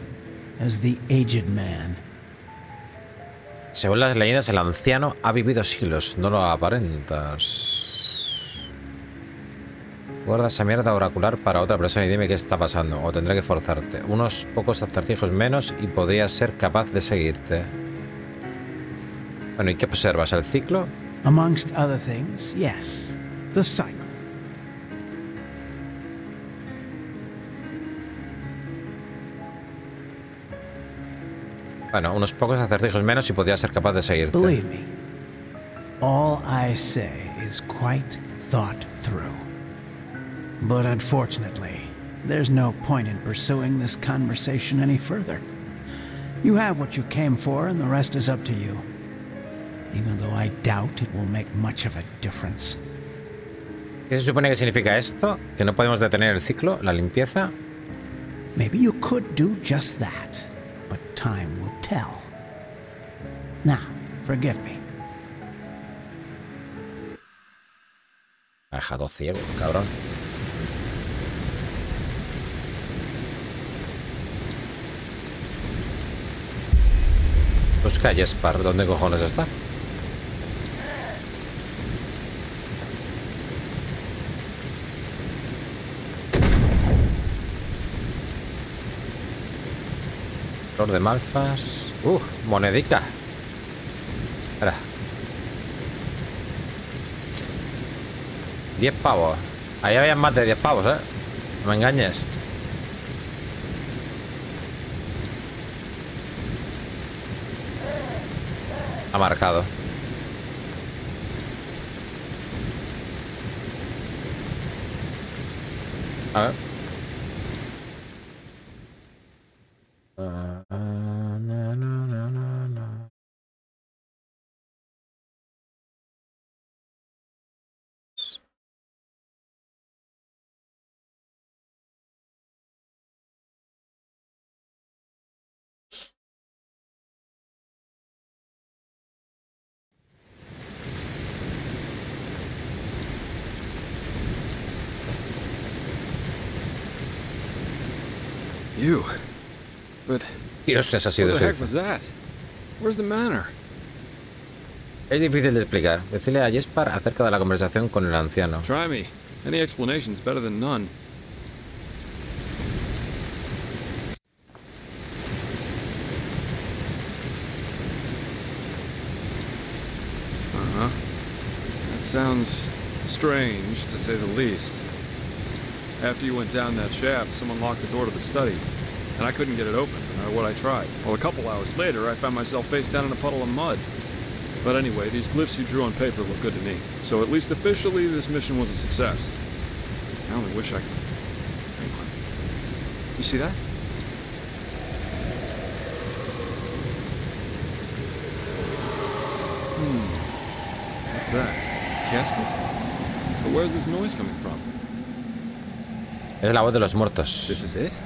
Speaker 7: as the Aged Man.
Speaker 1: Según las leyendas, el anciano ha vivido siglos. No lo aparentas. Guarda esa mierda oracular para otra persona y dime qué está pasando, o tendré que forzarte. Unos pocos acertijos menos y podría ser capaz de seguirte. Bueno, ¿y qué observas? ¿El ciclo?
Speaker 7: Amongst other things, yes. The cycle.
Speaker 1: Bueno, unos pocos acertijos menos y podría ser capaz de seguirte.
Speaker 7: Believe me, all I say is quite thought through. But unfortunately, there's no point in pursuing this conversation any further. You have what you came for, and the rest is up to you. Even though I doubt it will make much of a difference.
Speaker 1: ¿Qué se supone que significa esto? ¿Que no podemos detener el ciclo, la limpieza?
Speaker 7: Maybe you could do just that, but time will tell. Now, forgive me.
Speaker 1: Me ha dejado ciego, cabrón. Busca a Jespar. ¿Dónde cojones está? Flor de malfas. Monedica. Espera. 10 pavos. Ahí había más de 10 pavos, ¿eh? No me engañes. Ha marcado. A ver. No.
Speaker 2: You. But
Speaker 1: Dios, esa ha sido
Speaker 2: what the heck was that? Where's the manor?
Speaker 1: Es difícil de explicar. Decirle a Jespar acerca de la conversación con el anciano.
Speaker 2: Try me. Any explanation's better than none. That sounds strange, to say the least. After you went down that shaft, someone locked the door to the study, and I couldn't get it open, no matter what I tried. Well, a couple hours later, I found myself face down in a puddle of mud. But anyway, these glyphs you drew on paper look good to me. So at least officially, this mission was a success. I only wish I could... Hang on. You see that? What's that? Casket? But where's this noise coming from?
Speaker 1: Es la voz de los muertos.
Speaker 2: This is it?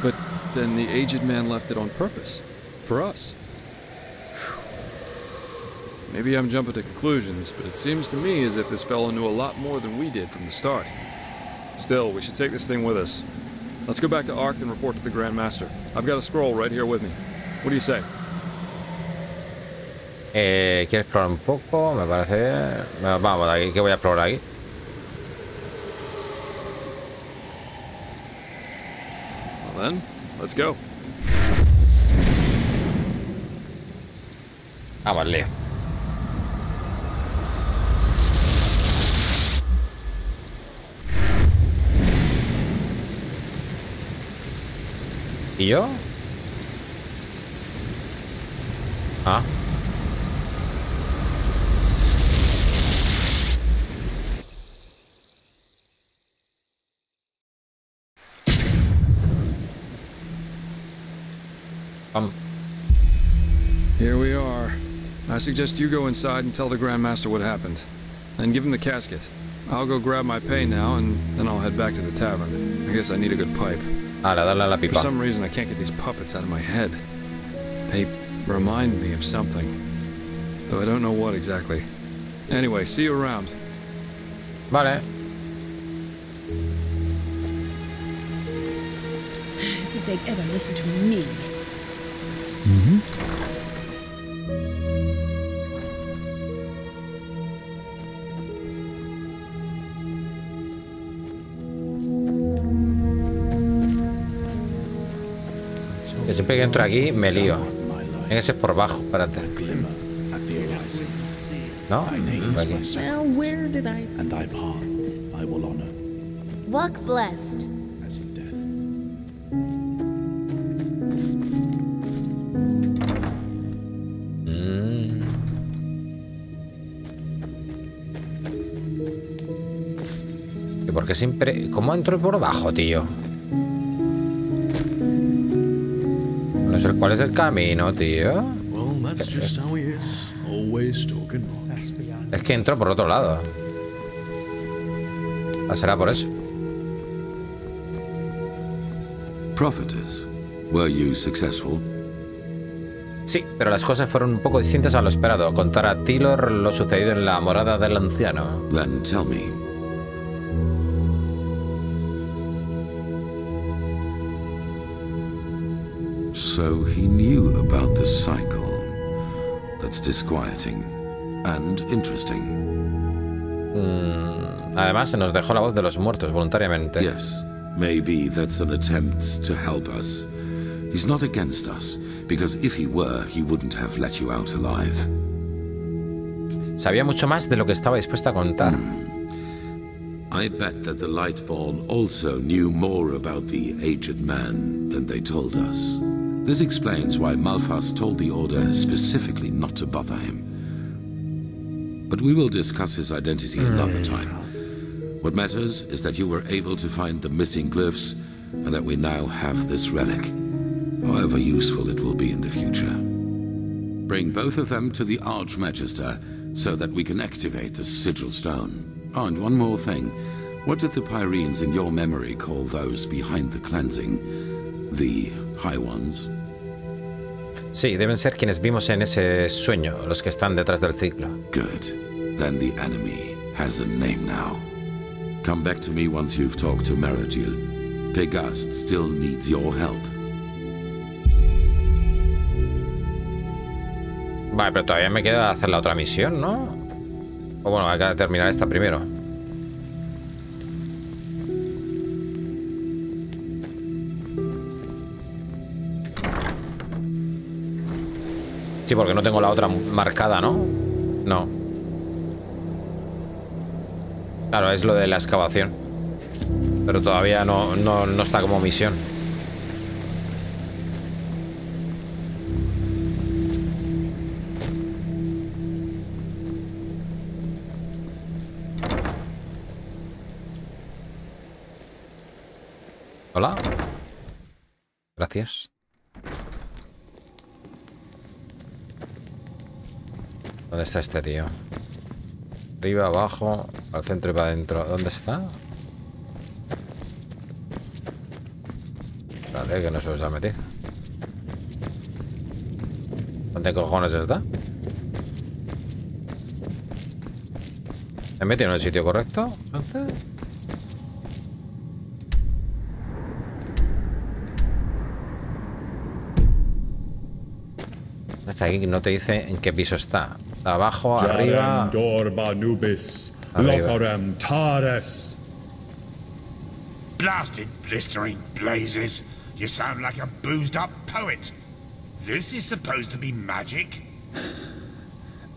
Speaker 2: But then the aged man left it on purpose. For us. Maybe I'm jumping to conclusions, but it seems to me as if this fellow knew a lot more than we did from the start. Still, we should take this thing with us. Let's go back to Ark and report to the Grand Master. I've got a scroll right here with me. What do you say?
Speaker 1: ¿Quieres explorar un poco? Me parece bien. Vamos de aquí, que voy a explorar aquí.
Speaker 2: Well then, let's go.
Speaker 1: Vamos, lío. ¿Y yo? Ah.
Speaker 2: Here we are. I suggest you go inside and tell the Grand Master what happened. And give him the casket. I'll go grab my pay now, and then I'll head back to the tavern. I guess I need a good pipe.
Speaker 1: Dale a la pipa.
Speaker 2: For some reason, I can't get these puppets out of my head. They remind me of something, though I don't know what exactly. Anyway, see you around.
Speaker 1: Vale.
Speaker 11: As if they'd ever listen to me.
Speaker 1: Que siempre que entro aquí me lío. Tiene que ser por bajo, espérate. ¿No? Aquí.
Speaker 11: Well, where did I...
Speaker 10: And thy path I will honor.
Speaker 12: Walk blessed.
Speaker 10: As in death.
Speaker 1: ¿Y por qué siempre...? ¿Cómo entro por bajo, tío? No sé cuál es el camino, tío. Es que entro por otro lado. Será por eso.
Speaker 4: Prophetess, were you successful?
Speaker 1: Sí, pero las cosas fueron un poco distintas a lo esperado. Contar a Tylor lo sucedido en la morada del anciano.
Speaker 4: Then tell me. So he knew about the cycle. That's disquieting and interesting.
Speaker 1: Además, se nos dejó la voz de los muertos voluntariamente.
Speaker 4: Yes, maybe that's an attempt to help us. He's not against us, because if he were, he wouldn't have let you out alive.
Speaker 1: Sabía mucho más de lo que estaba dispuesto a contar.
Speaker 4: I bet that the Lightborn also knew more about the aged man than they told us. This explains why Malphas told the Order specifically not to bother him. But we will discuss his identity another time. What matters is that you were able to find the missing glyphs, and that we now have this relic, however useful it will be in the future. Bring both of them to the Archmagister, so that we can activate the sigil stone. Oh, and one more thing. What did the Pyrenes in your memory call those behind the cleansing? The High Ones?
Speaker 1: Sí, deben ser quienes vimos en ese sueño, los que están detrás del ciclo.
Speaker 4: Good. Then the enemy has a name now. Come back to me once you've talked to Maragil. Pegast still needs your help.
Speaker 1: Vale, pero todavía me queda hacer la otra misión, ¿no? O bueno, hay que terminar esta primero. Sí, porque no tengo la otra marcada, ¿no? No. Claro, es lo de la excavación. Pero todavía no está como misión. Hola. Gracias. ¿Dónde está este tío? Arriba, abajo, al centro y para adentro. ¿Dónde está? Vale, que no se os ha metido. ¿Dónde cojones está? ¿Me he metido en el sitio correcto? ¿Entonces? Es que aquí no te dice en qué piso está. Abajo, arriba.
Speaker 13: Blasted blistering blazes. You sound like a boozed up poet. This is supposed to be magic?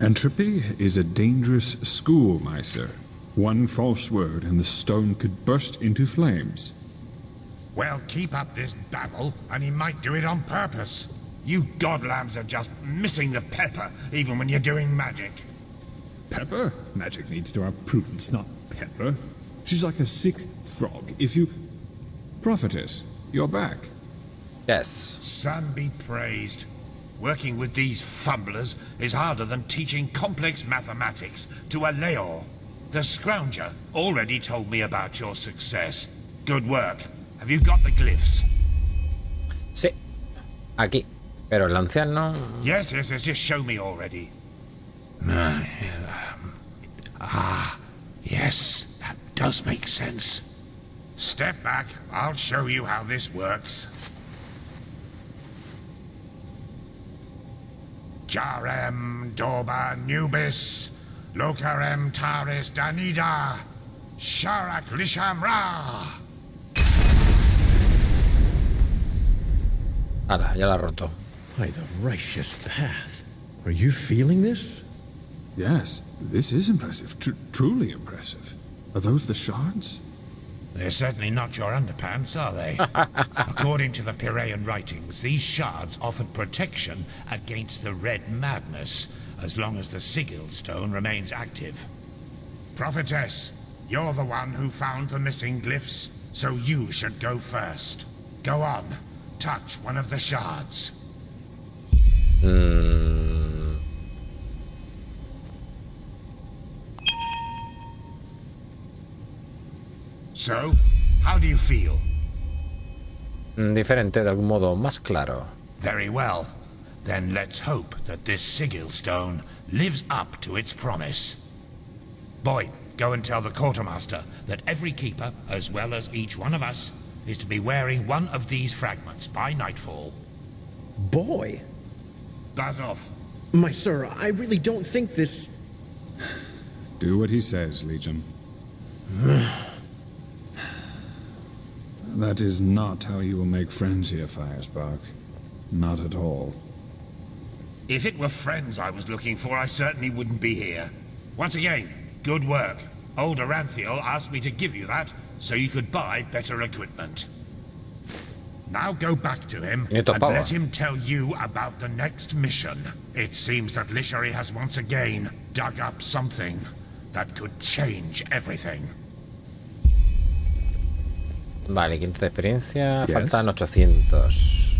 Speaker 6: Entropy is a dangerous school, my sir. One false word and the stone could burst into flames.
Speaker 13: Well, keep up this babble and he might do it on purpose. You godlambs are just missing the pepper, even when you're doing magic.
Speaker 6: Pepper? Magic needs to have prudence, not pepper. She's like a sick frog. If you... Prophetess, you're back.
Speaker 1: Yes.
Speaker 13: Sun be praised. Working with these fumblers is harder than teaching complex mathematics to a Leor. The scrounger already told me about your success. Good work. Have you got the glyphs?
Speaker 1: Sí. Aquí. Pero el anciano...
Speaker 13: Yes, just show me already. Yes, that does make sense. Step back, I'll show you how this works. Jarem Doba Nubis, Lokarem Taris Danida, Sharak Lishamra.
Speaker 1: Ala, ya la ha roto.
Speaker 14: By the righteous path. Are you feeling this?
Speaker 6: Yes, this is impressive. Truly impressive. Are those the shards?
Speaker 13: They're certainly not your underpants, are they? According to the Piraean writings, these shards offered protection against the Red Madness, as long as the sigil stone remains active. Prophetess, you're the one who found the missing glyphs, so you should go first. Go on, touch one of the shards. So, how do you feel?
Speaker 1: Diferente, de algún modo más claro.
Speaker 13: Very well. Then let's hope that this sigil stone lives up to its promise. Boy, go and tell the quartermaster that every keeper, as well as each one of us, is to be wearing one of these fragments by nightfall.
Speaker 14: Boy!
Speaker 13: Buzz off.
Speaker 14: My sir, I really don't think this...
Speaker 6: Do what he says, Legion. That is not how you will make friends here, Firespark. Not at all.
Speaker 13: If it were friends I was looking for, I certainly wouldn't be here. Once again, good work. Old Aranthiel asked me to give you that, so you could buy better equipment. Now go back to him and let him tell you about the next mission. It seems that Lishari has once again dug up something that could change everything.
Speaker 1: Vale, 500 de experiencia, faltan 800.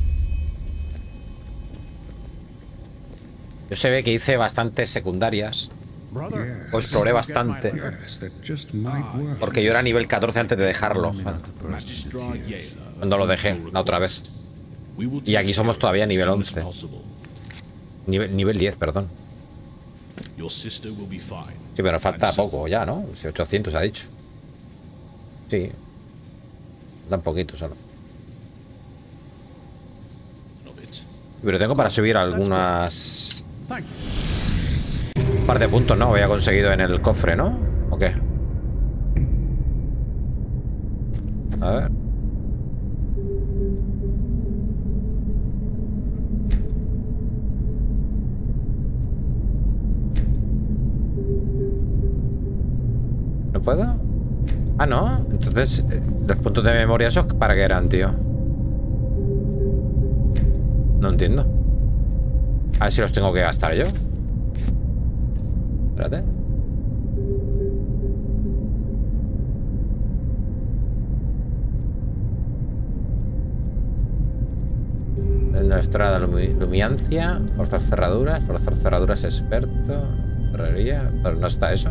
Speaker 1: Yo se ve que hice bastantes secundarias. O exploré bastante. Porque yo era nivel 14 antes de dejarlo. Cuando lo dejé la otra vez. Y aquí somos todavía nivel 11. Nivel 10, perdón. Sí, pero falta poco ya, ¿no? Si 800 ha dicho. Sí. Faltan poquito solo. Pero tengo para subir algunas... Un par de puntos, ¿no? Había conseguido en el cofre, ¿no? ¿O qué? A ver. ¿No puedo? Ah, no. Entonces, los puntos de memoria, ¿esos para qué eran, tío? No entiendo. A ver si los tengo que gastar yo. Espérate. Nuestra lumiancia, forzar cerraduras experto, ferrería, pero no está eso.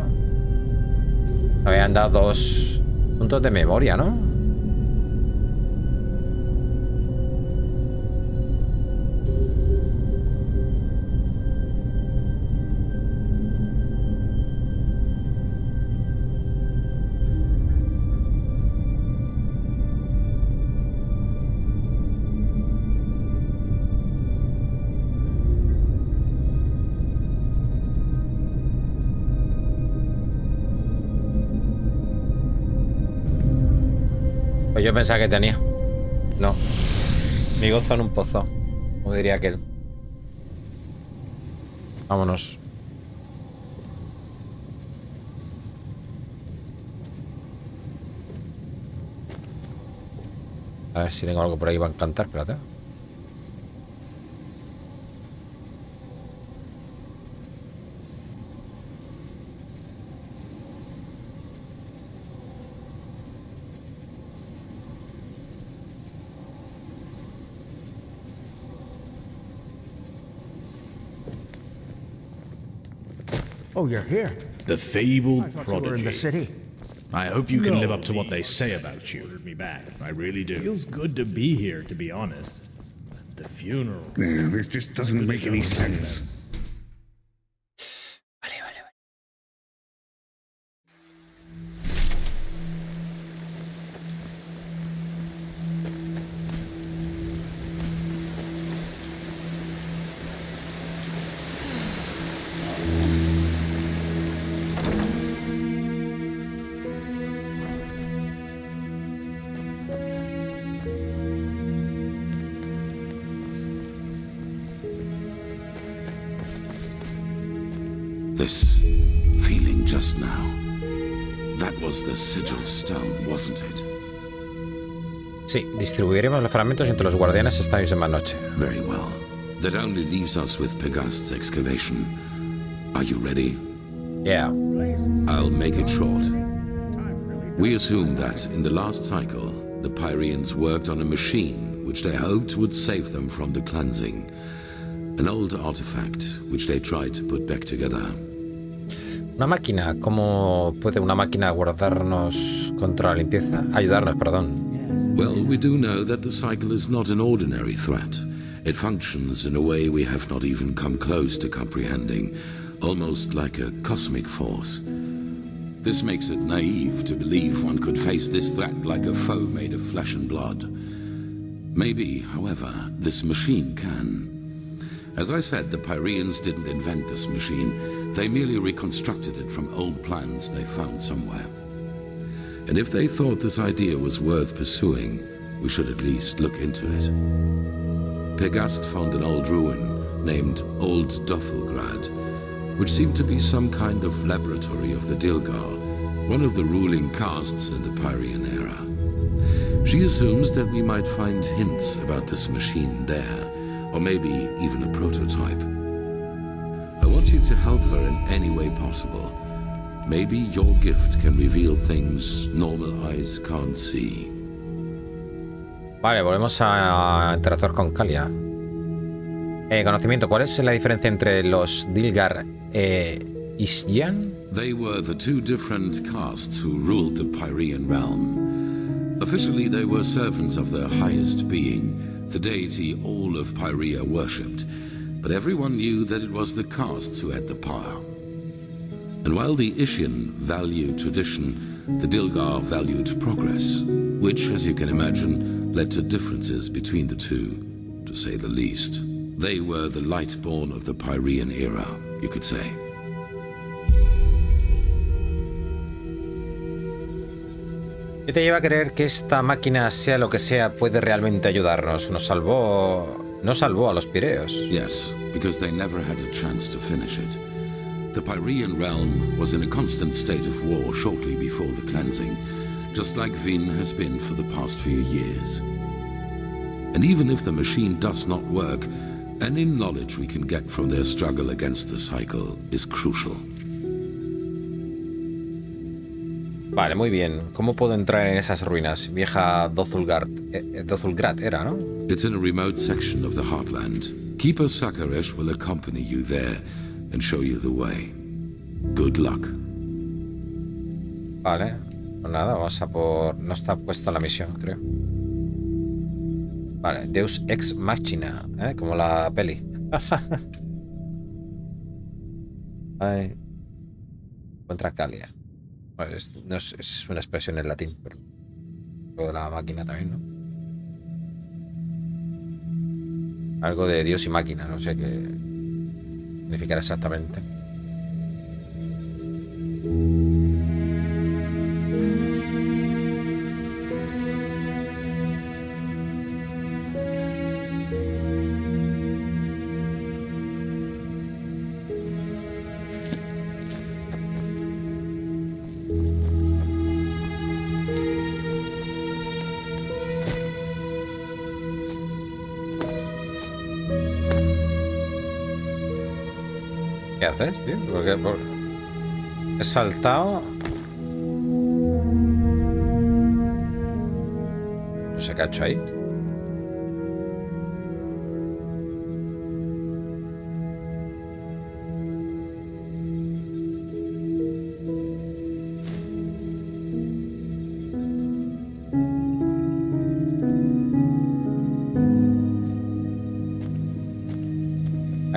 Speaker 1: Me habían dado 2 puntos de memoria, ¿no? Pues yo pensaba que tenía. No. Mi gozo en un pozo. Como diría aquel. Vámonos. A ver si tengo algo por ahí para encantar. Espérate.
Speaker 7: Oh, you're here.
Speaker 15: The fabled
Speaker 7: I thought you were in the
Speaker 15: prodigy.
Speaker 7: city.
Speaker 15: I hope you can live up to what they say about you. Me back. I really do.
Speaker 16: Feels good to be here, to be honest. The funeral.
Speaker 17: Yeah, this just doesn't make any sense.
Speaker 4: This feeling just now, that was the sigil stone, wasn't it?
Speaker 1: Sí, distribuiremos los fragmentos entre los guardianes esta misma noche.
Speaker 4: Very well. That only leaves us with Pegast's excavation. Are you ready?
Speaker 1: Yeah.
Speaker 4: I'll make it short. We assume that in the last cycle, the Pyrians worked on a machine which they hoped would save them from the cleansing. An old artifact which they tried to put back together.
Speaker 1: Una máquina, ¿cómo puede una máquina guardarnos contra la limpieza? Ayudarnos, perdón.
Speaker 4: Well, we do know that the cycle is not an ordinary threat. It functions in a way we have not even come close to comprehending, almost like a cosmic force. This makes it naive to believe one could face this threat like a foe made of flesh and blood. Maybe, however, this machine can. As I said, the Pyrians didn't invent this machine. They merely reconstructed it from old plans they found somewhere. And if they thought this idea was worth pursuing, we should at least look into it. Pegast found an old ruin named Old Dothelgrad, which seemed to be some kind of laboratory of the Dilgar, one of the ruling castes in the Pyrian era. She assumes that we might find hints about this machine there, or maybe even a prototype. I want you to help her in any way possible. Maybe your gift can reveal things normal eyes can't see.
Speaker 1: Vale, volvemos a interactuar con Kalia. Conocimiento, ¿cuál es la diferencia entre los Dilgar e Isyan?
Speaker 4: They were the two different castes who ruled the Pyrian realm. Officially, they were servants of their highest being, the deity all of Pyria worshipped, but everyone knew that it was the castes who had the power. And while the Isyan valued tradition, the Dilgar valued progress, which, as you can imagine, led to differences between the two, to say the least. They were the lightborn of the Pyrian era, you could say.
Speaker 1: ¿Qué te lleva a creer que esta máquina, sea lo que sea, puede realmente ayudarnos? No salvó a los pireos.
Speaker 4: Yes, because they never had a chance to finish it. The Pyrian realm was in a constant state of war shortly before the cleansing, just like Vin has been for the past few years. And even if the machine does not work, any knowledge we can get from their struggle against the cycle is crucial.
Speaker 1: Vale, muy bien. ¿Cómo puedo entrar en esas ruinas? Vieja Dothelgrad era, ¿no?
Speaker 4: It's in a remote section of the Heartland. Keeper Sakaresh will accompany you there and show you the way. Good luck.
Speaker 1: Vale. Pues nada, vamos a por... No está puesta la misión, creo. Vale, Deus Ex Machina, ¿eh? Como la peli. Ay. Contra Kalia. Pues no es una expresión en latín, pero algo de la máquina también, ¿no? Algo de Dios y máquina, no sé qué significará exactamente. ¿Qué haces, tío? Porque he saltado. No sé qué ha hecho ahí.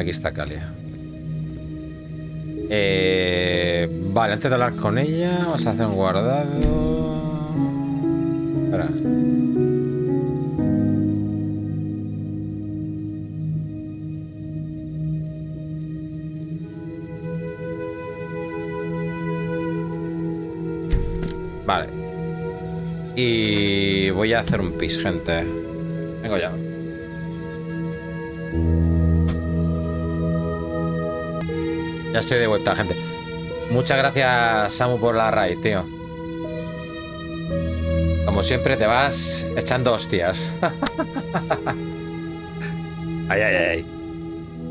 Speaker 1: Aquí está Kalia. Vale, antes de hablar con ella, vamos a hacer un guardado. Espera. Vale. Y voy a hacer un pis, gente. Vengo ya. Ya estoy de vuelta, gente. Muchas gracias, Samu, por la raid, tío. Como siempre, te vas echando hostias. Ay, ay, ay.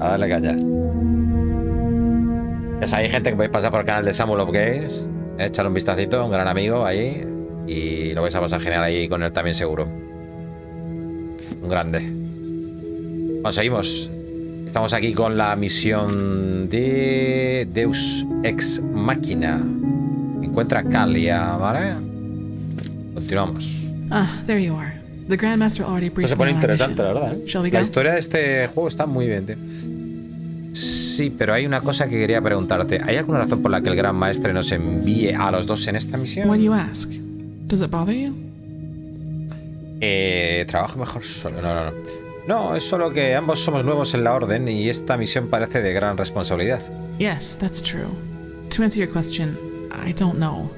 Speaker 1: A darle caña. Ya sabéis, gente, que podéis pasar por el canal de Samu Love Games. Échale un vistacito, un gran amigo ahí. Y lo vais a pasar genial ahí con él también, seguro. Un grande. Bueno, seguimos. Estamos aquí con la misión de Deus Ex Machina. Encuentra a Kalia, ¿vale? Continuamos.
Speaker 18: Ah, there you are. The Grandmaster already briefed.
Speaker 1: Esto se pone interesante, la verdad,
Speaker 18: Shall we go?
Speaker 1: La historia de este juego está muy bien, tío. Sí, pero hay una cosa que quería preguntarte. ¿Hay alguna razón por la que el Gran Maestre nos envíe a los dos en esta misión?
Speaker 18: Why do you ask? Does it bother you?
Speaker 1: Trabajo mejor solo. No. No, es solo que ambos somos nuevos en la orden y esta misión parece de gran responsabilidad.
Speaker 18: Yes, that's true. To answer your question, I don't know.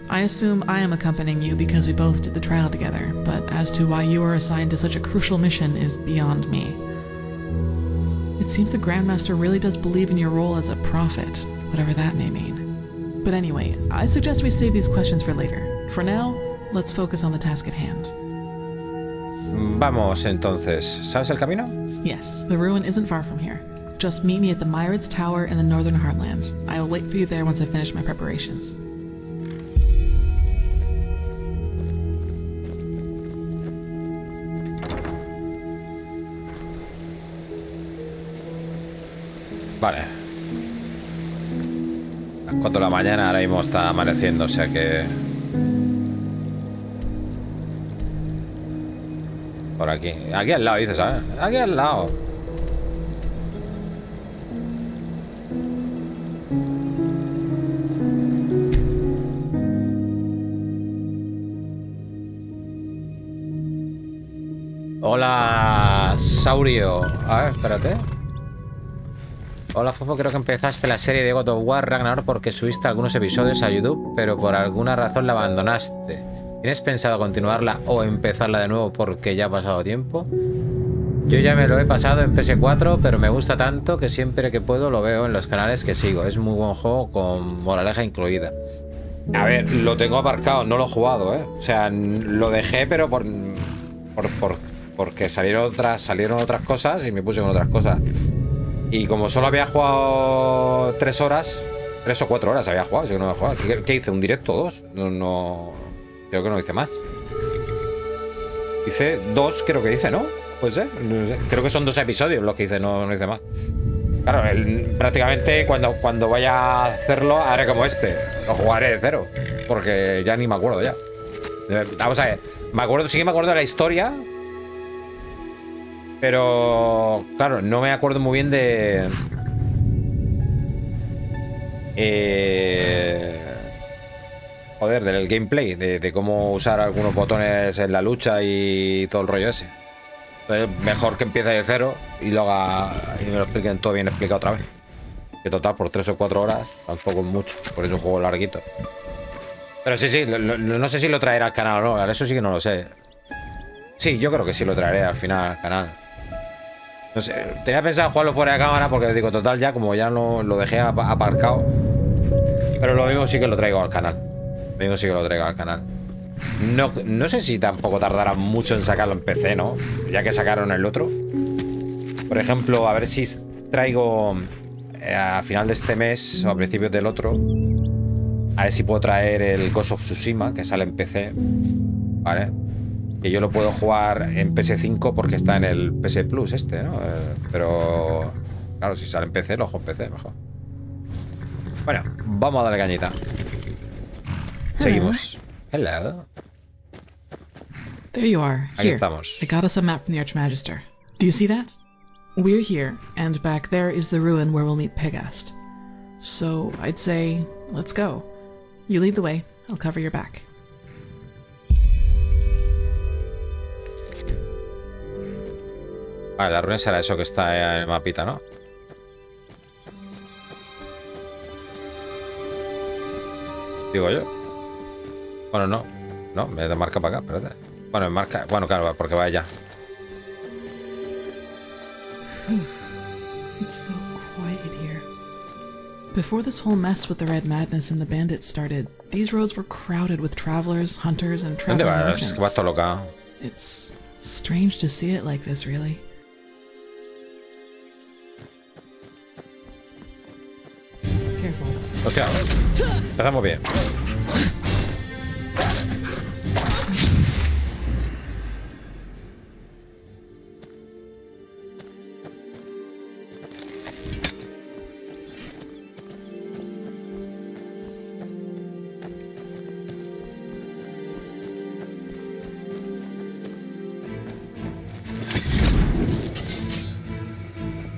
Speaker 18: I assume I am accompanying you because we both did the trial together, but as to why you were assigned to such a crucial mission is beyond me. It seems the Grandmaster really does believe in your role as a prophet, whatever that may mean. But anyway, I suggest we save these questions for later. For now, let's focus on the task at hand.
Speaker 1: Vamos entonces. ¿Sabes el camino?
Speaker 18: Yes, the ruin isn't far from here. Just meet me at the Myrids Tower in the northern heartland. I will wait for you there once I finish my preparations.
Speaker 1: Vale. Las 4 de la mañana, ahora mismo está amaneciendo, o sea que... Por aquí. Aquí al lado, dices, ¿sabes? Aquí al lado. Hola, Saurio. A ver, espérate. Hola, Fofo, creo que empezaste la serie de God of War Ragnarok porque subiste algunos episodios a YouTube, pero por alguna razón la abandonaste. ¿Tienes pensado continuarla o empezarla de nuevo porque ya ha pasado tiempo? Yo ya me lo he pasado en PS4, pero me gusta tanto que siempre que puedo lo veo en los canales que sigo. Es muy buen juego con moraleja incluida. A ver, lo tengo aparcado, no lo he jugado, ¿eh? O sea, lo dejé, pero porque salieron otras cosas y me puse con otras cosas. Y como solo había jugado 3 horas, 3 o 4 horas había jugado, así que no había jugado. ¿Qué hice? ¿Un directo 2? No, creo que no hice más. Hice 2, creo que hice, ¿no? Pues no sé. Creo que son 2 episodios los que hice, no hice más. Claro, prácticamente cuando vaya a hacerlo, haré como este. Lo jugaré de cero. Porque ya ni me acuerdo ya. Vamos a ver. Sí que me acuerdo de la historia. Pero, claro, no me acuerdo muy bien de... Joder, del gameplay, de cómo usar algunos botones en la lucha y todo el rollo ese. Entonces, mejor que empiece de cero y lo haga y me lo expliquen todo bien explicado otra vez. Que total, por 3 o 4 horas, tampoco es mucho, por eso es un juego larguito. Pero sí, no sé si lo traerá al canal o no, eso sí que no lo sé. Sí, yo creo que sí lo traeré al final al canal. No sé, tenía pensado jugarlo fuera de cámara porque digo, total, ya como ya no lo dejé aparcado. Pero lo mismo sí que lo traigo al canal. Lo mismo sí que lo traigo al canal. No sé si tampoco tardará mucho en sacarlo en PC, ¿no? Ya que sacaron el otro. Por ejemplo, a ver si traigo a final de este mes o a principios del otro. A ver si puedo traer el Ghost of Tsushima, que sale en PC. ¿Vale? Que yo lo puedo jugar en PS5 porque está en el PS Plus este, ¿no? Pero... Claro, si sale en PC, lo juego en PC mejor. Bueno, vamos a darle cañita. Seguimos. Hello.
Speaker 18: There you are.
Speaker 1: Aquí
Speaker 18: Here.
Speaker 1: estamos.
Speaker 18: I got us a map from the Archmagister. Do you see that? We're here, and back there is the ruin where we'll meet Pegast. So I'd say, let's go. You lead the way, I'll cover your back.
Speaker 1: Vale, la ruina será eso que está en el mapita, ¿no? Digo yo. Bueno, no. No, me marca para acá, espérate. Bueno, me marca... Bueno, claro, porque va allá.
Speaker 18: It's so quiet here. Before this whole mess with the Red Madness and the bandits started, these roads were crowded with travelers, hunters, and traveling merchants.
Speaker 1: Que vas todo loca.
Speaker 18: It's strange to see it like this, really. Careful.
Speaker 1: Hostia, empezamos bien.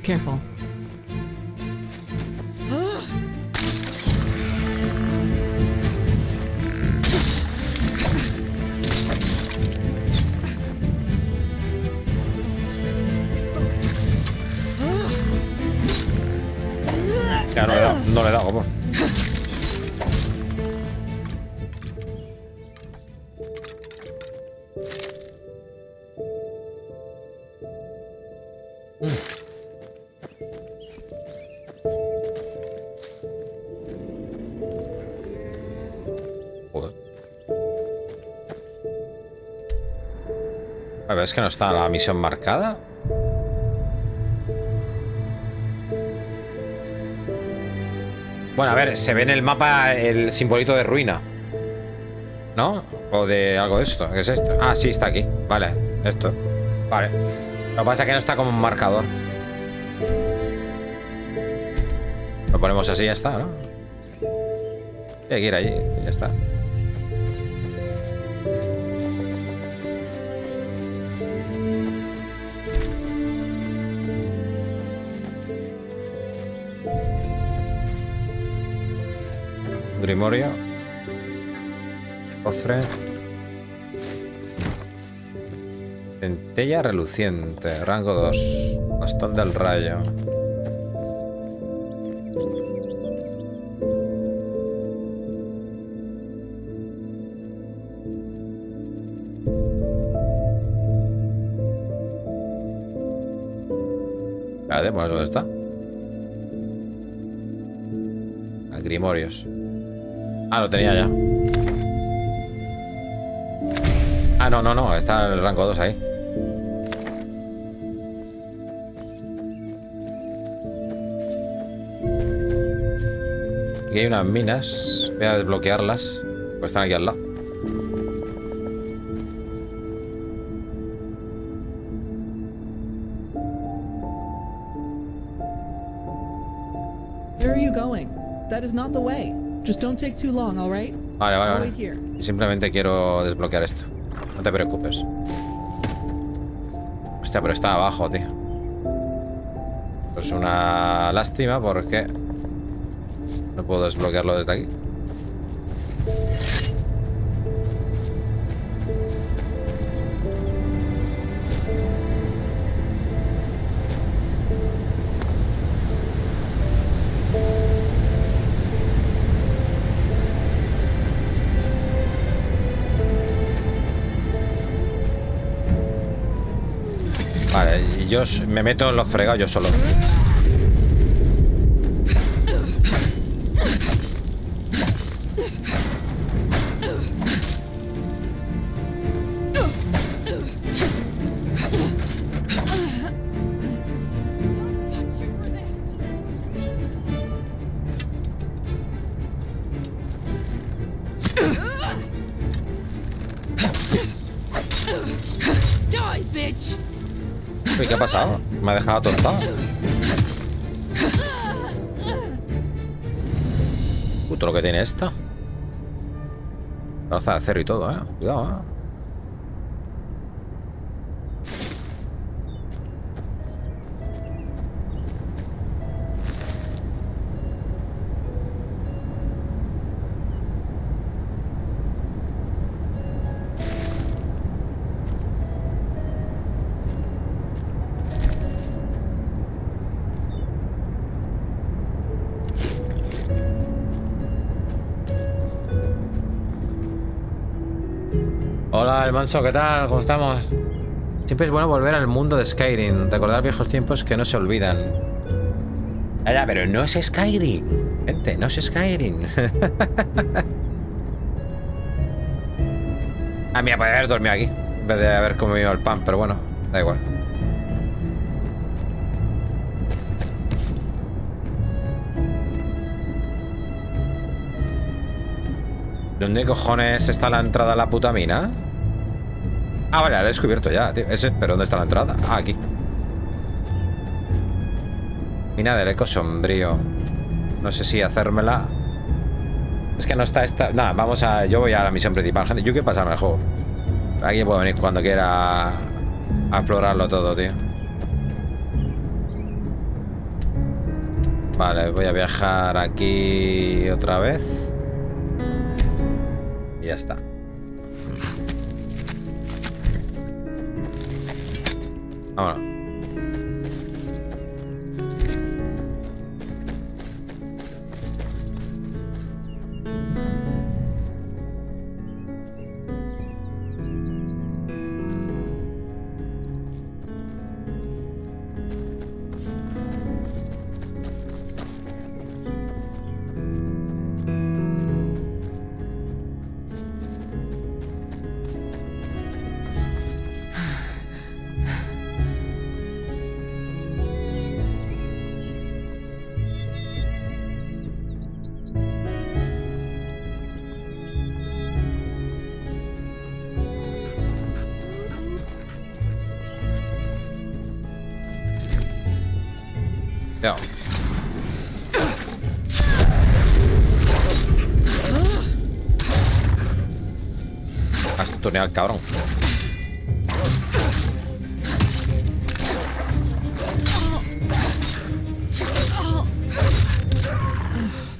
Speaker 18: Careful.
Speaker 1: Ya no le he dado, ¿cómo? Joder. A ver, es que no está la misión marcada. Bueno, a ver, se ve en el mapa el simbolito de ruina, ¿no? O de algo de esto. ¿Qué es esto? Ah, sí, está aquí. Vale, esto. Vale. Lo que pasa es que no está como un marcador. Lo ponemos así y ya está, ¿no? Hay que ir allí y ya está. Grimorio. Cofre. Centella reluciente. Rango 2. Bastón del rayo. Vale, pues ¿dónde está? Grimorios. Ah, lo tenía ya. Ah, no. Está el rango 2 ahí. Aquí hay unas minas. Voy a desbloquearlas. Pues están aquí al lado.
Speaker 18: Where are you going? That is not the way. Just don't take too long, all right?
Speaker 1: Vale. Simplemente quiero desbloquear esto. No te preocupes. Hostia, pero está abajo, tío. Pues una lástima porque no puedo desbloquearlo desde aquí. Vale, y yo me meto en los fregados yo solo. ¿Qué ha pasado? Me ha dejado atontado. Puto lo que tiene esta. Traza de acero y todo, Cuidado, Hola, el manso, ¿qué tal? ¿Cómo estamos? Siempre es bueno volver al mundo de Skyrim, recordar viejos tiempos que no se olvidan. Ya, pero no es Skyrim. Gente, no es Skyrim. Ah, mira, podría haber dormido aquí en vez de haber comido el pan, pero bueno, da igual. ¿Dónde cojones está la entrada a la puta mina? Ah, vale, la he descubierto ya, tío. Pero ¿dónde está la entrada? Ah, aquí. Mina del eco sombrío. No sé si hacérmela. Es que no está esta... Nada, vamos a... Yo voy a la misión principal, gente. Yo quiero pasarme el juego. Aquí puedo venir cuando quiera a explorarlo todo, tío. Vale, voy a viajar aquí otra vez. Y ya está. Vámonos. No. Has tuneado al cabrón.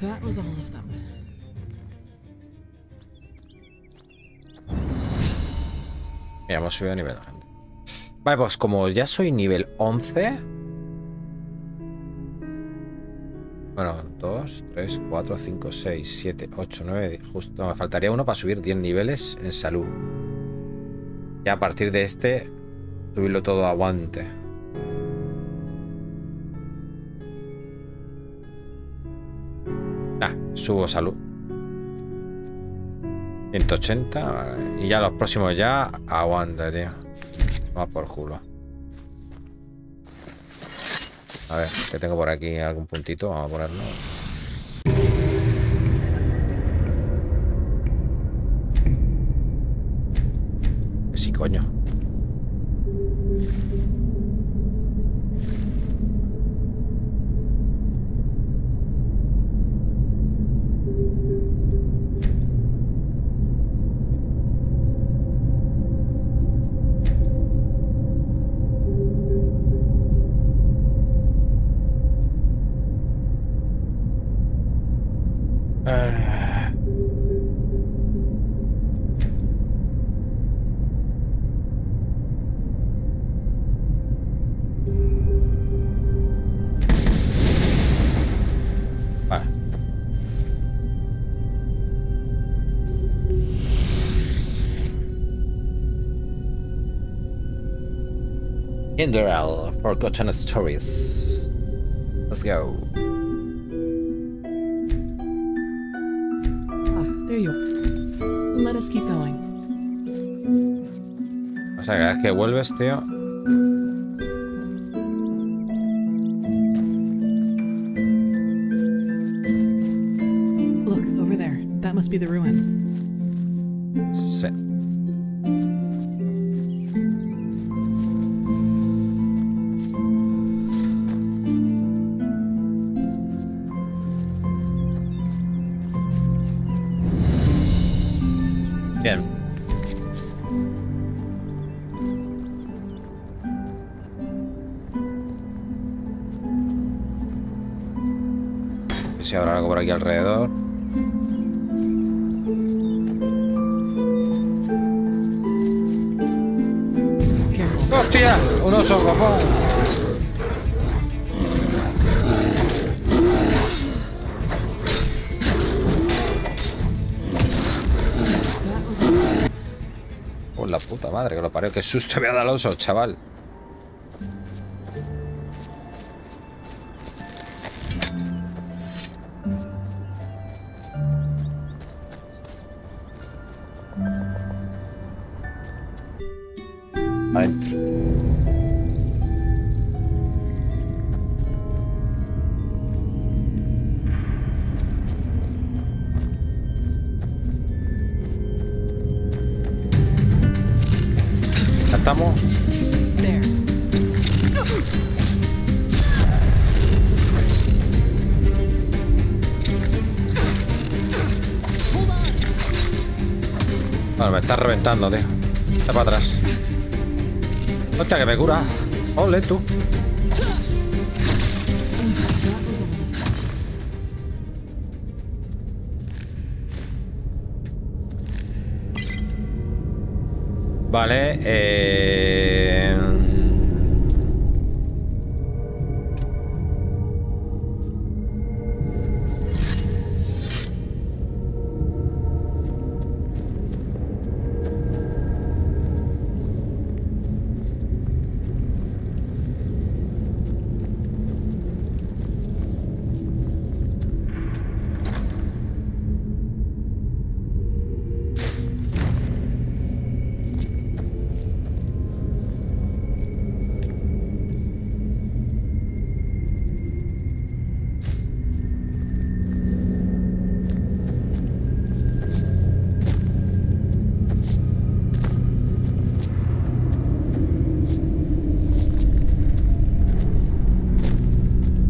Speaker 18: That was all of them.
Speaker 1: Mira, hemos subido de nivel, gente. Vale, pues como ya soy nivel 11... Bueno, 2, 3, 4, 5, 6, 7, 8, 9, 10. Justo, no, me faltaría uno para subir 10 niveles en salud. Y a partir de este, subirlo todo a aguante. Ah, subo salud. 180, vale. Y ya los próximos ya, aguante, tío. Vamos por culo. A ver, que tengo por aquí algún puntito. Vamos a ponerlo. Sí, coño. Enderal, Forgotten Stories. Let's go.
Speaker 18: Ah, there you are. Let us keep going.
Speaker 1: O sea, cada vez que vuelves, tío.
Speaker 18: Look, over there. That must be the ruin.
Speaker 1: Sí. Bien. Si habrá algo por aquí alrededor. ¡Hostia! ¡Un oso, copón! la puta madre que lo parió. Qué susto me ha dado el oso, chaval. Adentro. ¿Ya estamos? Bueno, me está reventando, tío. Está para atrás. Hostia, que me cura. Ole, tú. Vale,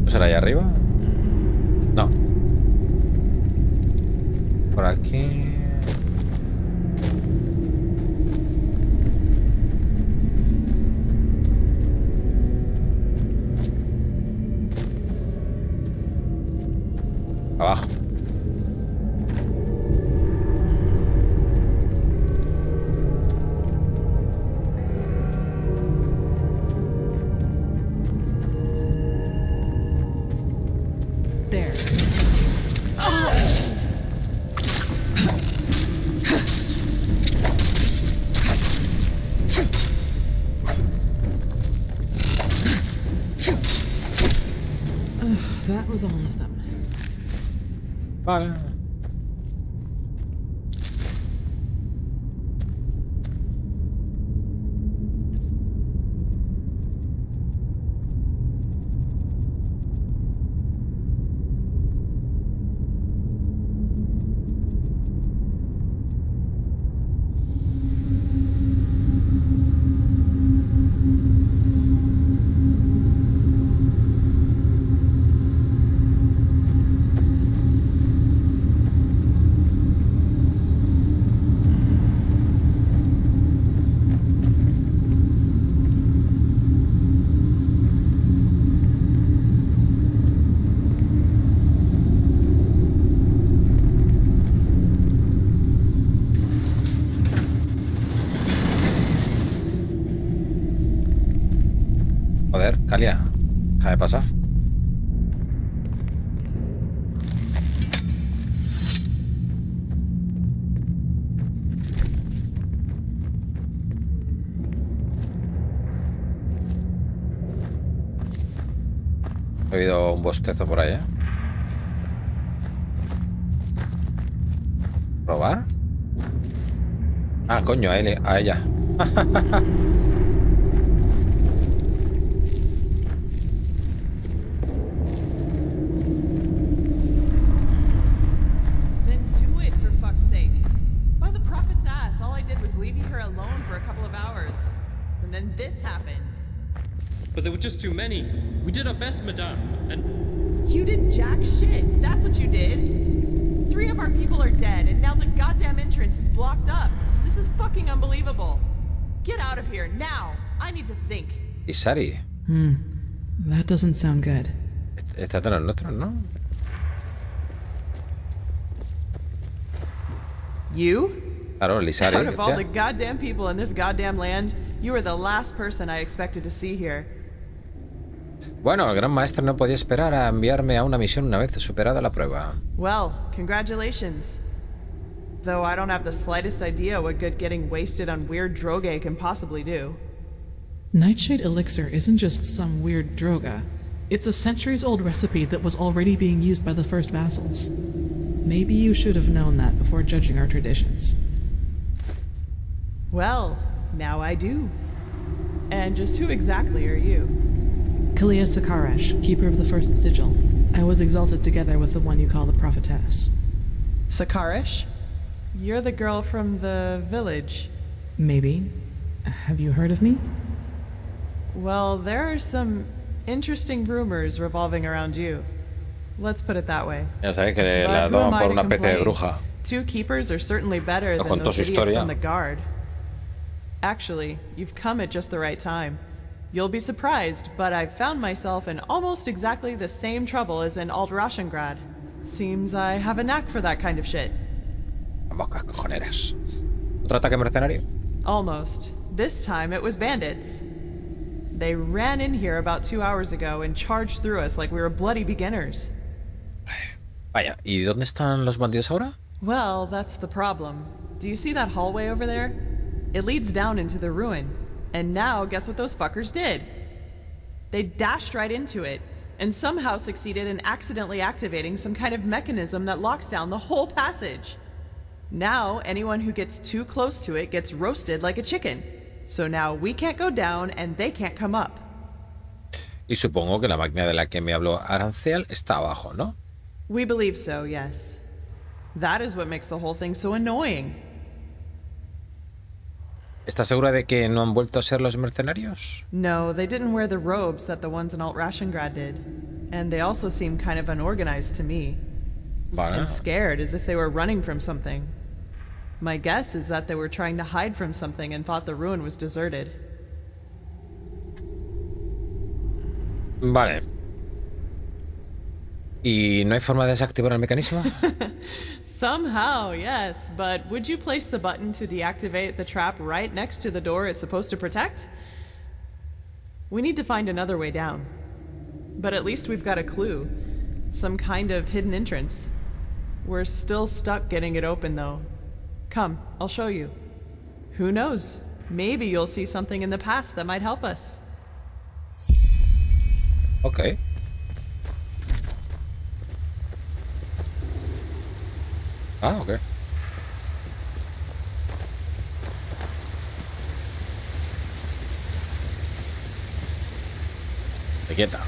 Speaker 1: ¿será ahí arriba? No. Por aquí. Abajo.
Speaker 18: That was all of them.
Speaker 1: Vale. Joder, Calia, déjame pasar. He oído un bostezo por ahí, ¿eh? ¿Probar? Ah, coño, a ella.
Speaker 19: But there were just too many. We did our best, madame, and...
Speaker 20: You did jack shit. That's what you did. 3 of our people are dead, and now the goddamn entrance is blocked up. This is fucking unbelievable. Get out of here, now. I need to think.
Speaker 1: Isari.
Speaker 18: That doesn't sound good.
Speaker 1: Está de los nuestros, ¿no?
Speaker 20: You?
Speaker 1: Claro, Isari.
Speaker 20: Out of all the goddamn people in this goddamn land, you are the last person I expected to see here.
Speaker 1: Bueno, el gran maestro no podía esperar a enviarme a una misión una vez superada la prueba.
Speaker 20: Well, congratulations. Though I don't have the slightest idea what good getting wasted on weird droge can possibly do.
Speaker 18: Nightshade elixir isn't just some weird droga. It's a centuries-old recipe that was already being used by the first vassals. Maybe you should have known that before judging our traditions.
Speaker 20: Well, now I do. And just who exactly are you?
Speaker 18: Kalia Sakaresh, keeper of the first sigil. I was exalted together with the one you call the prophetess.
Speaker 20: Sakaresh? You're the girl from the village.
Speaker 18: Maybe. Have you heard of me?
Speaker 20: Well, there are some interesting rumors revolving around you. Let's put it that way.
Speaker 1: Ya sabes que la toman por una especie de bruja.
Speaker 20: Two keepers are certainly better than those idiots from the guard. Actually, you've come at just the right time. You'll be surprised, but I've found myself in almost exactly the same trouble as in Alt-Rashengrad. Seems I have a knack for that kind of shit.
Speaker 1: Bocas cojoneras. ¿Otro ataque mercenario?
Speaker 20: Almost. This time it was bandits. They ran in here about 2 hours ago and charged through us like we were bloody beginners.
Speaker 1: Vaya, ¿y dónde están los bandidos ahora?
Speaker 20: Well, that's the problem. Do you see that hallway over there? It leads down into the ruin. And now, guess what those fuckers did? They dashed right into it, and somehow succeeded in accidentally activating some kind of mechanism that locks down the whole passage. Now, anyone who gets too close to it gets roasted like a chicken. So now we can't go down, and they can't come up.
Speaker 1: Y supongo que la máquina de la que me habló Aranciel está abajo, ¿no?
Speaker 20: We believe so, yes. That is what makes the whole thing so annoying.
Speaker 1: ¿Estás segura de que no han vuelto a ser los mercenarios?
Speaker 20: No, they didn't wear the robes that the ones in Alt-Rashengrad did. And they also seem kind of unorganized to me.
Speaker 1: Vale.
Speaker 20: And scared, as if they were running from something. My guess is that they were trying to hide from something and thought the ruin was deserted.
Speaker 1: Vale. ¿Y no hay forma de desactivar el mecanismo?
Speaker 20: Somehow, yes, but would you place the button to deactivate the trap right next to the door it's supposed to protect? We need to find another way down. But at least we've got a clue. Some kind of hidden entrance. We're still stuck getting it open, though. Come, I'll show you. Who knows? Maybe you'll see something in the past that might help us.
Speaker 1: Okay. Ah, ok. Se quieta.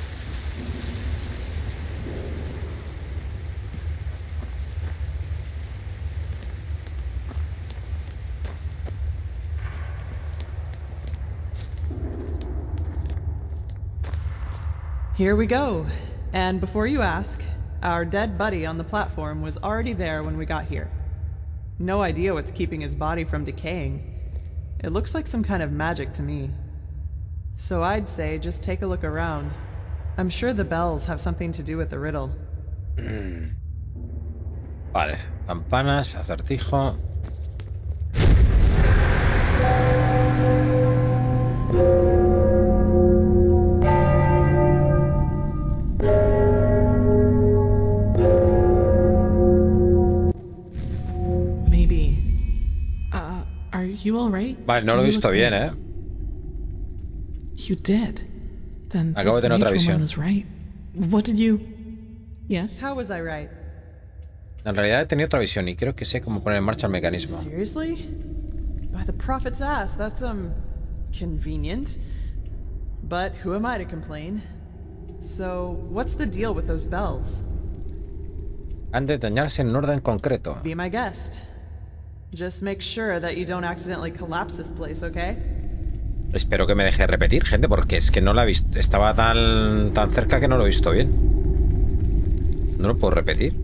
Speaker 20: Here we go. And before you ask, our dead buddy on the platform was already there when we got here. No idea what's keeping his body from decaying. It looks like some kind of magic to me. So I'd say just take a look around. I'm sure the bells have something to do with the riddle.
Speaker 1: Vale, campanas, acertijo.
Speaker 18: You all right?
Speaker 1: Vale, no lo he visto bien, ¿eh?
Speaker 18: You did. Then
Speaker 1: acabo de tener otra visión.
Speaker 18: Was right. What did you? Yes.
Speaker 20: How was I right?
Speaker 1: En realidad he tenido otra visión y creo que sé cómo poner en marcha el mecanismo.
Speaker 20: Seriously? By the prophet's ass, that's convenient. But who am I to complain? So, what's the deal with those bells?
Speaker 1: Han de dañarse en un orden concreto.
Speaker 20: Be my guest. Just make sure that you don't accidentally collapse this place, okay?
Speaker 1: Espero que me deje repetir, gente, porque es que no la he visto. Estaba tan cerca que no lo he visto bien. No lo puedo repetir.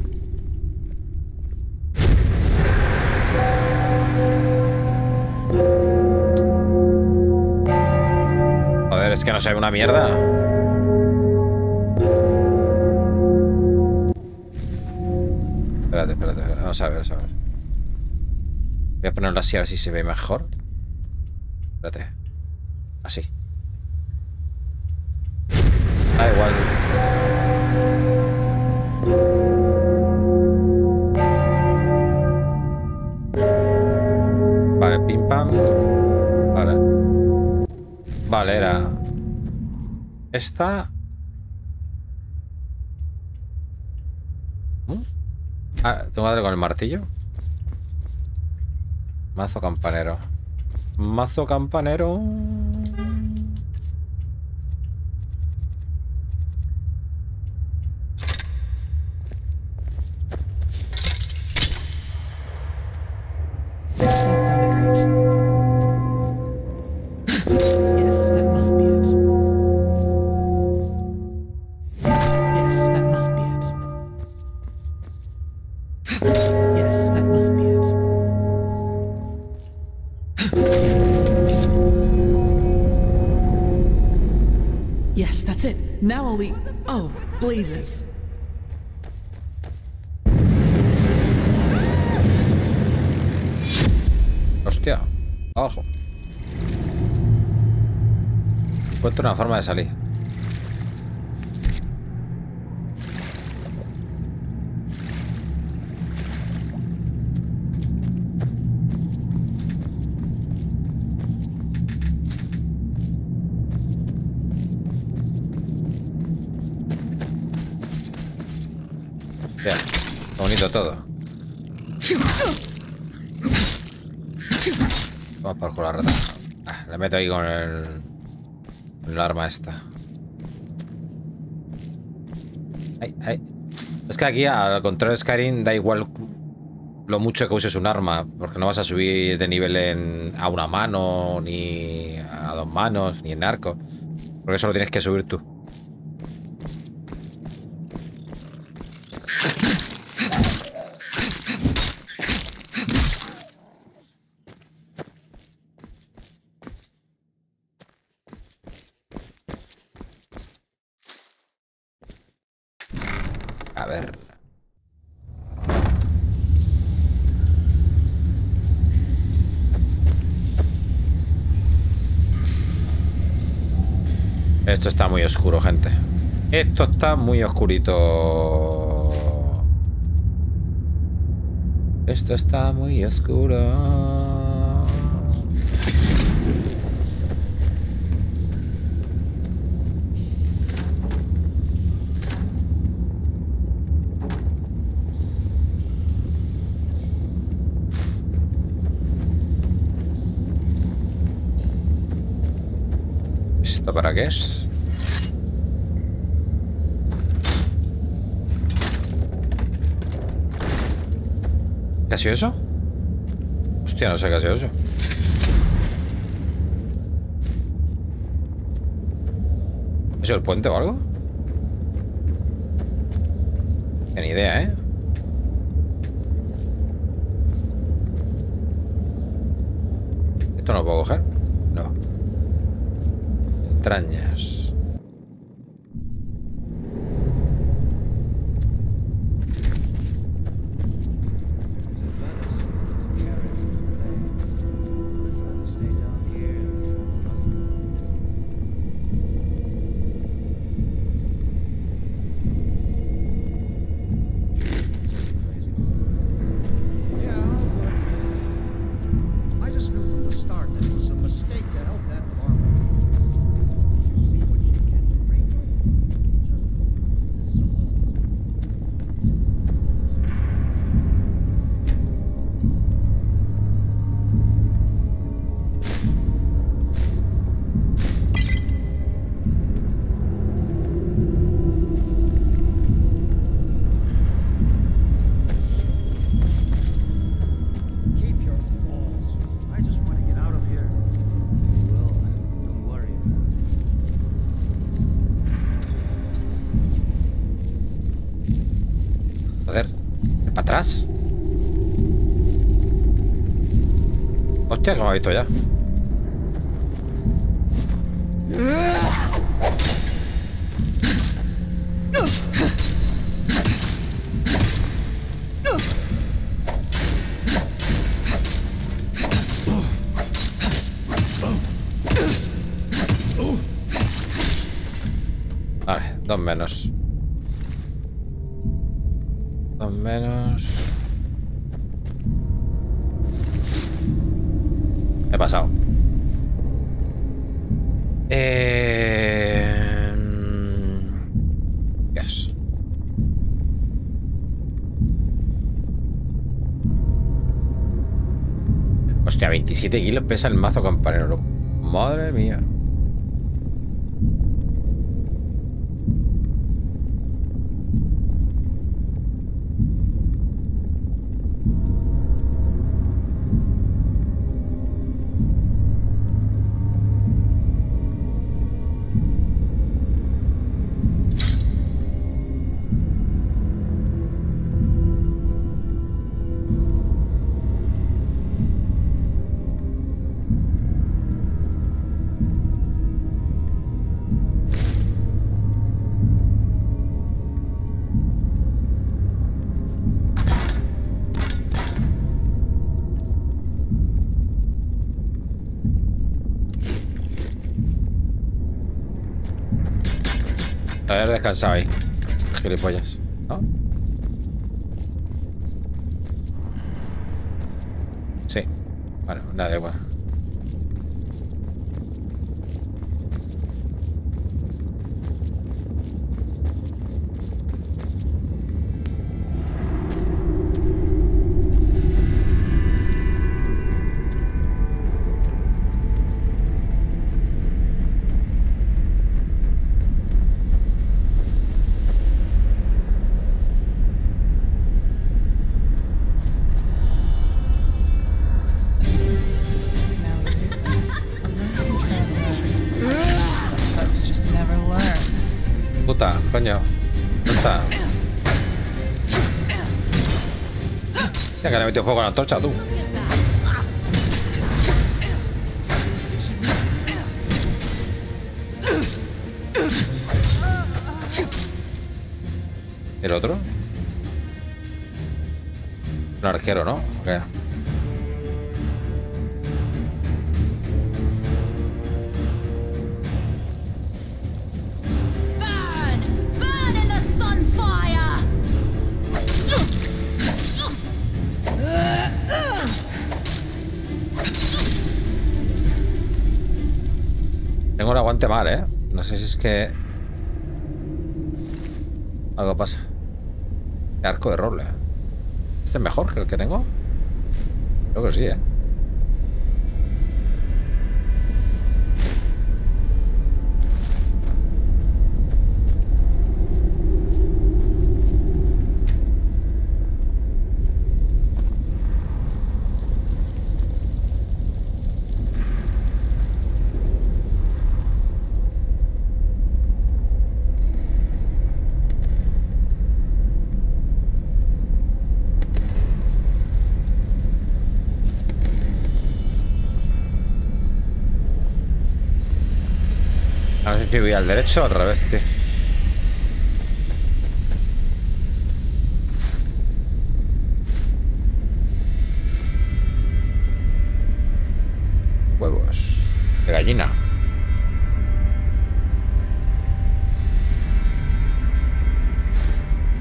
Speaker 1: Joder, es que no se ve una mierda. Espérate. Vamos a ver. Voy a ponerlo así a ver si se ve mejor. Espérate. Así. Da igual. pim, pam. Vale. Vale, era... Esta... Ah, tengo que darle con el martillo. Mazo campanero. Mazo campanero.
Speaker 18: Yes, that's it. Now I'll be... Oh, blazes.
Speaker 1: Hostia, abajo. Encuentro una forma de salir. Bien, bonito todo. Vamos por con la rata. Le meto ahí con el arma esta. Ay, ay. Es que aquí, al contrario de Skyrim, da igual lo mucho que uses un arma, porque no vas a subir de nivel a una mano, ni a dos manos, ni en arco. Porque eso lo tienes que subir tú. A ver. Esto está muy oscuro, gente. Esto está muy oscurito. Esto está muy oscuro. ¿Esto para qué es? ¿Qué ha sido eso? Hostia, no sé qué ha sido eso. ¿Ha sido el puente o algo? Ni idea, ¿eh? ¿Esto no lo puedo coger? No. Entrañas. Hostia, que me ha visto ya. Vale, dos menos. Dos menos. he pasado. Yes. Hostia, 27 kilos pesa el mazo campanero. Madre mía. Haber descansado ahí. Gilipollas, ¿no? Sí. Bueno, nada, igual. Coño, ¿dónde está? Ya que le he metido fuego a la antorcha, tú. ¿El otro? Un arquero, ¿no? ¿Qué? Tengo el aguante mal, ¿eh? No sé si es que... algo pasa. El arco de roble. ¿Este es mejor que el que tengo? Creo que sí, ¿eh? No sé si voy al derecho o al revés, tío. Huevos de gallina.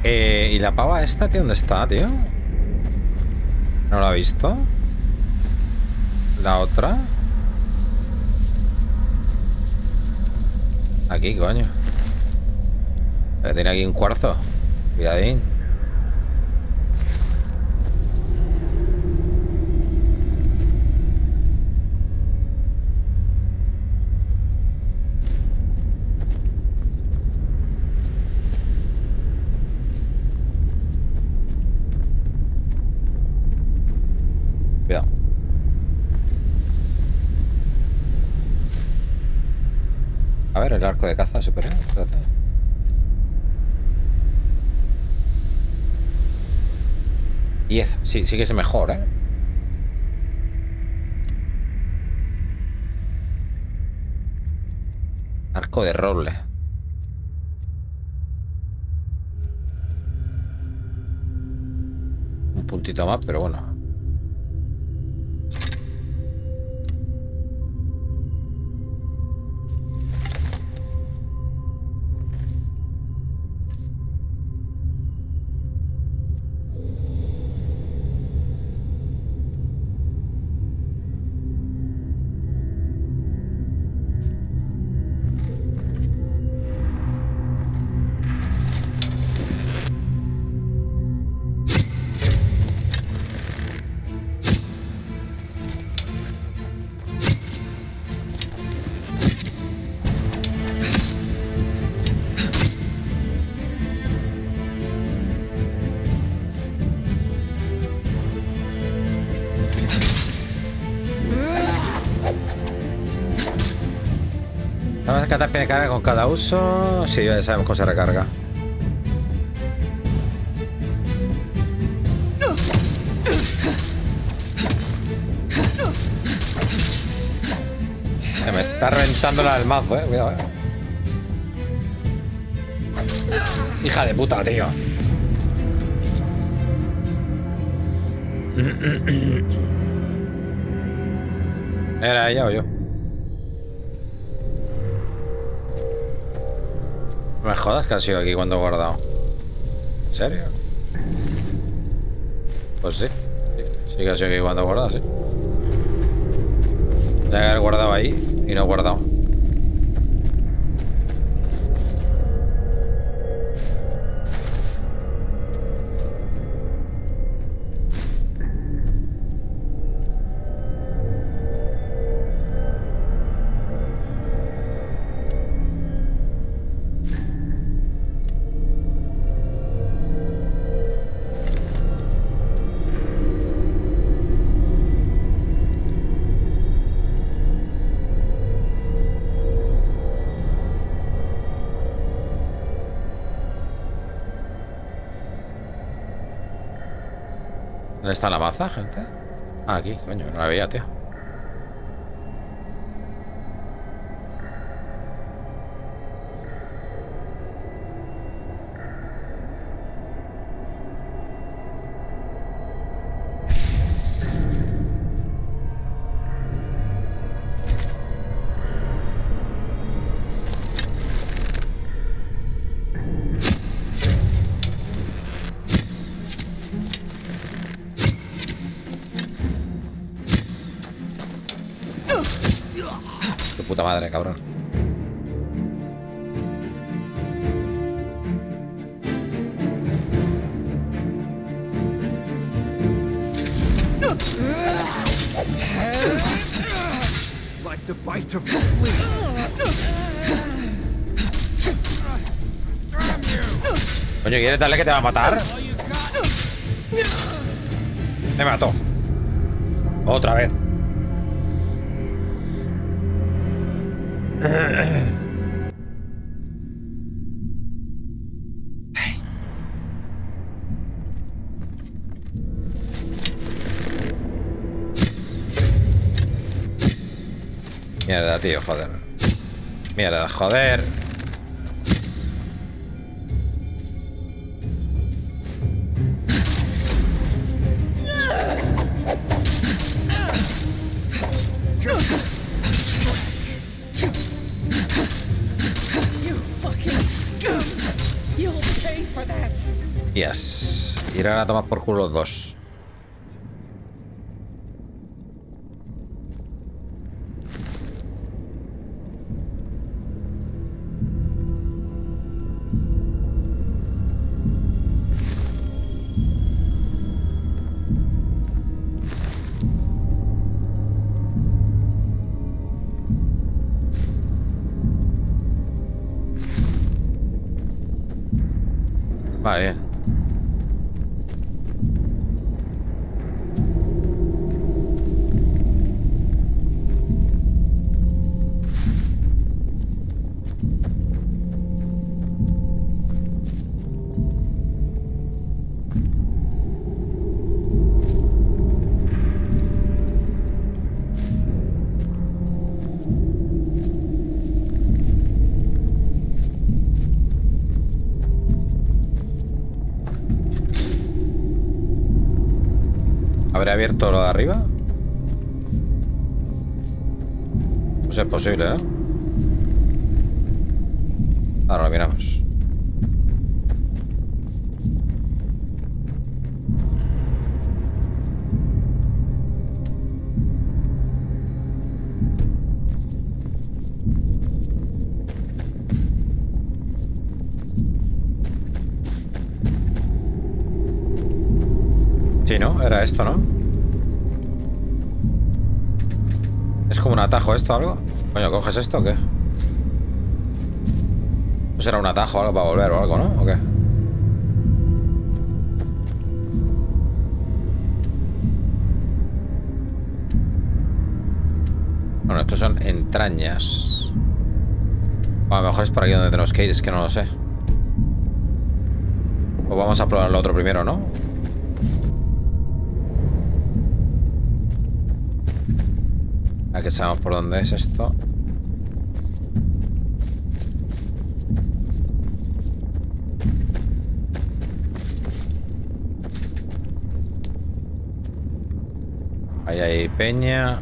Speaker 1: ¿Y la pava esta, tío? ¿Dónde está, tío? ¿No la he visto? ¿La otra? Aquí, coño. Tiene aquí un cuarzo. Cuidadín. Cuidado. A ver, el arco de caza superior. Espérate. Diez. Sí, sí que es mejor, ¿eh? Arco de roble. Un puntito más, pero bueno. Vamos a cantar pene carga con cada uso. Sí, ya sabemos cómo se recarga. Me está reventando el mazo, cuidado, Hija de puta, tío. ¿Era ella o yo? No me jodas que ha sido aquí cuando he guardado. ¿En serio? Pues sí. Sí que ha sido aquí cuando he guardado, sí. Tengo que haber guardado ahí y no he guardado. ¿Dónde está la maza, gente? Ah, aquí, coño, no la veía, tío. Puta madre, cabrón.
Speaker 21: Like the bite of a flea.
Speaker 1: Coño, ¿quieres darle que te va a matar? Me mató. Otra vez. Mierda, tío, joder. Mierda, joder. Yes. Irán a tomar por culo los dos. Vale. ¿Habré abierto lo de arriba? Pues es posible, ¿no? Ahora lo miramos. Sí, ¿no? Era esto, ¿no? ¿Es como un atajo esto o algo? Coño, ¿coges esto o qué? ¿No será un atajo o algo para volver o algo, no? ¿O qué? Bueno, estos son entrañas. A lo mejor es por aquí donde tenemos que ir, es que no lo sé. Pues vamos a probar lo otro primero, ¿no? A que sabemos por dónde es esto. Ahí hay peña.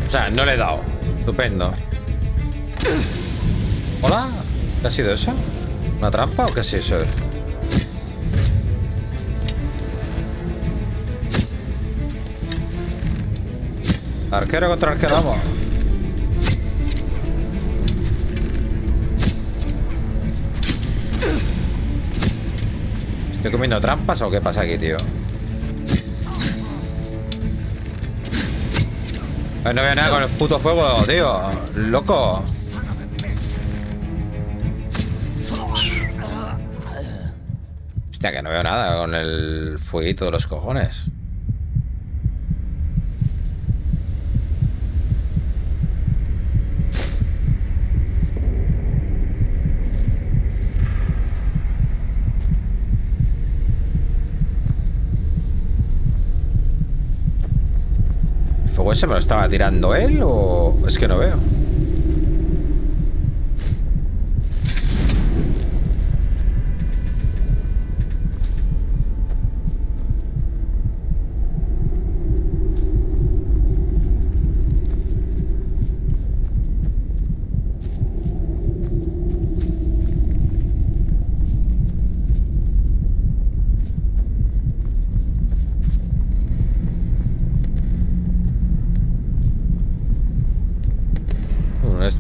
Speaker 1: O sea, no le he dado. Estupendo. ¿Hola? ¿Qué ha sido eso? ¿Una trampa o qué es eso? Arquero contra arquero, vamos. ¿Estoy comiendo trampas o qué pasa aquí, tío? No veo nada con el puto fuego, tío. Loco. Hostia, que no veo nada con el fueguito de los cojones. ¿El fuego ese me lo estaba tirando él o...? Es que no veo.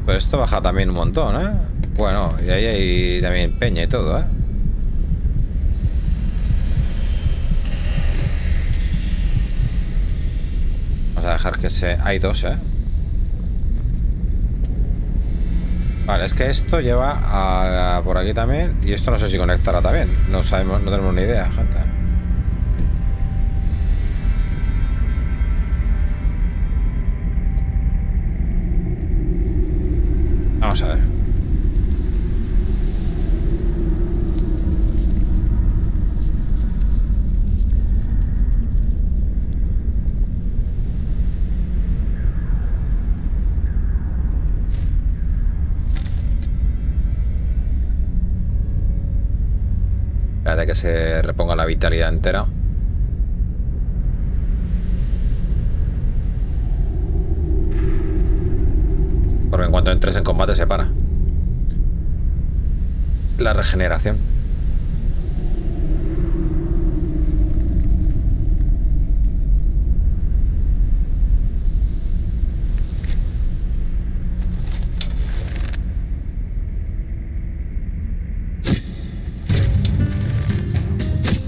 Speaker 1: Pero esto baja también un montón, ¿eh? Bueno, y ahí hay también peña y todo, ¿eh? Vamos a dejar que se... Hay dos, ¿eh? Vale, es que esto lleva a por aquí también. Y esto no sé si conectará también. No sabemos, no tenemos ni idea, gente. Vamos a ver. Espérate que se reponga la vitalidad entera. Porque en cuanto entres en combate se para la regeneración.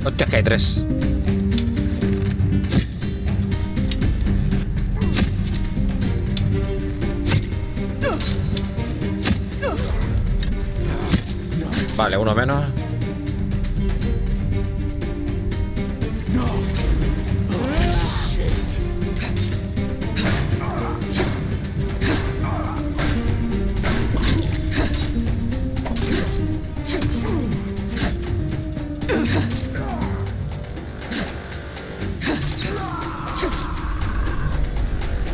Speaker 1: Hostia, que hay tres. Vale, uno menos.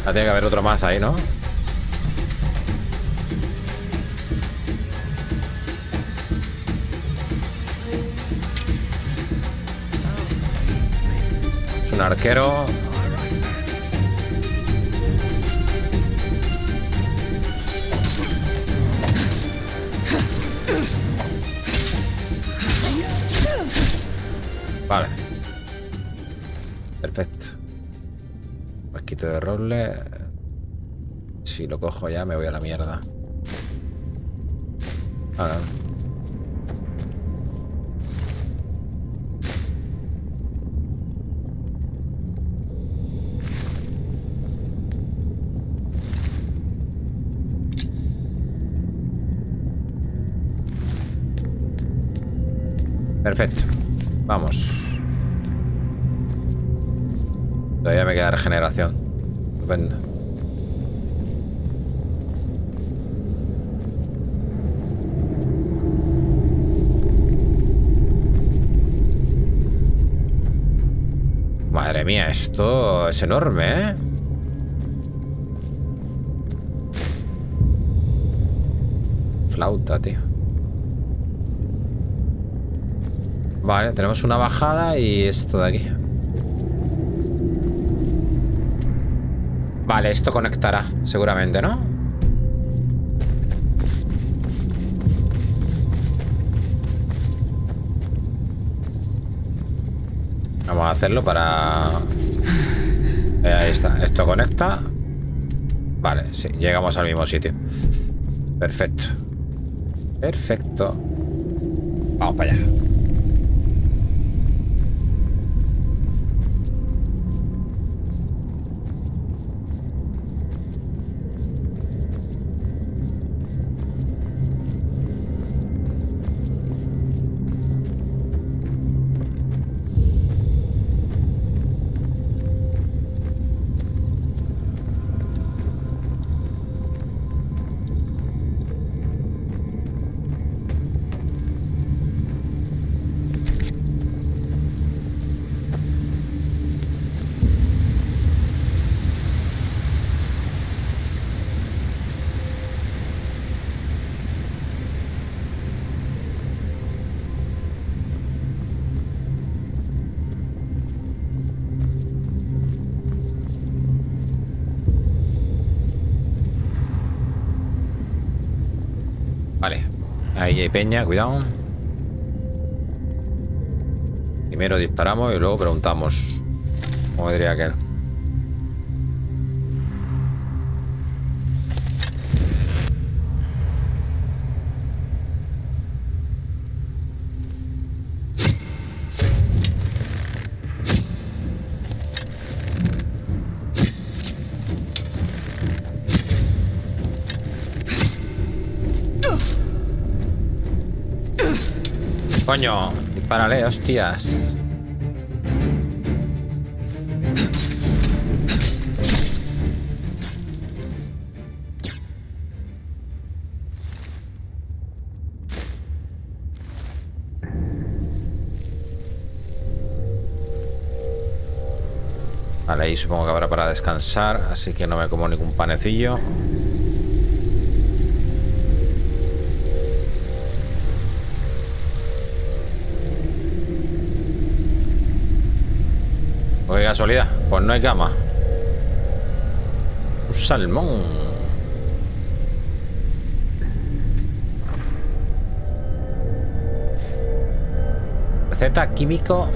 Speaker 1: Ah, tiene que haber otro más ahí, ¿no? Es un arquero. Vale. Perfecto. Masquito de roble. Si lo cojo ya me voy a la mierda. Vale. Perfecto. Vamos. Todavía me queda regeneración. Estupendo. Madre mía, esto es enorme, ¿eh? Flauta, tío. Vale, tenemos una bajada y esto de aquí. Vale, esto conectará, seguramente, ¿no? Vamos a hacerlo para... ahí está, esto conecta. Vale, sí, llegamos al mismo sitio. Perfecto. Perfecto. Vamos para allá. Vale, ahí hay peña, cuidado. Primero disparamos y luego preguntamos. ¿Cómo diría aquel? Coño, dispárale, hostias. Vale, ahí supongo que habrá para descansar, así que no me como ningún panecillo. Qué casualidad, pues no hay cama. Un salmón. Receta químico.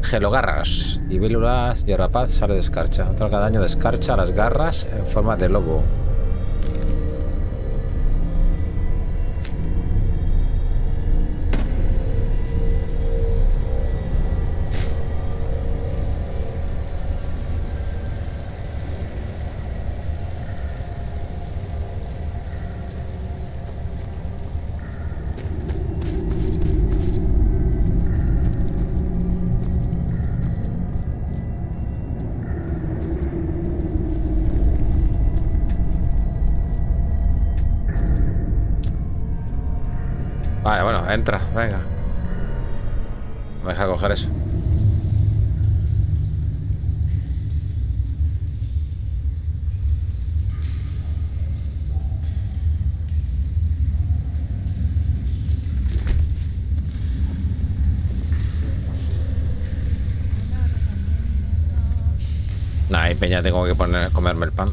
Speaker 1: Gelogarras y vílulas de rapaz sale de escarcha. Otorga daño de escarcha a las garras en forma de lobo. Vale, bueno, entra, venga. Me deja coger eso. Nah, ahí peña, tengo que comerme el pan.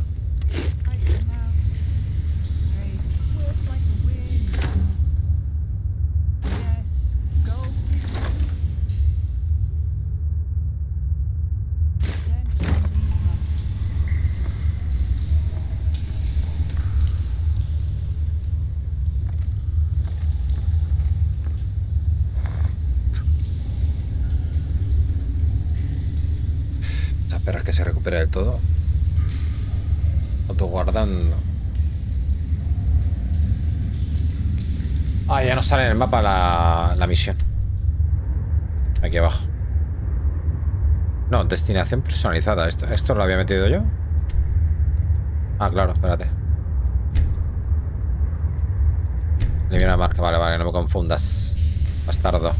Speaker 1: Esperar que se recupere del todo. Autoguardando. Ah, ya nos sale en el mapa la misión. Aquí abajo. No, destinación personalizada. ¿Esto lo había metido yo? Ah, claro, espérate. Elimina la marca, vale, no me confundas. Bastardo.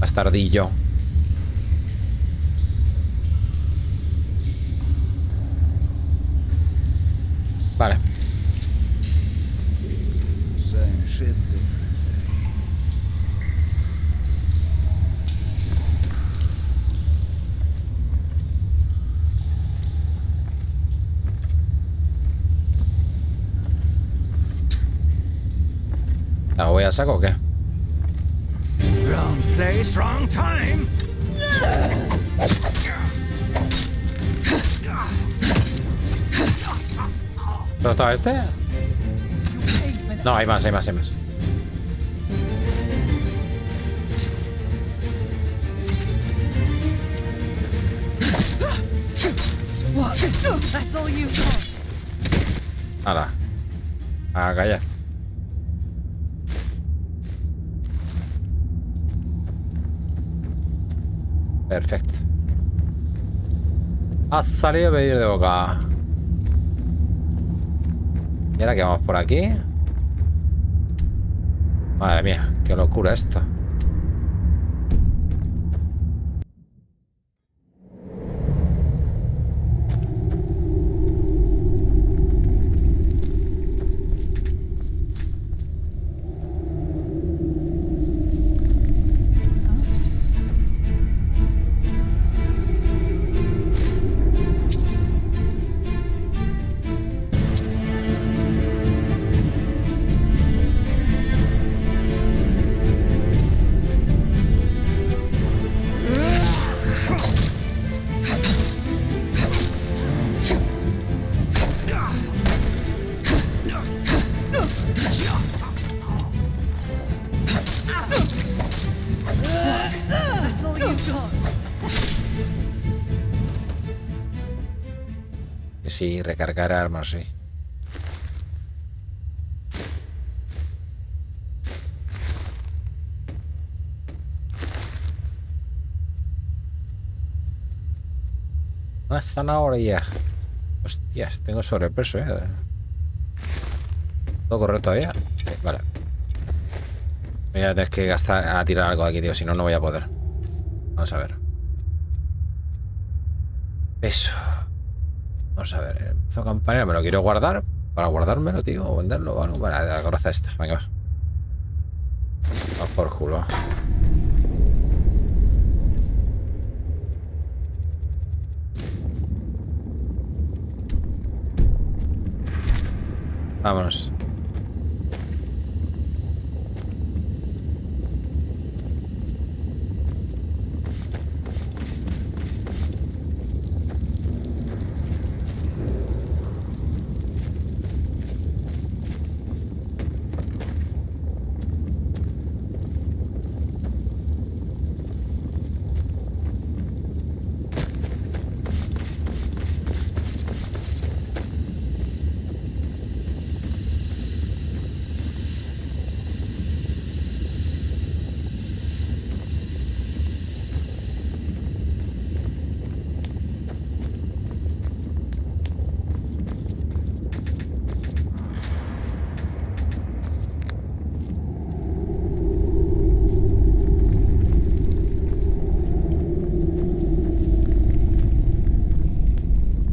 Speaker 1: Bastardillo. Vale. ¿La voy a saco o qué?
Speaker 21: Wrong place, wrong time.
Speaker 1: ¿Pero estaba este? No, hay más. Hala. A callar. Perfecto. Ha salido a pedir de boca. Y ahora que vamos por aquí. Madre mía, qué locura esto. Sí, recargar armas, sí. Una zanahoria. Hostias, tengo sobrepeso, ¿Todo correcto todavía? Sí, vale. Voy a tener que gastar a tirar algo de aquí, tío, si no, no voy a poder. Vamos a ver. Peso. Vamos a ver, el mazo campanero me lo quiero guardar. Para guardármelo, tío, o venderlo o algo. Bueno, la coraza esta, venga, va. Va por culo. Vámonos.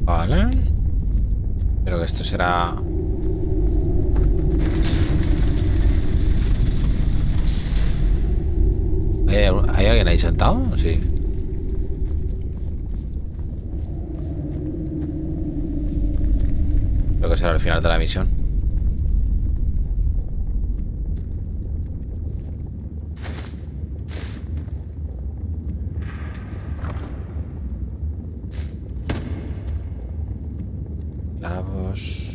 Speaker 1: Vale. Creo que esto será... ¿Hay alguien ahí sentado? Sí. Creo que será el final de la misión. Clavos.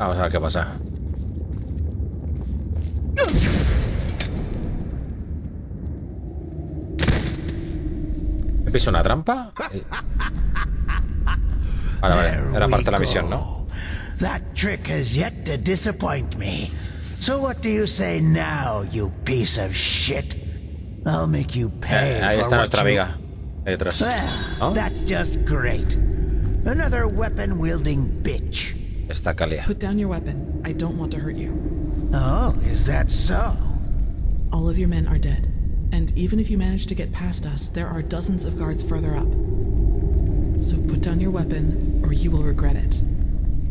Speaker 1: Vamos a ver qué pasa. ¿Me piso una trampa? Vale, era parte de la misión, ¿no?
Speaker 7: That trick has yet to disappoint me. So what do you say now, you piece of shit? I'll make you pay
Speaker 1: ahí está
Speaker 7: for
Speaker 1: nuestra
Speaker 7: what you...
Speaker 1: amiga. Ahí detrás.
Speaker 7: Well,
Speaker 1: ¿Oh?
Speaker 7: that's just great. Another weapon-wielding bitch.
Speaker 1: Está Calia.
Speaker 18: Put down your weapon. I don't want to hurt you.
Speaker 7: Oh, is that so?
Speaker 18: All of your men are dead. And even if you manage to get past us, there are dozens of guards further up. So put down your weapon, or you will regret it.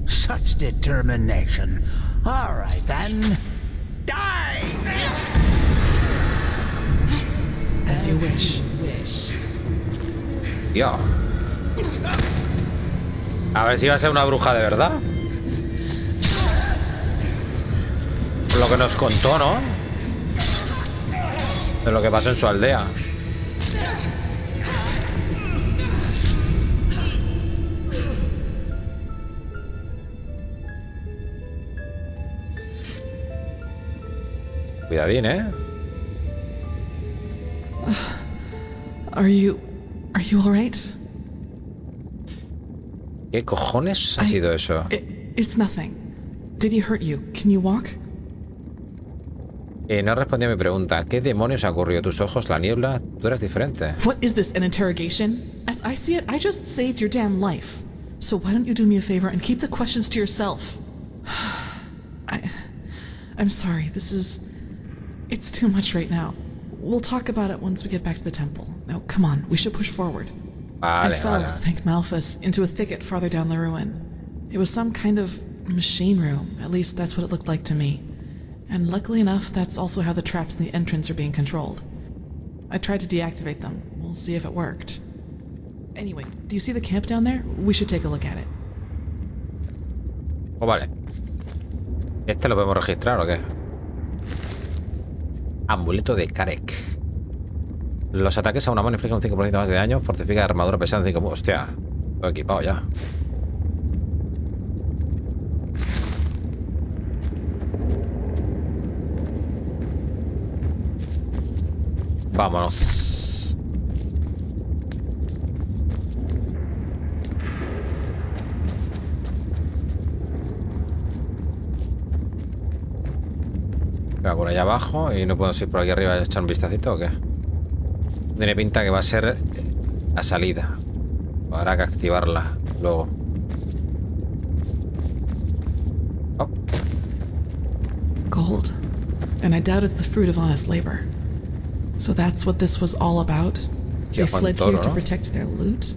Speaker 7: Such determination. All right, then. Die!
Speaker 18: As you wish.
Speaker 1: Yo. A ver si va a ser una bruja de verdad. Por lo que nos contó, ¿no? De lo que pasó en su aldea. Cuidadín, ¿eh?
Speaker 18: Are you all right?
Speaker 1: ¿Qué cojones ha sido eso?
Speaker 18: It's nothing. Did he hurt you? Can you walk?
Speaker 1: No respondió a mi pregunta. ¿Qué demonios ha ocurrido? ¿Tus ojos, la niebla? Tú eras diferente.
Speaker 18: What is this, an interrogation? As I see it, I just saved your damn life. So why don't you do me a favor and keep the questions to yourself? I'm sorry, it's too much right now. We'll talk about it once we get back to the temple. Now, come on, we should push forward. I fell, thank Malphus, into a thicket farther down the ruin. It was some kind of machine room. At least that's what it looked like to me. And luckily enough, that's also how the traps in the entrance are being controlled. I tried to deactivate them. We'll see if it worked. Anyway, do you see the camp down there? We should take a look at it.
Speaker 1: Oh, vale. ¿Este lo podemos registrar o qué? Amuleto de Karek. Los ataques a una mano infligen un 5% más de daño. Fortifica armadura pesada en 5. Hostia, todo equipado ya. Vámonos. Venga, por allá abajo. Y no podemos ir por aquí arriba a echar un vistacito o qué. Tiene pinta que va a ser la salida. Habrá que activarla luego. Oh.
Speaker 18: Gold. And I doubt it's the fruit of honest labor. So that's what this was all about? They fled here to protect their loot?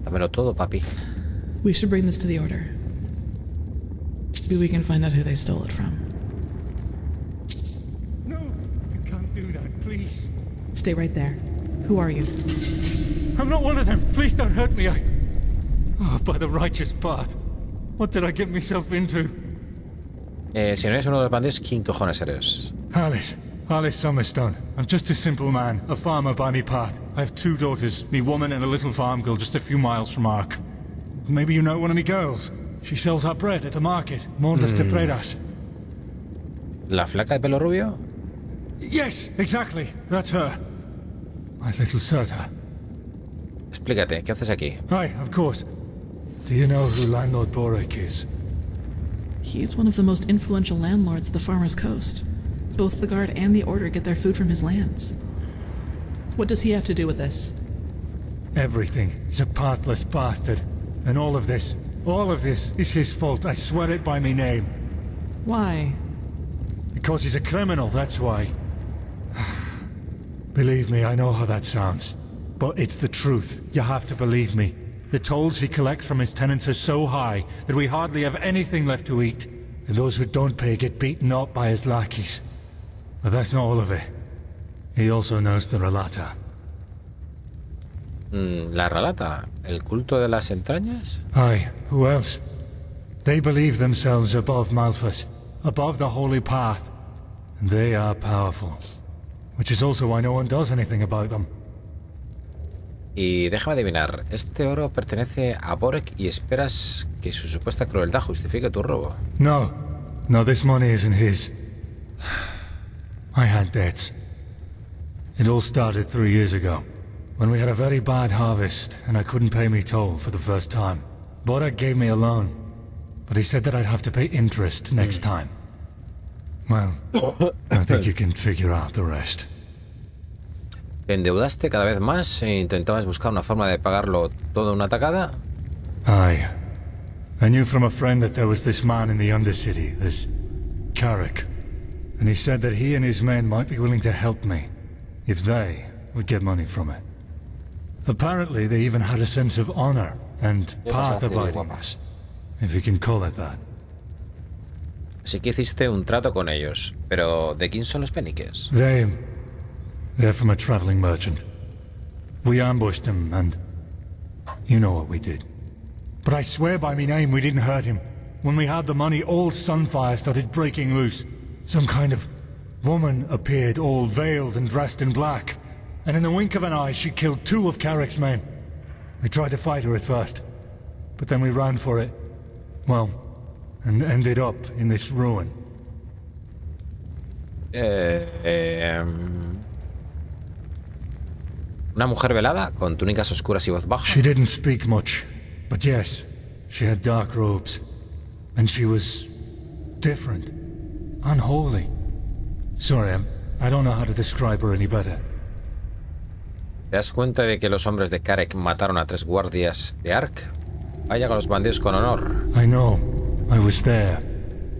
Speaker 1: Dámelo todo, papi.
Speaker 18: We should bring this to the Order. Maybe we can find out who they stole it from.
Speaker 21: No, you can't do that, please.
Speaker 18: Stay right there. Who are you?
Speaker 21: I'm not one of them. Please don't hurt me. Oh, by the righteous path. What did I get myself into?
Speaker 1: Si no eres uno de los bandidos, ¿quién cojones eres?
Speaker 21: Alice Summerstone. I'm just a simple man, a farmer by me path. I have 2 daughters, me woman and a little farm girl just a few miles from Ark. Maybe you know one of me girls. She sells our bread at the market, Mondas de Fredas.
Speaker 1: ¿La flaca de pelo rubio?
Speaker 21: Yes, exactly. That's her. My little Serta.
Speaker 1: Explícate, ¿qué haces aquí?
Speaker 21: Aye, of course. Do you know who Landlord Borek is?
Speaker 18: He's one of the most influential landlords of the Farmer's Coast. Both the Guard and the Order get their food from his lands. What does he have to do with this?
Speaker 21: Everything. He's a pathless bastard. And all of this is his fault. I swear it by me name.
Speaker 18: Why?
Speaker 21: Because he's a criminal, that's why. Believe me, I know how that sounds. But it's the truth. You have to believe me. The tolls he collects from his tenants are so high that we hardly have anything left to eat. And those who don't pay get beaten up by his lackeys. But that's not all of it. He also knows the Relata.
Speaker 1: ¿La Relata? ¿El culto de las entrañas?
Speaker 21: Aye, who else? They believe themselves above Malphus, above the Holy Path. And they are powerful. Which is also why no one does anything about them.
Speaker 1: Y déjame adivinar, este oro pertenece a Borek y esperas que su supuesta crueldad justifique tu robo.
Speaker 21: No, this money isn't his. I had debts. It all started 3 years ago, when we had a very bad harvest and I couldn't pay me toll for the first time. Borek gave me a loan, but he said that I'd have to pay interest next time. Well, I think you can figure out the rest.
Speaker 1: ¿Te endeudaste cada vez más e intentabas buscar una forma de pagarlo todo en una tacada?
Speaker 21: Aye. I knew from a friend that there was this man in the Undercity, this Carrick, and he said that he and his men might be willing to help me, if they would get money from it. Apparently they even had a sense of honor and path-abidingness, if you can call it that.
Speaker 1: Así que hiciste un trato con ellos, pero ¿de quién son los peniques?
Speaker 21: They're from a traveling merchant. We ambushed him, and you know what we did. But I swear by me name we didn't hurt him. When we had the money, all Sunfire started breaking loose. Some kind of woman appeared, all veiled and dressed in black. And in the wink of an eye, she killed 2 of Carrick's men. We tried to fight her at first, but then we ran for it. Well, and ended up in this ruin.
Speaker 1: Una mujer velada con túnicas oscuras y voz baja.
Speaker 21: She didn't speak much, but yes, she had dark robes, and she was different, unholy. Sorry, I don't know how to describe her any better.
Speaker 1: ¿Te das cuenta de que los hombres de Carrick mataron a 3 guardias de Ark? Vaya con los bandidos con honor.
Speaker 21: I know. I was there.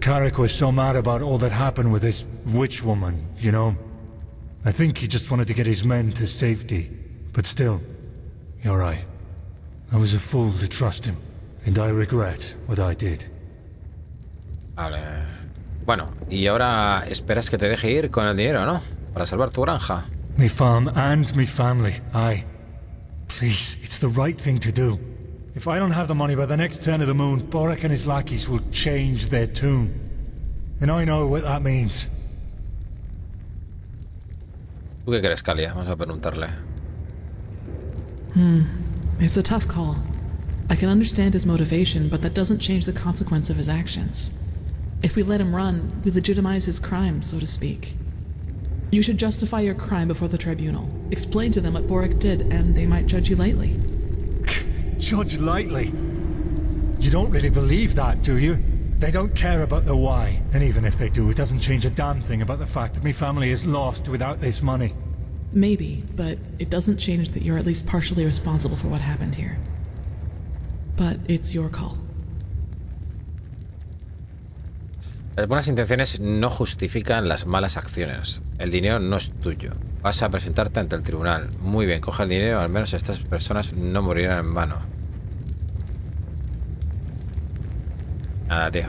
Speaker 21: Carrick was so mad about all that happened with this witch woman, you know. I think he just wanted to get his men to safety. But still, you're right. I was a fool to trust him, and I regret what I did.
Speaker 1: Vale. Bueno, y ahora esperas que te deje ir con el dinero, ¿no? Para salvar tu granja.
Speaker 21: Me farm and me family, aye. Please, it's the right thing to do. If I don't have the money by the next turn of the moon, Borek and his lackeys will change their tune. And I know what that means.
Speaker 1: ¿Tú qué crees, Kalia? Vamos a preguntarle.
Speaker 18: It's a tough call. I can understand his motivation, but that doesn't change the consequence of his actions. If we let him run, we legitimize his crime, so to speak. You should justify your crime before the tribunal. Explain to them what Borek did, and they might judge you lightly.
Speaker 21: Judge lightly? You don't really believe that, do you? They don't care about the why, and even if they do, it doesn't change a damn thing about the fact that my family is lost without this money.
Speaker 18: Maybe, but it doesn't change that you're at least partially responsible for what happened here. But it's your call.
Speaker 1: Las buenas intenciones no justifican las malas acciones. El dinero no es tuyo. Vas a presentarte ante el tribunal. Muy bien, coge el dinero, al menos estas personas no morirán en vano. Nada, tío.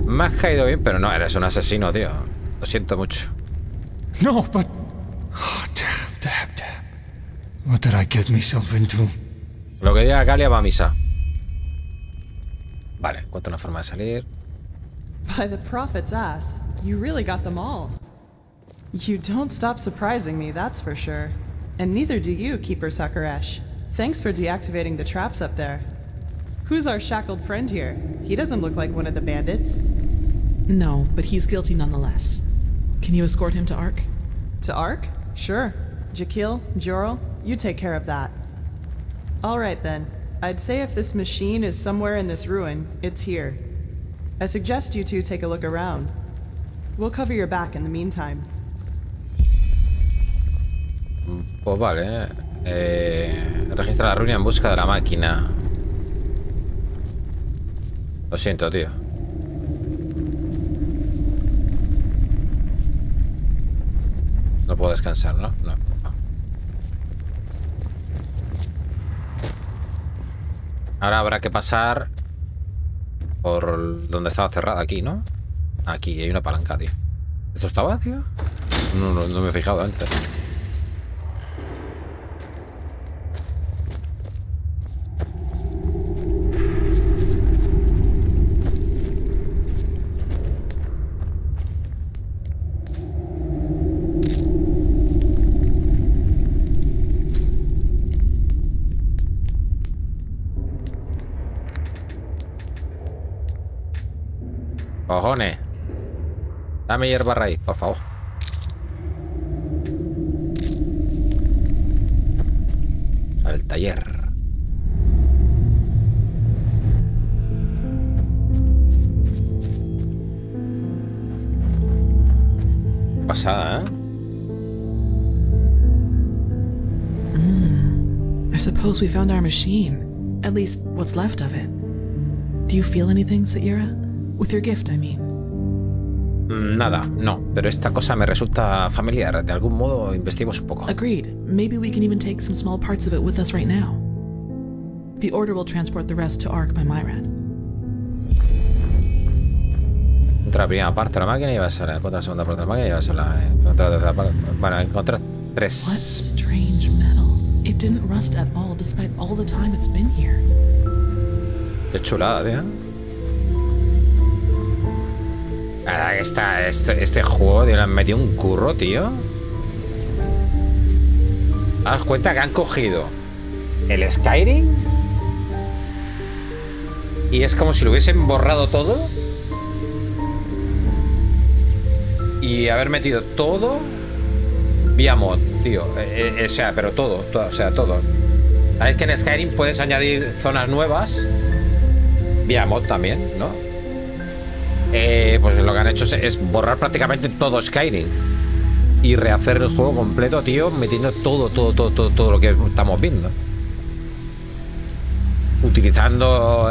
Speaker 1: Me has caído bien, pero no, eres un asesino, tío. Lo siento mucho.
Speaker 21: No, but... Oh, damn. What did I get myself into?
Speaker 1: Lo que diga Kalia va a misa. Vale, encuentro una forma de salir.
Speaker 20: By the prophet's ass, you really got them all. You don't stop surprising me, that's for sure. And neither do you, Keeper Sakaresh. Thanks for deactivating the traps up there. Who's our shackled friend here? He doesn't look like one of the bandits.
Speaker 18: No, but he's guilty nonetheless. Can you escort him to Ark?
Speaker 20: To Ark? Sure. Jakil, Jorel, you take care of that. Alright then. I'd say if this machine is somewhere in this ruin, it's here. I suggest you two take a look around. We'll cover your back in the meantime.
Speaker 1: Pues vale. Registra la ruina en busca de la máquina. Lo siento, tío. No puedo descansar, ¿no? No. Ahora habrá que pasar por donde estaba cerrado, aquí, ¿no? Aquí hay una palanca, tío. ¿Esto estaba, tío? No me he fijado antes. Cojones. Dame hierba raíz, por favor. Al taller. Pasada, ¿eh?
Speaker 18: I suppose we found our machine. At least, what's left of it. Do you feel anything, Saira? With your gift, I mean.
Speaker 1: Nada, no. Pero esta cosa me resulta familiar. De algún modo, investiguemos un poco.
Speaker 18: Agreed. Maybe we can even take some small parts of it with us right now. The Order will transport the rest to Ark by Myrad.
Speaker 1: Encontrar la primera parte de la máquina y llévasela. Encontrar la segunda parte de la máquina y llévasela. Encontrar la tercera parte. Bueno, encontrar 3.
Speaker 18: What strange metal. It didn't rust at all, despite all the time it's been here.
Speaker 1: Qué chulada, tío. La verdad que este juego le han metido un curro, tío. ¿Te das cuenta que han cogido el Skyrim? Y es como si lo hubiesen borrado todo. Y haber metido todo vía mod, tío. O sea, pero todo. O sea, todo. Sabes que en Skyrim puedes añadir zonas nuevas vía mod también, ¿no? Pues lo que han hecho es borrar prácticamente todo Skyrim y rehacer el juego completo, tío, metiendo todo lo que estamos viendo. Utilizando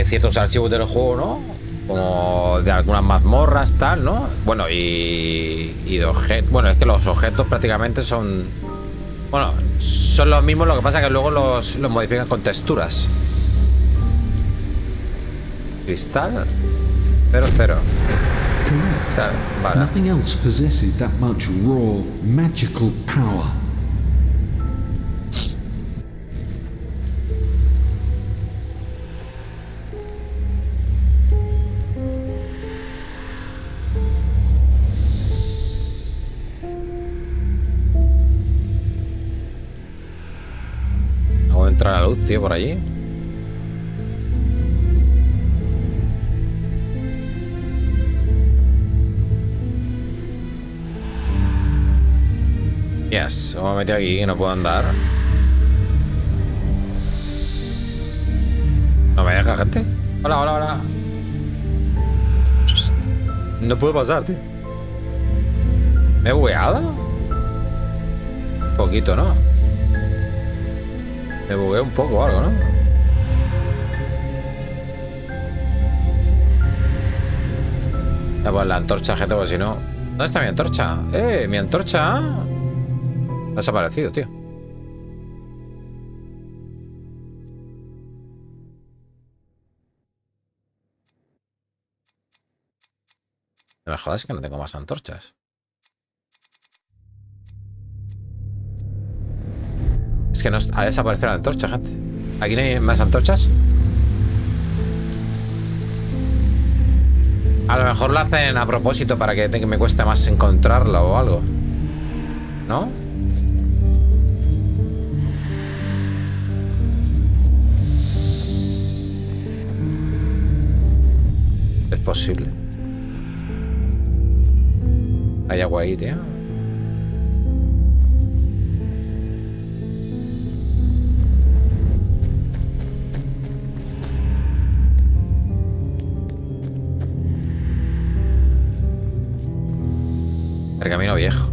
Speaker 1: ciertos archivos del juego, ¿no? Como de algunas mazmorras, tal, ¿no? Bueno, y de objetos. Bueno, es que los objetos prácticamente son... Bueno, son los mismos, lo que pasa es que luego los modifican con texturas. Cristal 00.
Speaker 8: Vale. Nothing else possesses that much raw, magical power.
Speaker 1: Vamos a entrar a la luz, tío, por allí. Yes, vamos a meter aquí que no puedo andar. ¿No me deja, gente? Hola, hola, hola. No puedo pasar, tío. ¿Me he bugueado? Un poquito, ¿no? Me bugueé un poco o algo, ¿no? Voy a poner la antorcha, gente, porque si no... ¿Dónde está mi antorcha? Mi antorcha... Ha desaparecido, tío. No me jodas que no tengo más antorchas. Es que no ha desaparecido la antorcha, gente. ¿Aquí no hay más antorchas? A lo mejor lo hacen a propósito para que me cueste más encontrarla o algo. ¿No? Es posible. Hay agua ahí, tío. Pergamino viejo.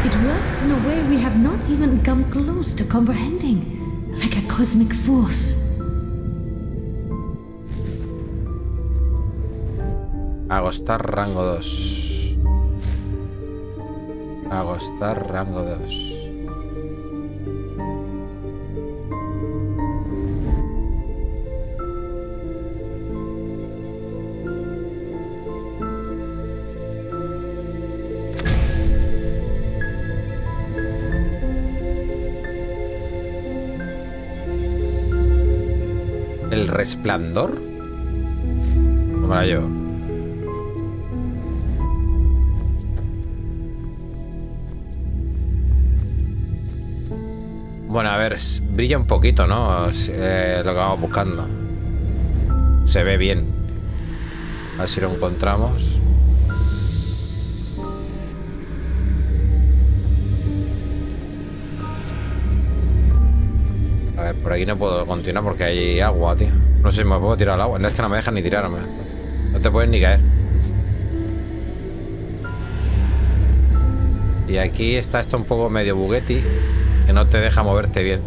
Speaker 3: It works in a way we have not even come close to comprehending, like a cosmic force.
Speaker 1: Agostar rango 2. Agostar rango 2. El resplandor. No me la llevo. Bueno, a ver, brilla un poquito, ¿no? Lo que vamos buscando. Se ve bien. A ver si lo encontramos. A ver, por aquí no puedo continuar porque hay agua, tío. No sé si me puedo tirar al agua. No, es que no me dejan ni tirarme. No te puedes ni caer. Y aquí está esto un poco medio bugueti, que no te deja moverte bien.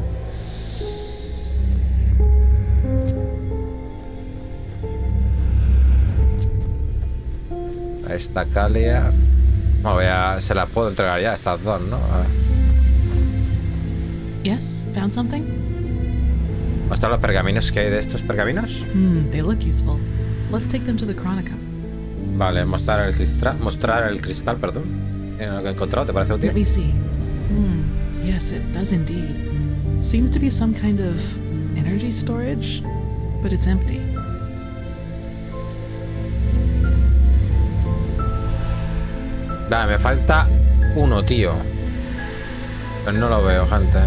Speaker 1: A esta Calia... No, se la puedo entregar ya, estas dos, ¿no? A ver.
Speaker 18: Yes, found something?
Speaker 1: Mostrar los pergaminos que hay de estos pergaminos.
Speaker 18: They look useful. Let's take them to the Chronica.
Speaker 1: Vale, mostrar el cristal, perdón. Lo que he encontrado, ¿te parece útil?
Speaker 18: Let me see. Yes, it does indeed. Seems to be some kind of energy storage, but it's empty.
Speaker 1: Vale, me falta uno, tío. Pero no lo veo, gente.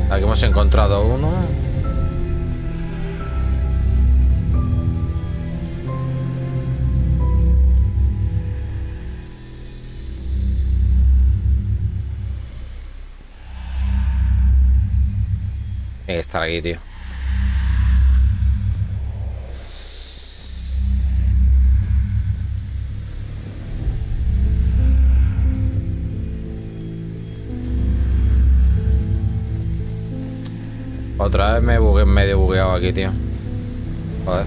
Speaker 1: Aquí hemos encontrado uno. Tiene que estar aquí, tío. Otra vez me he medio bugueado aquí, tío. Joder.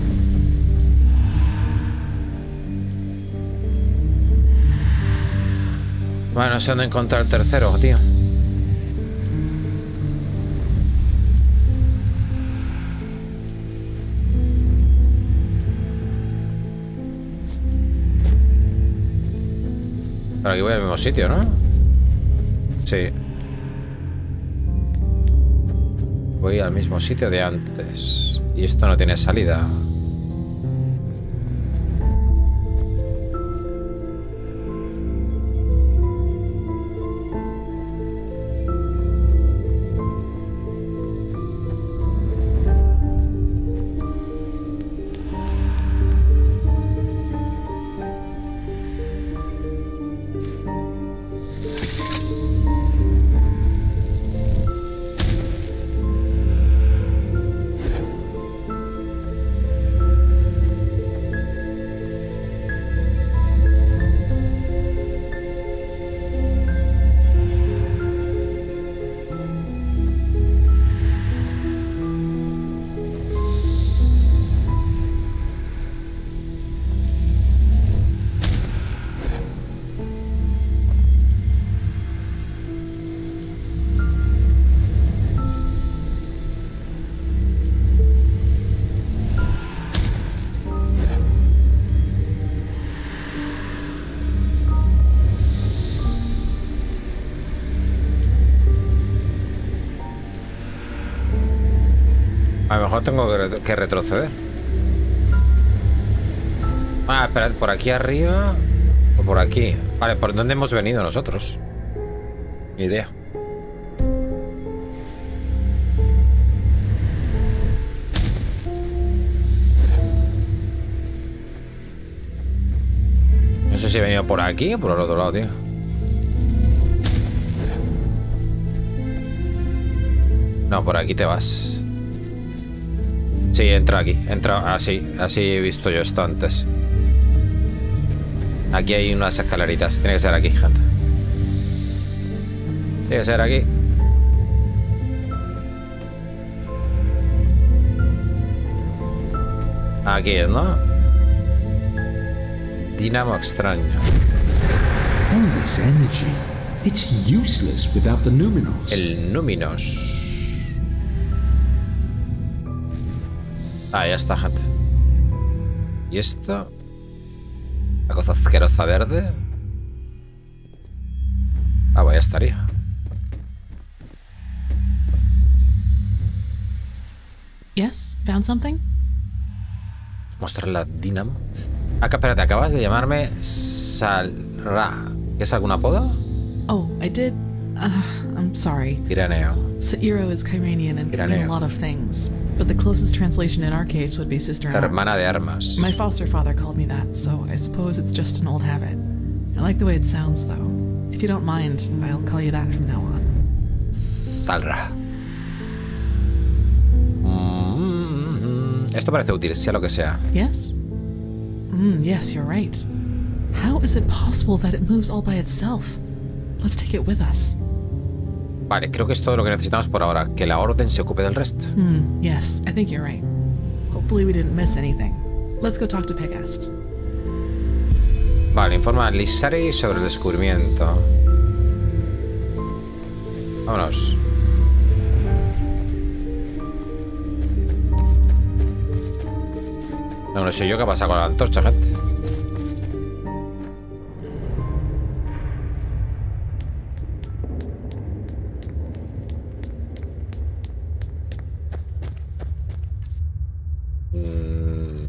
Speaker 1: Bueno, no sé dónde encontrar el tercero, tío. Pero aquí voy al mismo sitio, ¿no? Sí. Voy al mismo sitio de antes. Y esto no tiene salida. A lo mejor tengo que retroceder. Ah, esperad, ¿por aquí arriba o por aquí? Vale, ¿por dónde hemos venido nosotros? Ni idea. No sé si he venido por aquí o por el otro lado, tío. No, por aquí te vas. Sí, entra aquí. Entra así. Así he visto yo esto antes. Aquí hay unas escaleritas. Tiene que ser aquí, gente. Tiene que ser aquí. Aquí es, ¿no? Dinamo extraño.
Speaker 8: All this energy. It's useless without the numinos.
Speaker 1: El numinos. Ah, ya está, gente. ¿Y esto? La cosa asquerosa verde. Ah, pues ya estaría.
Speaker 18: Yes, found something?
Speaker 1: Mostrar la dinamo. Acá, espérate, acabas de llamarme Salra. ¿Es algún apodo?
Speaker 18: Oh, I did. I'm sorry.
Speaker 1: Iraneo.
Speaker 18: Sairo is Kyranian and can mean a lot of things. but the closest translation in our case would be sister in arms.
Speaker 1: Hermana de armas.
Speaker 18: My foster father called me that, so I suppose it's just an old habit. I like the way it sounds, though. If you don't mind, I'll call you that from now on.
Speaker 1: Salra. Esto parece útil, sea lo que sea.
Speaker 18: Yes? Yes, you're right. How is it possible that it moves all by itself? Let's take it with us.
Speaker 1: Vale, creo que es todo lo que necesitamos por ahora. Que la orden se ocupe del resto.
Speaker 18: Yes, I think you're right. Hopefully we didn't miss anything. Let's go talk to Pegast.
Speaker 1: Vale, informa a Lissari sobre el descubrimiento. Vámonos. No sé yo qué pasa con la antorcha, gente.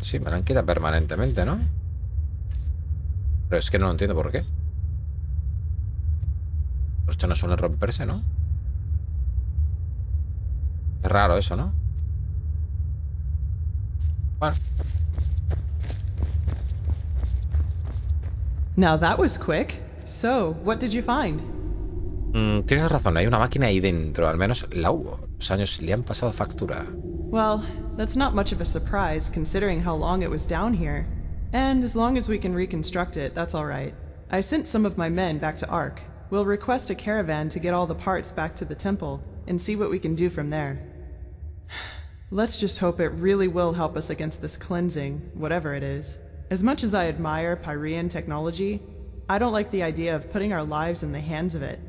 Speaker 1: Sí, me la han quitado permanentemente, ¿no? Pero es que no lo entiendo por qué. Esto no suele romperse, ¿no? Es raro eso, ¿no? Bueno.
Speaker 20: Now that was quick. So, what did you find?
Speaker 1: Tienes razón, hay una máquina ahí dentro. Al menos la hubo. Los años le han pasado factura.
Speaker 20: Well, that's not much of a surprise considering how long it was down here. And as long as we can reconstruct it, that's alright. I sent some of my men back to Ark. We'll request a caravan to get all the parts back to the temple and see what we can do from there. Let's just hope it really will help us against this cleansing, whatever it is. As much as I admire Pyrean technology, I don't like the idea of putting our lives in the hands of it.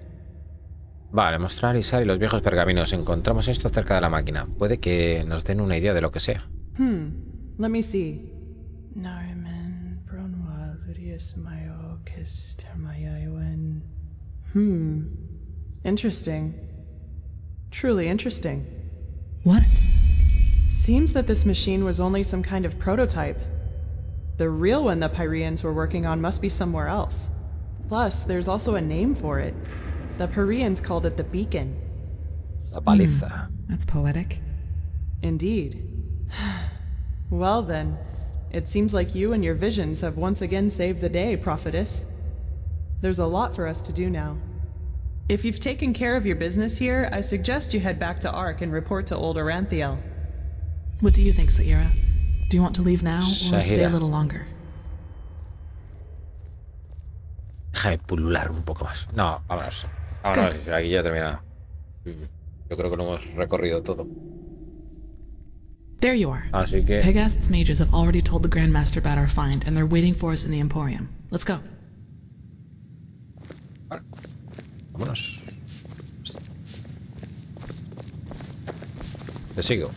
Speaker 1: Vale, mostrar a Isari los viejos pergaminos. Encontramos esto cerca de la máquina. Puede que nos den una idea de lo que sea.
Speaker 20: Let me see. Interesting. Truly interesting.
Speaker 18: What?
Speaker 20: Seems that this machine was only some kind of prototype. The real one the Pyreans were working on must be somewhere else. Plus, there's also a name for it. The Pyreans called it the Beacon.
Speaker 1: La paliza.
Speaker 18: That's poetic.
Speaker 20: Indeed. Well then, it seems like you and your visions have once again saved the day, prophetess. There's a lot for us to do now. If you've taken care of your business here, I suggest you head back to Ark and report to old Aranthiel.
Speaker 18: What do you think, Saira? Do you want to leave now or stay a little longer?
Speaker 1: Déjame pulular un poco más. No, vámonos. Vámonos, aquí ya termina. Yo creo que lo hemos recorrido todo.
Speaker 18: There you are.
Speaker 1: Así que...
Speaker 18: Pegast's mages have already told the Grandmaster about our find, and they're waiting for us in the Emporium. Let's go.
Speaker 1: Vale. Vámonos. Te sigo.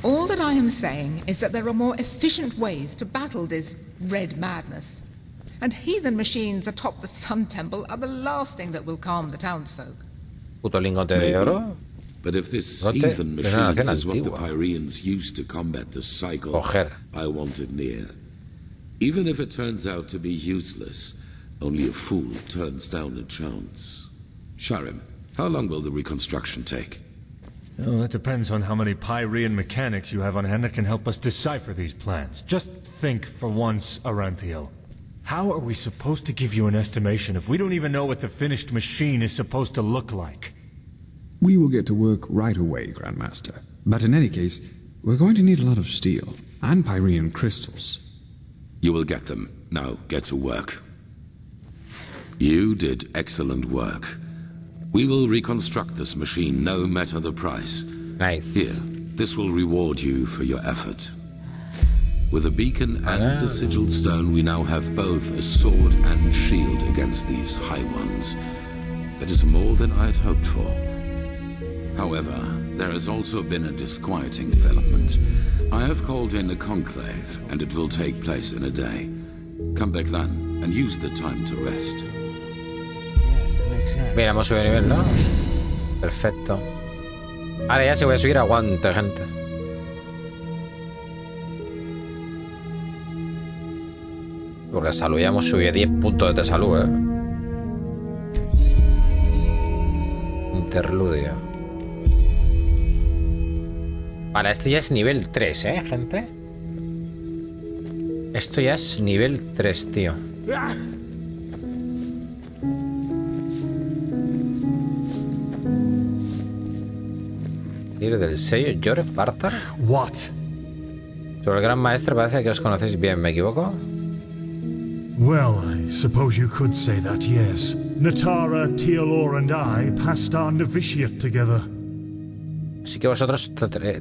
Speaker 9: All that I am saying is that there are more efficient ways to battle this red madness. And heathen machines atop the Sun Temple are the last thing that will calm the townsfolk.
Speaker 1: Puto lingote de oro.
Speaker 4: But if this heathen machine is what the Pyreans used to combat the cycle, I want it near. Even if it turns out to be useless, only a fool turns down a chance. Skyrim, how long will the reconstruction take?
Speaker 21: Well, that depends on how many Pyrean mechanics you have on hand that can help us decipher these plans. Just think for once, Aranthiel. How are we supposed to give you an estimation if we don't even know what the finished machine is supposed to look like?
Speaker 6: We will get to work right away, Grandmaster. But in any case, we're going to need a lot of steel and Pyrean crystals.
Speaker 4: You will get them. Now, get to work. You did excellent work. We will reconstruct this machine, no matter the price.
Speaker 1: Nice.
Speaker 4: Here, this will reward you for your effort. With a beacon and the sigilled stone, we now have both a sword and shield against these high ones. It is more than I had hoped for. However, there has also been a disquieting development. I have called in a conclave, and it will take place in a day. Come back then, and use the time to rest.
Speaker 1: Bien, hemos subido de nivel, ¿no? Perfecto. Ahora ya se voy a subir aguante, gente. Porque salud ya hemos subido 10 puntos de salud, Interludio. Vale, este ya es nivel 3, gente. Esto ya es nivel 3, tío. Libro del sello George Bartar.
Speaker 5: What?
Speaker 1: Sobre el gran maestro parece que os conocéis bien, ¿me equivoco?
Speaker 5: Well, I suppose you could say that, yes. Natara, Tealor and I passed our novitiate together.
Speaker 1: Así que vosotros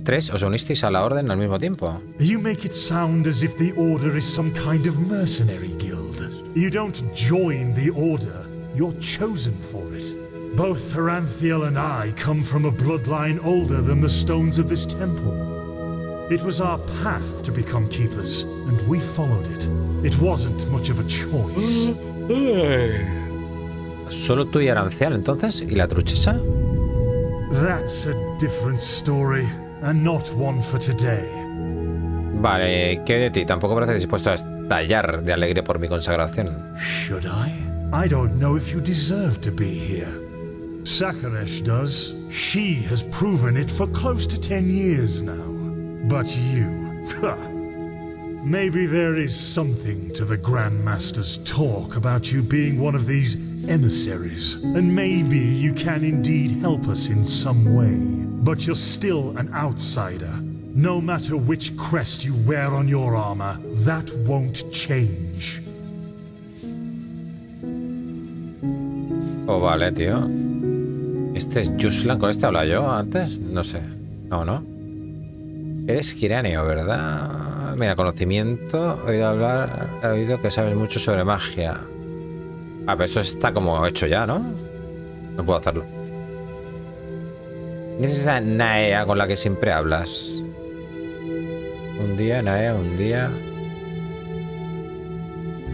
Speaker 1: tres os unisteis a la orden al mismo tiempo.
Speaker 5: You make it sound as if the Order is some kind of mercenary guild. You don't join the Order, you're chosen for it. Both Heranthiel and I come from a bloodline older than the stones of this temple. It was our path to become keepers, and we followed it. It wasn't much of a choice.
Speaker 1: Solo tú y Arancial, entonces, y la truchesa.
Speaker 5: That's a different story, and not one for today.
Speaker 1: Vale, ¿qué de ti? Tampoco parece dispuesto a estallar de alegría por mi consagración.
Speaker 5: Should I? I don't know if you deserve to be here. Sakaresh does. She has proven it for close to 10 years now. But you... Maybe there is something to the Grand Master's talk about you being one of these emissaries, and maybe you can indeed help us in some way. But you're still an outsider. No matter which crest you wear on your armor, that won't change.
Speaker 1: Oh, vale, tío. Este es Yuslan, ¿con este hablaba yo antes? No sé. No, ¿no? Eres giraneo, ¿verdad? Mira, conocimiento. He oído que sabes mucho sobre magia. Ah, pero esto está como hecho ya, ¿no? No puedo hacerlo. ¿Quién es esa Naea con la que siempre hablas? Un día, Naea, un día.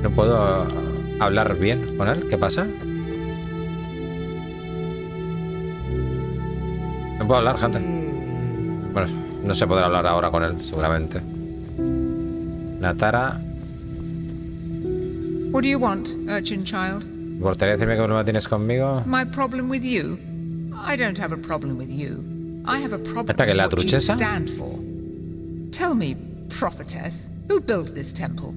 Speaker 1: No puedo hablar bien con él. ¿Qué pasa? No puedo hablar, gente. Bueno, no se podrá hablar ahora con él, seguramente. Natara.
Speaker 9: What do you want, urchin child?
Speaker 1: ¿Me importaría decirme qué problema tienes conmigo?
Speaker 9: My problem with you? I don't have a problem with you. I have a problem
Speaker 1: ¿Esta que
Speaker 9: with
Speaker 1: la
Speaker 9: what you
Speaker 1: truchesa?
Speaker 9: stand for. Tell me, prophetess, who built this temple?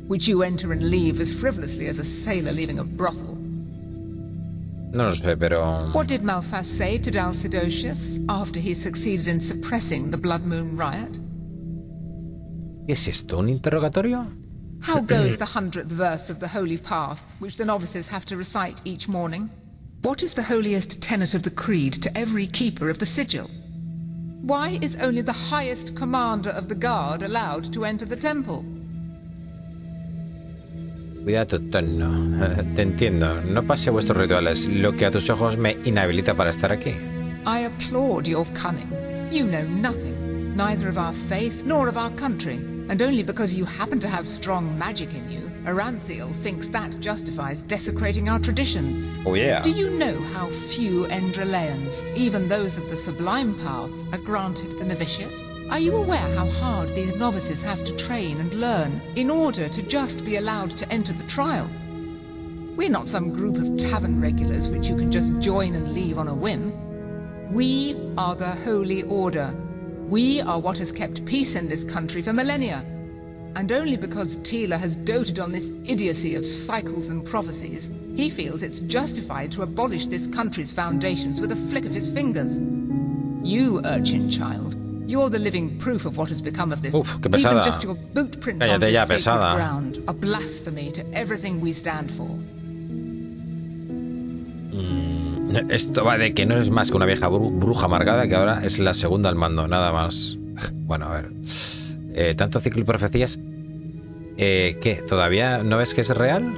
Speaker 9: Which you enter and leave as frivolously as a sailor leaving a brothel.
Speaker 1: No lo sé, pero...
Speaker 9: What did Malphas say to Dalcidocius after he succeeded in suppressing the Blood Moon riot?
Speaker 1: ¿Qué es esto? ¿Un interrogatorio?
Speaker 9: How goes the 100th verse of the Holy Path, which the novices have to recite each morning? What is the holiest tenet of the creed to every keeper of the sigil? Why is only the highest commander of the guard allowed to enter the temple?
Speaker 1: Cuida tu tono. Te entiendo. No pase vuestros rituales. Lo que a tus ojos me inhabilita para estar aquí.
Speaker 9: I applaud your cunning. You know nothing, neither of our faith nor of our country. And only because you happen to have strong magic in you, Heranthiel thinks that justifies desecrating our traditions.
Speaker 1: Oh yeah.
Speaker 9: Do you know how few Endraleans, even those of the Sublime Path, are granted the novitiate? Are you aware how hard these novices have to train and learn in order to just be allowed to enter the trial? We're not some group of tavern regulars which you can just join and leave on a whim. We are the Holy Order. We are what has kept peace in this country for millennia. And only because Tila has doted on this idiocy of cycles and prophecies, he feels it's justified to abolish this country's foundations with a flick of his fingers. You, urchin child, you're the living proof of what has become of this.
Speaker 1: Uf, qué pesada.
Speaker 9: Even just your boot prints on this sacred ground are blasphemy to everything we stand for.
Speaker 1: Esto va de que no es más que una vieja bruja amargada que ahora es la segunda al mando, nada más. Bueno, a ver. Tanto ciclo y profecías. ¿Qué? ¿Todavía no ves que es real?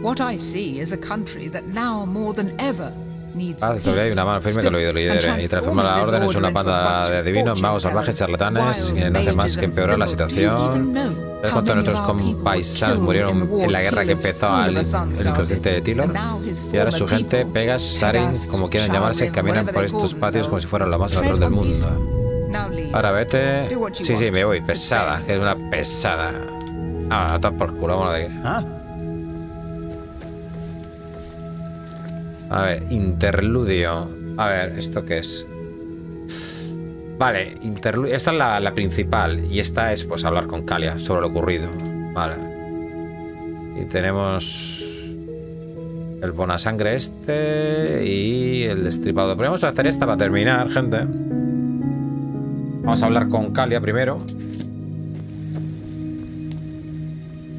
Speaker 9: What I see is a country that now more than ever needs peace,
Speaker 1: hay una mano firme que lo lidere y transforma la orden en una banda de divinos, magos salvajes, charlatanes, que no hace más que empeorar la situación. ¿Sabes cuántos de nuestros compaisanos murieron en la guerra que empezó el inconsciente de Tilor? Y ahora su gente, Pegas, Sarin, como quieran llamarse, caminan por estos patios como si fueran lo más natural del mundo. Ahora vete... Sí, me voy. Pesada, que es una pesada. Ah, está por culo, vámonos de aquí. A ver, interludio. A ver, ¿esto qué es? Vale, esta es la principal. Y esta es, pues, hablar con Kalia sobre lo ocurrido. Vale. Y tenemos el bonasangre este y el destripado. Pero vamos a hacer esta para terminar, gente. Vamos a hablar con Kalia primero.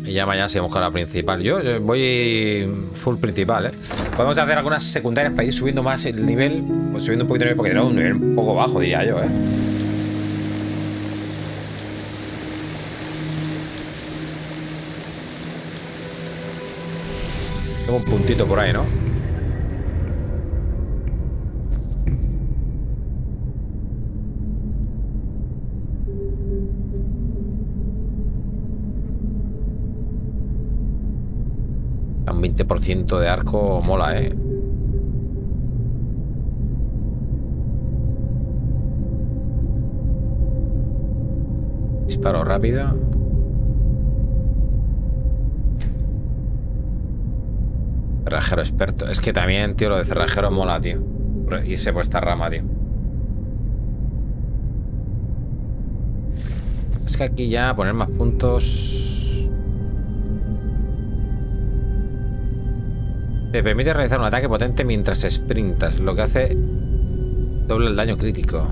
Speaker 1: Y ya mañana seguimos con la principal. Yo voy full principal, ¿eh? Podemos hacer algunas secundarias para ir subiendo más el nivel. Pues subiendo un poquito el nivel, porque era un nivel un poco bajo, diría yo, ¿eh? Tengo un puntito por ahí, ¿no? Un 20% de arco mola, ¿eh? Disparo rápido. Cerrajero experto. Es que también, tío, lo de cerrajero mola, tío. Irse por esta rama, tío. Es que aquí ya poner más puntos... Te permite realizar un ataque potente mientras sprintas, lo que hace doble el daño crítico.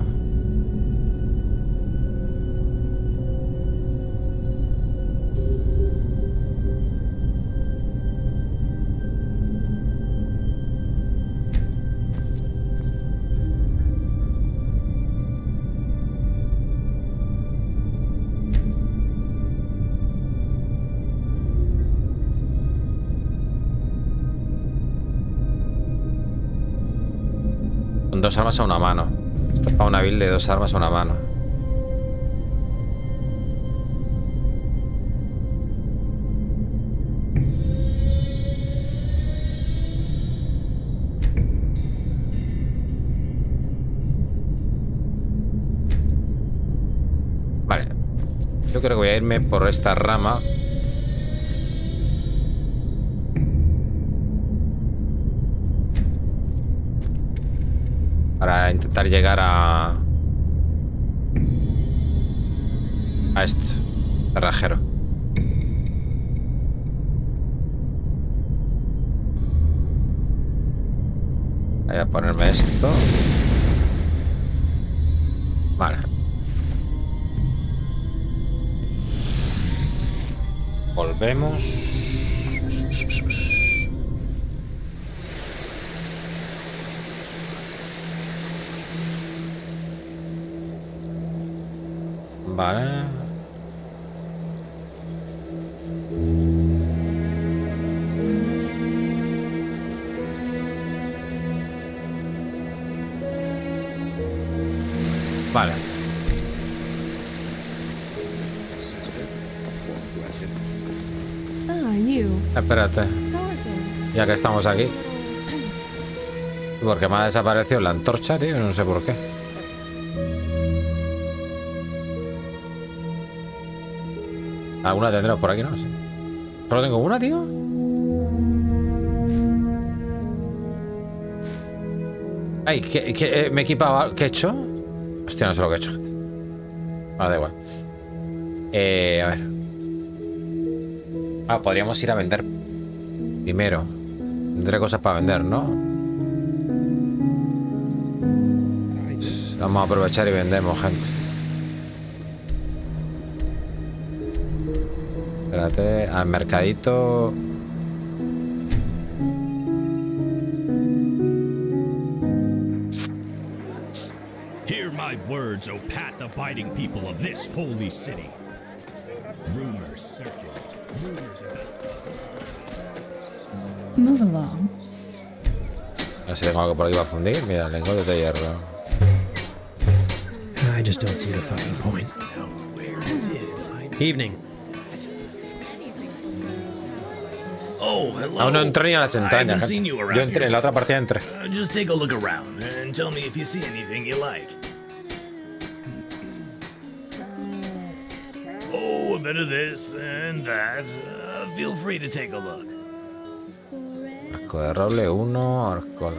Speaker 1: Dos armas a una mano. Esto es para una build de 2 armas a una mano. Vale. Yo creo que voy a irme por esta rama. Para intentar llegar a esto, cerrajero. Voy a ponerme esto. Vale. Volvemos. Vale. Vale. Espérate. Ya que estamos aquí. Porque me ha desaparecido la antorcha, tío. No sé por qué. Alguna tendremos por aquí, ¿no? Sí. ¿Solo tengo una, tío? Ay, me he equipado. ¿Qué he hecho? Hostia, no sé lo que he hecho, gente. Vale, da igual. A ver. Ah, podríamos ir a vender primero. Tendré cosas para vender, ¿no? Vamos a aprovechar y vendemos, gente. Espérate, al mercadito.
Speaker 2: Hear my words, O path-abiding people of this holy city. Rumors circulate. Rumors
Speaker 11: Move along.
Speaker 1: A ver si tengo algo por aquí para fundir. Mira, lingotes de hierro.
Speaker 22: I just don't see the fucking point. Evening.
Speaker 2: Oh, hello.
Speaker 1: Aún no entré ni a las entrañas. Yo entré, en la otra partida entré.
Speaker 2: Just take a look around and tell me if you see anything you like. Oh, a bit of this and that. Feel free to take a look.
Speaker 1: Arco de roble 1, arco...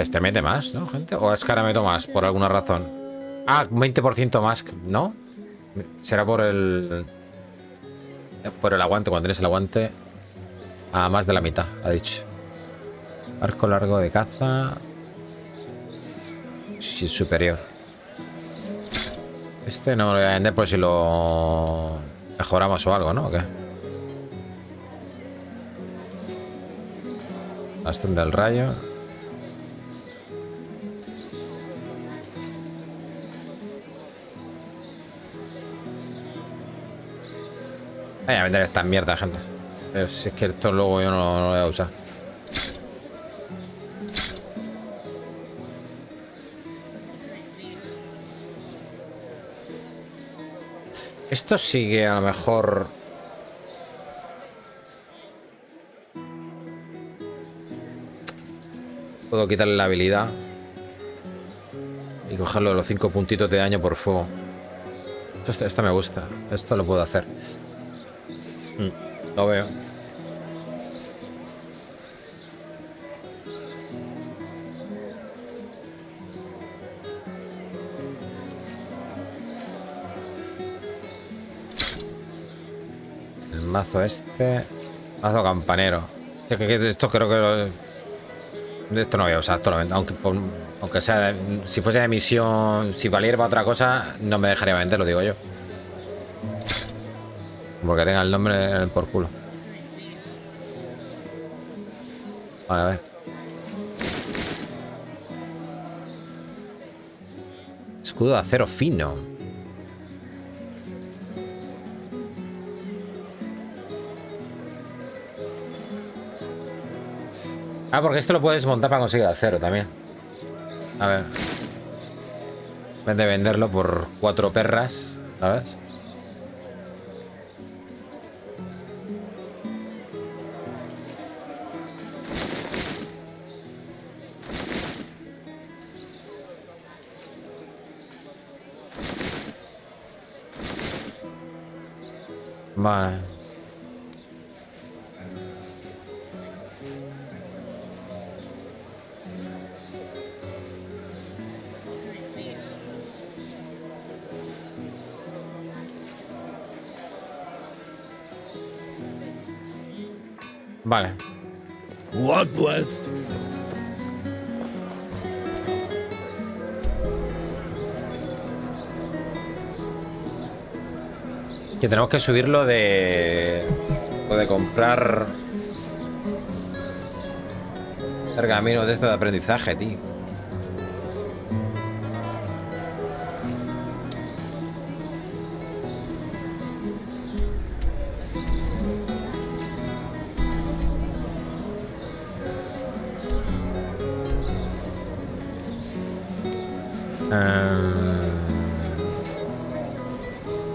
Speaker 1: Este mete más, ¿no, gente? ¿O es que ahora meto más por alguna razón? Ah, 20% más, ¿no? Será por el... Por el aguante, cuando tienes el aguante a más de la mitad, ha dicho. Arco largo de caza. Sí, superior. Este no lo voy a vender por si lo mejoramos o algo, ¿no? ¿O qué? Bastón del rayo. Voy a vender esta mierda, gente. Si es que esto luego yo no lo voy a usar. Esto sigue a lo mejor... Puedo quitarle la habilidad. Y cogerlo de los 5 puntitos de daño por fuego. Esto me gusta. Esto lo puedo hacer. Lo veo. El mazo este. Mazo campanero. Esto creo que esto no voy a usar actualmente. Aunque sea. Si fuese de misión. Si valiera para otra cosa. No me dejaría venderlo, digo yo. Porque tenga el nombre por culo. Vale, a ver. Escudo de acero fino. Ah, porque esto lo puedes montar para conseguir acero también. A ver. En vez de venderlo por 4 perras, ¿sabes? Vale. Vale.
Speaker 15: What blessed?
Speaker 1: Que tenemos que subirlo de... O de comprar... Pergaminos de esto de aprendizaje, tío.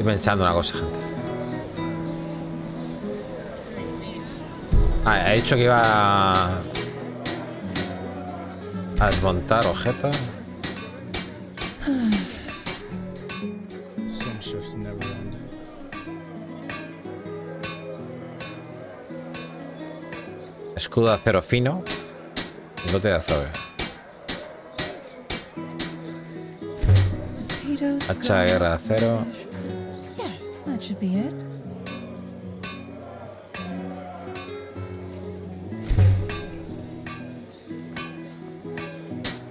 Speaker 1: Estoy pensando una cosa, gente. Ah, he dicho que iba a desmontar objetos. Escudo de acero fino. Bote de azogue. Hacha de guerra de acero.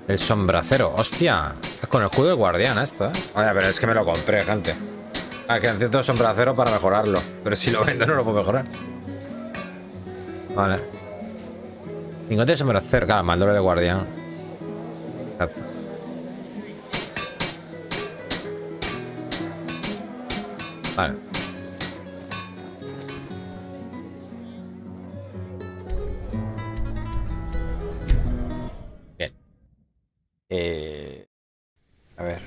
Speaker 1: El sombracero, hostia. Es con el escudo de guardián esto, ¿eh? Oye, pero es que me lo compré, gente. Ah, que necesito sombracero para mejorarlo. Pero si lo vendo no lo puedo mejorar. Vale. 50 de sombracero, claro, mandole de guardián. Exacto. Vale. Bien. A ver.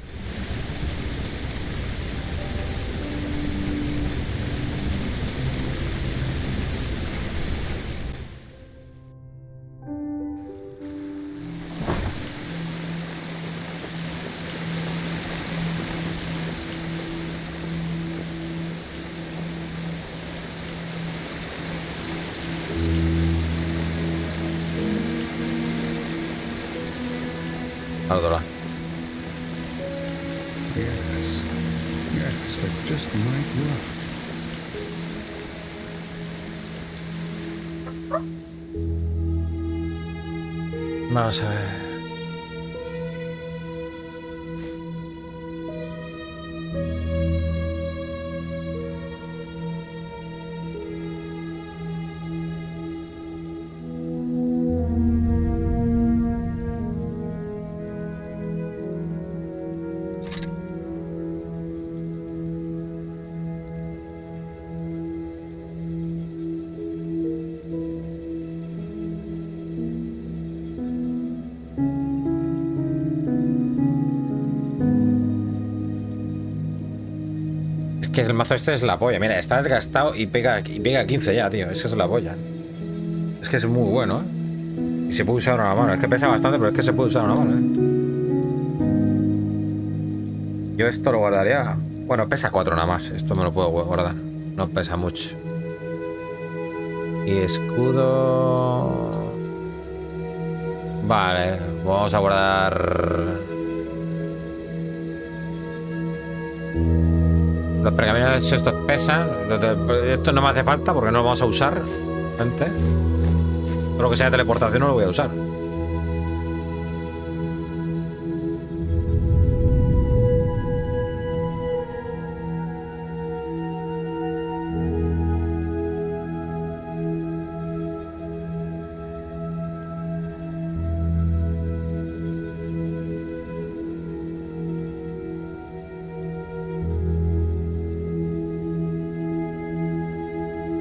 Speaker 1: al otro lado.
Speaker 6: Yes, that just might work.
Speaker 1: Vamos a ver. Que el mazo este es la polla. Mira, está desgastado y pega 15 ya, tío. Es que es la polla. Es que es muy bueno, ¿eh? Y se puede usar una mano. Es que pesa bastante, pero es que se puede usar una mano, ¿eh? Yo esto lo guardaría... Bueno, pesa 4 nada más. Esto me lo puedo guardar. No pesa mucho. Y escudo... Vale, vamos a guardar... Los pergaminos estos pesan. Esto no me hace falta porque no lo vamos a usar, gente. Todo lo que sea teleportación no lo voy a usar.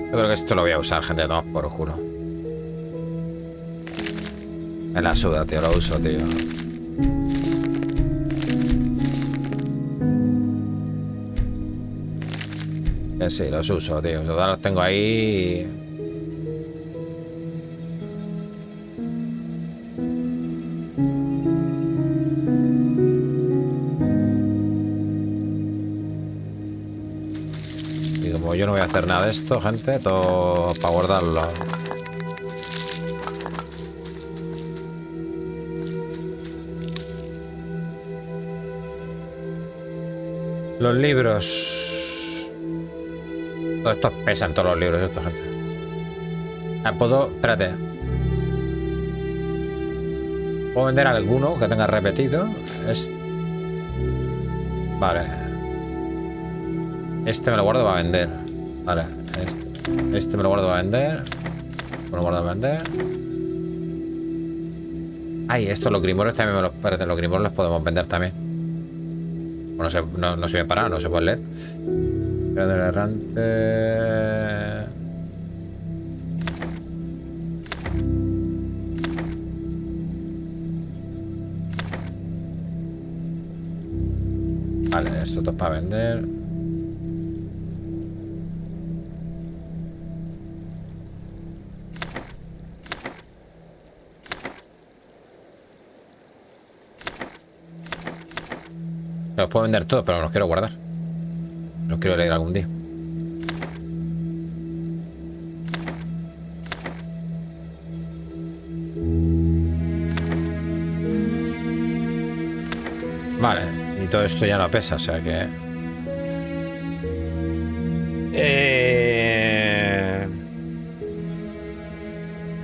Speaker 1: Yo creo que esto lo voy a usar, gente, toma por culo. Me la suda, tío, lo uso, tío. Que sí, los uso, tío. Todos los tengo ahí. Y como yo no voy a hacer nada de esto, gente, todo para guardarlo. Los libros. Todos estos pesan, todos los libros, esto, gente. Puedo... Espérate. Puedo vender alguno que tenga repetido. Vale. Este me lo guardo para vender. Vale. Este me lo guardo para vender. Este me lo guardo para vender. Ay, estos, los grimorios también me los... Espérate, los grimorios los podemos vender también. No sirve para nada, no se puede leer. Del errante. Vale, esto todo es para vender. Los puedo vender todos, pero los quiero guardar. Los quiero leer algún día. Vale, y todo esto ya no pesa, o sea que...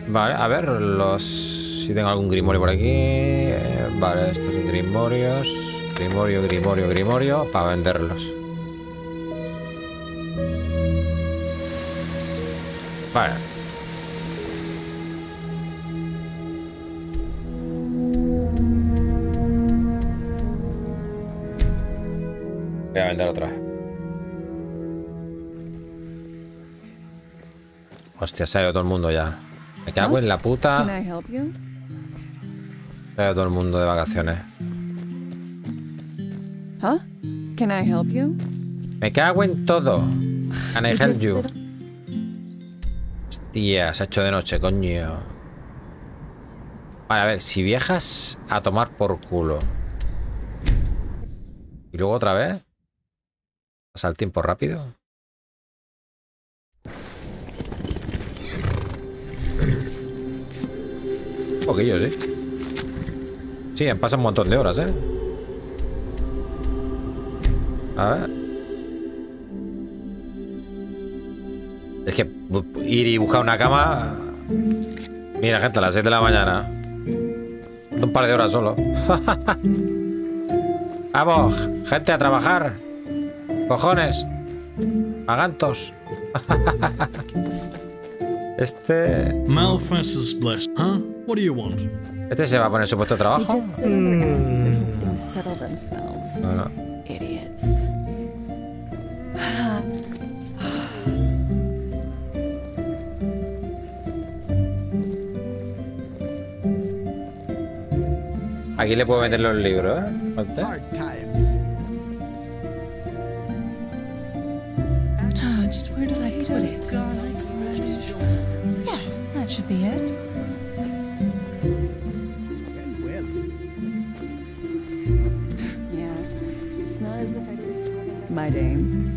Speaker 1: Vale, a ver, si tengo algún grimorio por aquí... Vale, estos son grimorios... Grimorio, para venderlos. Vale. Voy a vender otra vez. Hostia, se ha ido todo el mundo ya. Me cago en la puta. Se ha ido todo el mundo de vacaciones.
Speaker 10: Huh? Can I help you?
Speaker 1: Me cago en todo. Can I help you? Hostia, se ha hecho de noche, coño. Vale, a ver, si viajas a tomar por culo. Y luego otra vez. Pasa el tiempo rápido. Un poquillo, sí. Sí, han pasado un montón de horas, ¿eh? A ver. Es que ir y buscar una cama... Mira, gente, a las 6 de la mañana. Un par de horas solo. Vamos, gente, a trabajar. Cojones. Agantos. Este...
Speaker 2: Malfest is blessed, huh? What do you want?
Speaker 1: Este se va a poner su puesto de trabajo. Bueno. Aquí le puedo meter los libros, ¿eh?
Speaker 10: Just where did I put it? Yeah, that should be it.
Speaker 11: Yeah, it's not as if I didn't.
Speaker 10: My dame.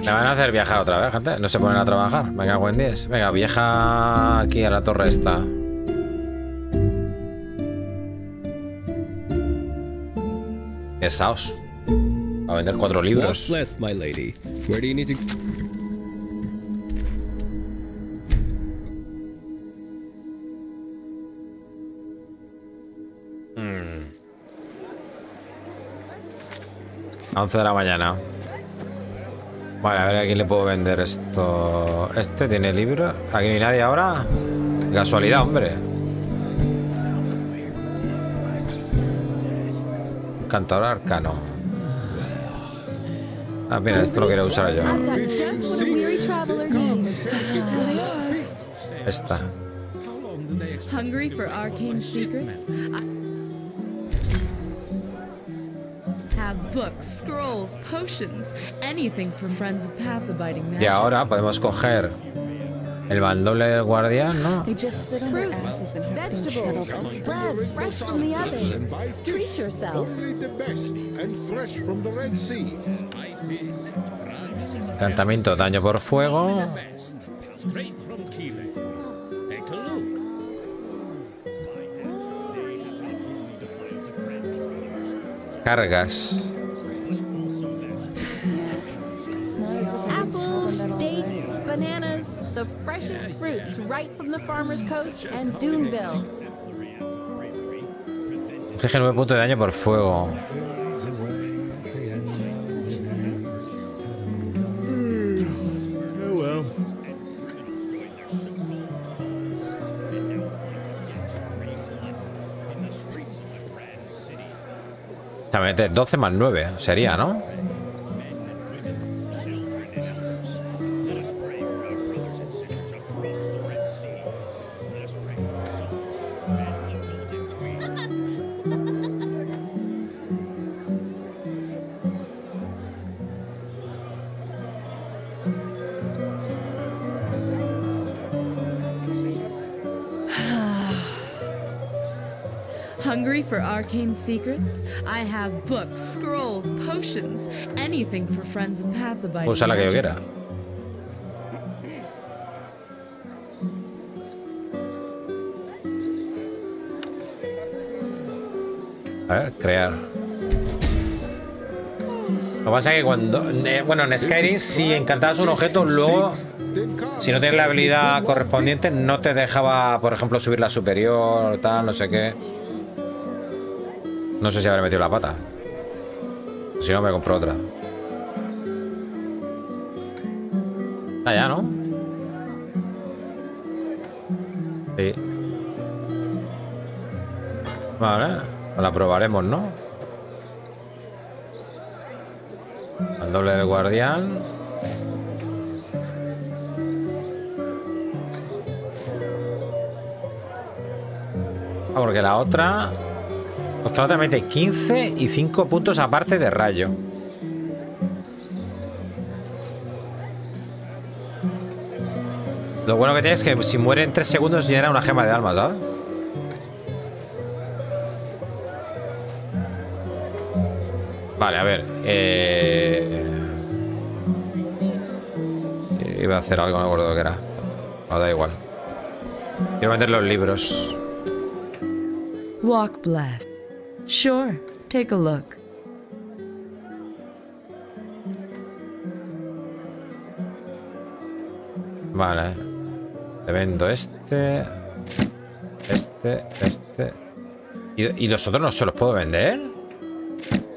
Speaker 1: Me van a hacer viajar otra vez, gente. No se ponen a trabajar. Me cago en 10. Venga, viaja aquí a la torre esta. Pesaos. Va a vender 4 libros.
Speaker 12: Blessed, my lady. Where do you need to...
Speaker 1: A 11 de la mañana. Vale, a ver a quién le puedo vender esto. Este tiene libro. Aquí no hay nadie ahora. Casualidad, hombre. Cantador arcano. Ah, mira, esto lo quiero usar yo. Esta.
Speaker 11: Hungry for arcane secrets? Have books, scrolls, potions, anything from friends of path abiding magic.
Speaker 1: Y ahora podemos coger el mandoble del guardián, ¿no?
Speaker 11: They just sit on their asses and have things settled. Bread, fresh from the others. Treat yourself.
Speaker 1: Encantamiento, daño por fuego. Cargas.
Speaker 11: Apples, dates, bananas, the freshest fruits right from the farmer's coast and Duneville.
Speaker 1: Inflige 9 puntos de daño por fuego. También 12 más 9 sería, ¿no?
Speaker 11: Hungry for arcane secrets? I have books, scrolls, potions, anything for friends of path abiding.
Speaker 1: Usa la que yo quiera. A ver, crear. Lo que pasa es que cuando... bueno, en Skyrim, si encantabas un objeto, luego, si no tienes la habilidad correspondiente, no te dejaba, por ejemplo, subir la superior, tal, no sé qué. No sé si habré metido la pata. Si no, me compro otra. Ah, ya, ¿no? Sí. Vale. La probaremos, ¿no? Al doble del guardián. Ah, porque la otra... Pues que la otra mete 15 y 5 puntos aparte de rayo. Lo bueno que tiene es que si muere en 3 segundos genera una gema de alma, ¿sabes? Vale, a ver. iba a hacer algo, no me acuerdo lo que era. No, da igual. Quiero vender los libros.
Speaker 11: Walk blast. Sure, take a look.
Speaker 1: Vale. Le vendo este. ¿Y los otros no se los puedo vender?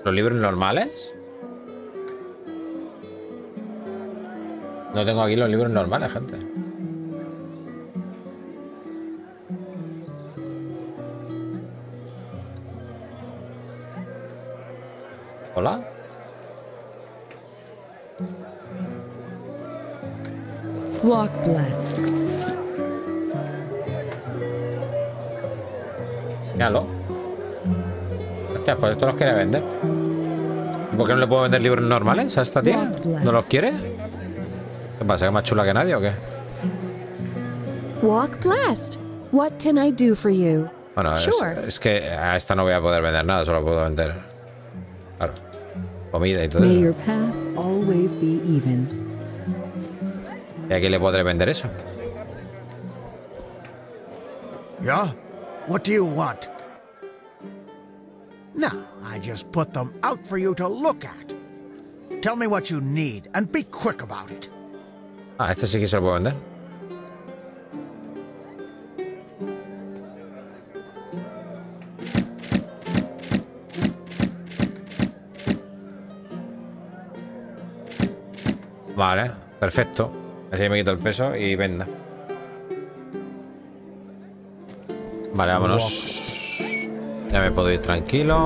Speaker 1: ¿Los libros normales? No tengo aquí los libros normales, gente. ¿Hola?
Speaker 11: Walk blast.
Speaker 1: Míralo. Hostia, pues esto los quería vender. ¿Por qué no le puedo vender libros normales a esta tía? ¿No los quiere? ¿Qué pasa? ¿Que es más chula que nadie o qué?
Speaker 13: Walk blast. What can I do for you?
Speaker 1: Bueno, es que a esta no voy a poder vender nada, solo puedo vender, claro, comida y todo
Speaker 13: May
Speaker 1: eso.
Speaker 13: your path always be even.
Speaker 1: ¿Y a quién le podré vender eso?
Speaker 14: Yeah? What do you want? No, I just put them out for you to look at. Tell me what you need and be quick about it.
Speaker 1: Ah, este sí que se lo puedo vender. Vale, perfecto. Así me quito el peso y venda. Vale, vámonos. Ya me puedo ir tranquilo.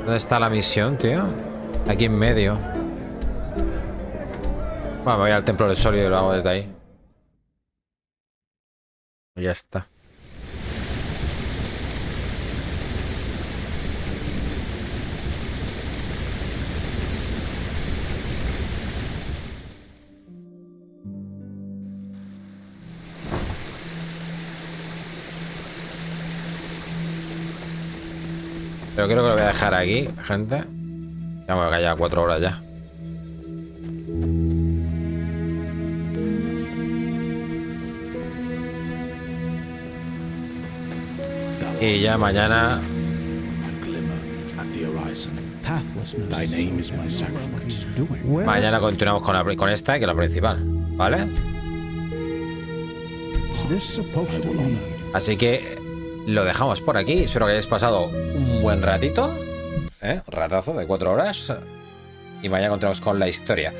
Speaker 1: ¿Dónde está la misión, tío? Aquí en medio. Bueno, me voy al templo del sol y lo hago desde ahí. Y ya está. Pero creo que lo voy a dejar aquí, gente. Ya me voy a callar 4 horas ya. Y ya mañana... Mañana continuamos con esta, que es la principal, ¿vale? Así que lo dejamos por aquí. Espero que hayáis pasado un buen ratito, un ratazo de 4 horas. Y mañana continuamos con la historia.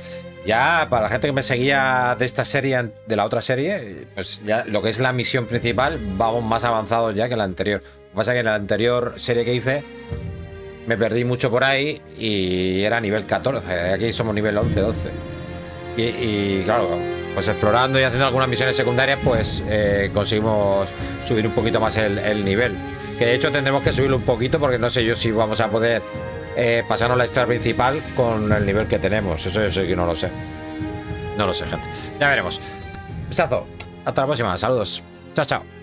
Speaker 1: Ya para la gente que me seguía de esta serie, de la otra serie, pues ya lo que es la misión principal, vamos más avanzados ya que la anterior. Lo que pasa es que en la anterior serie que hice me perdí mucho por ahí y era nivel 14. Aquí somos nivel 11, 12. Y claro, pues explorando y haciendo algunas misiones secundarias, pues conseguimos subir un poquito más el nivel. Que de hecho tendremos que subirlo un poquito porque no sé yo si vamos a poder pasarnos la historia principal con el nivel que tenemos. Eso yo sé que no lo sé. No lo sé, gente. Ya veremos. Besazo. Hasta la próxima. Saludos. Chao, chao.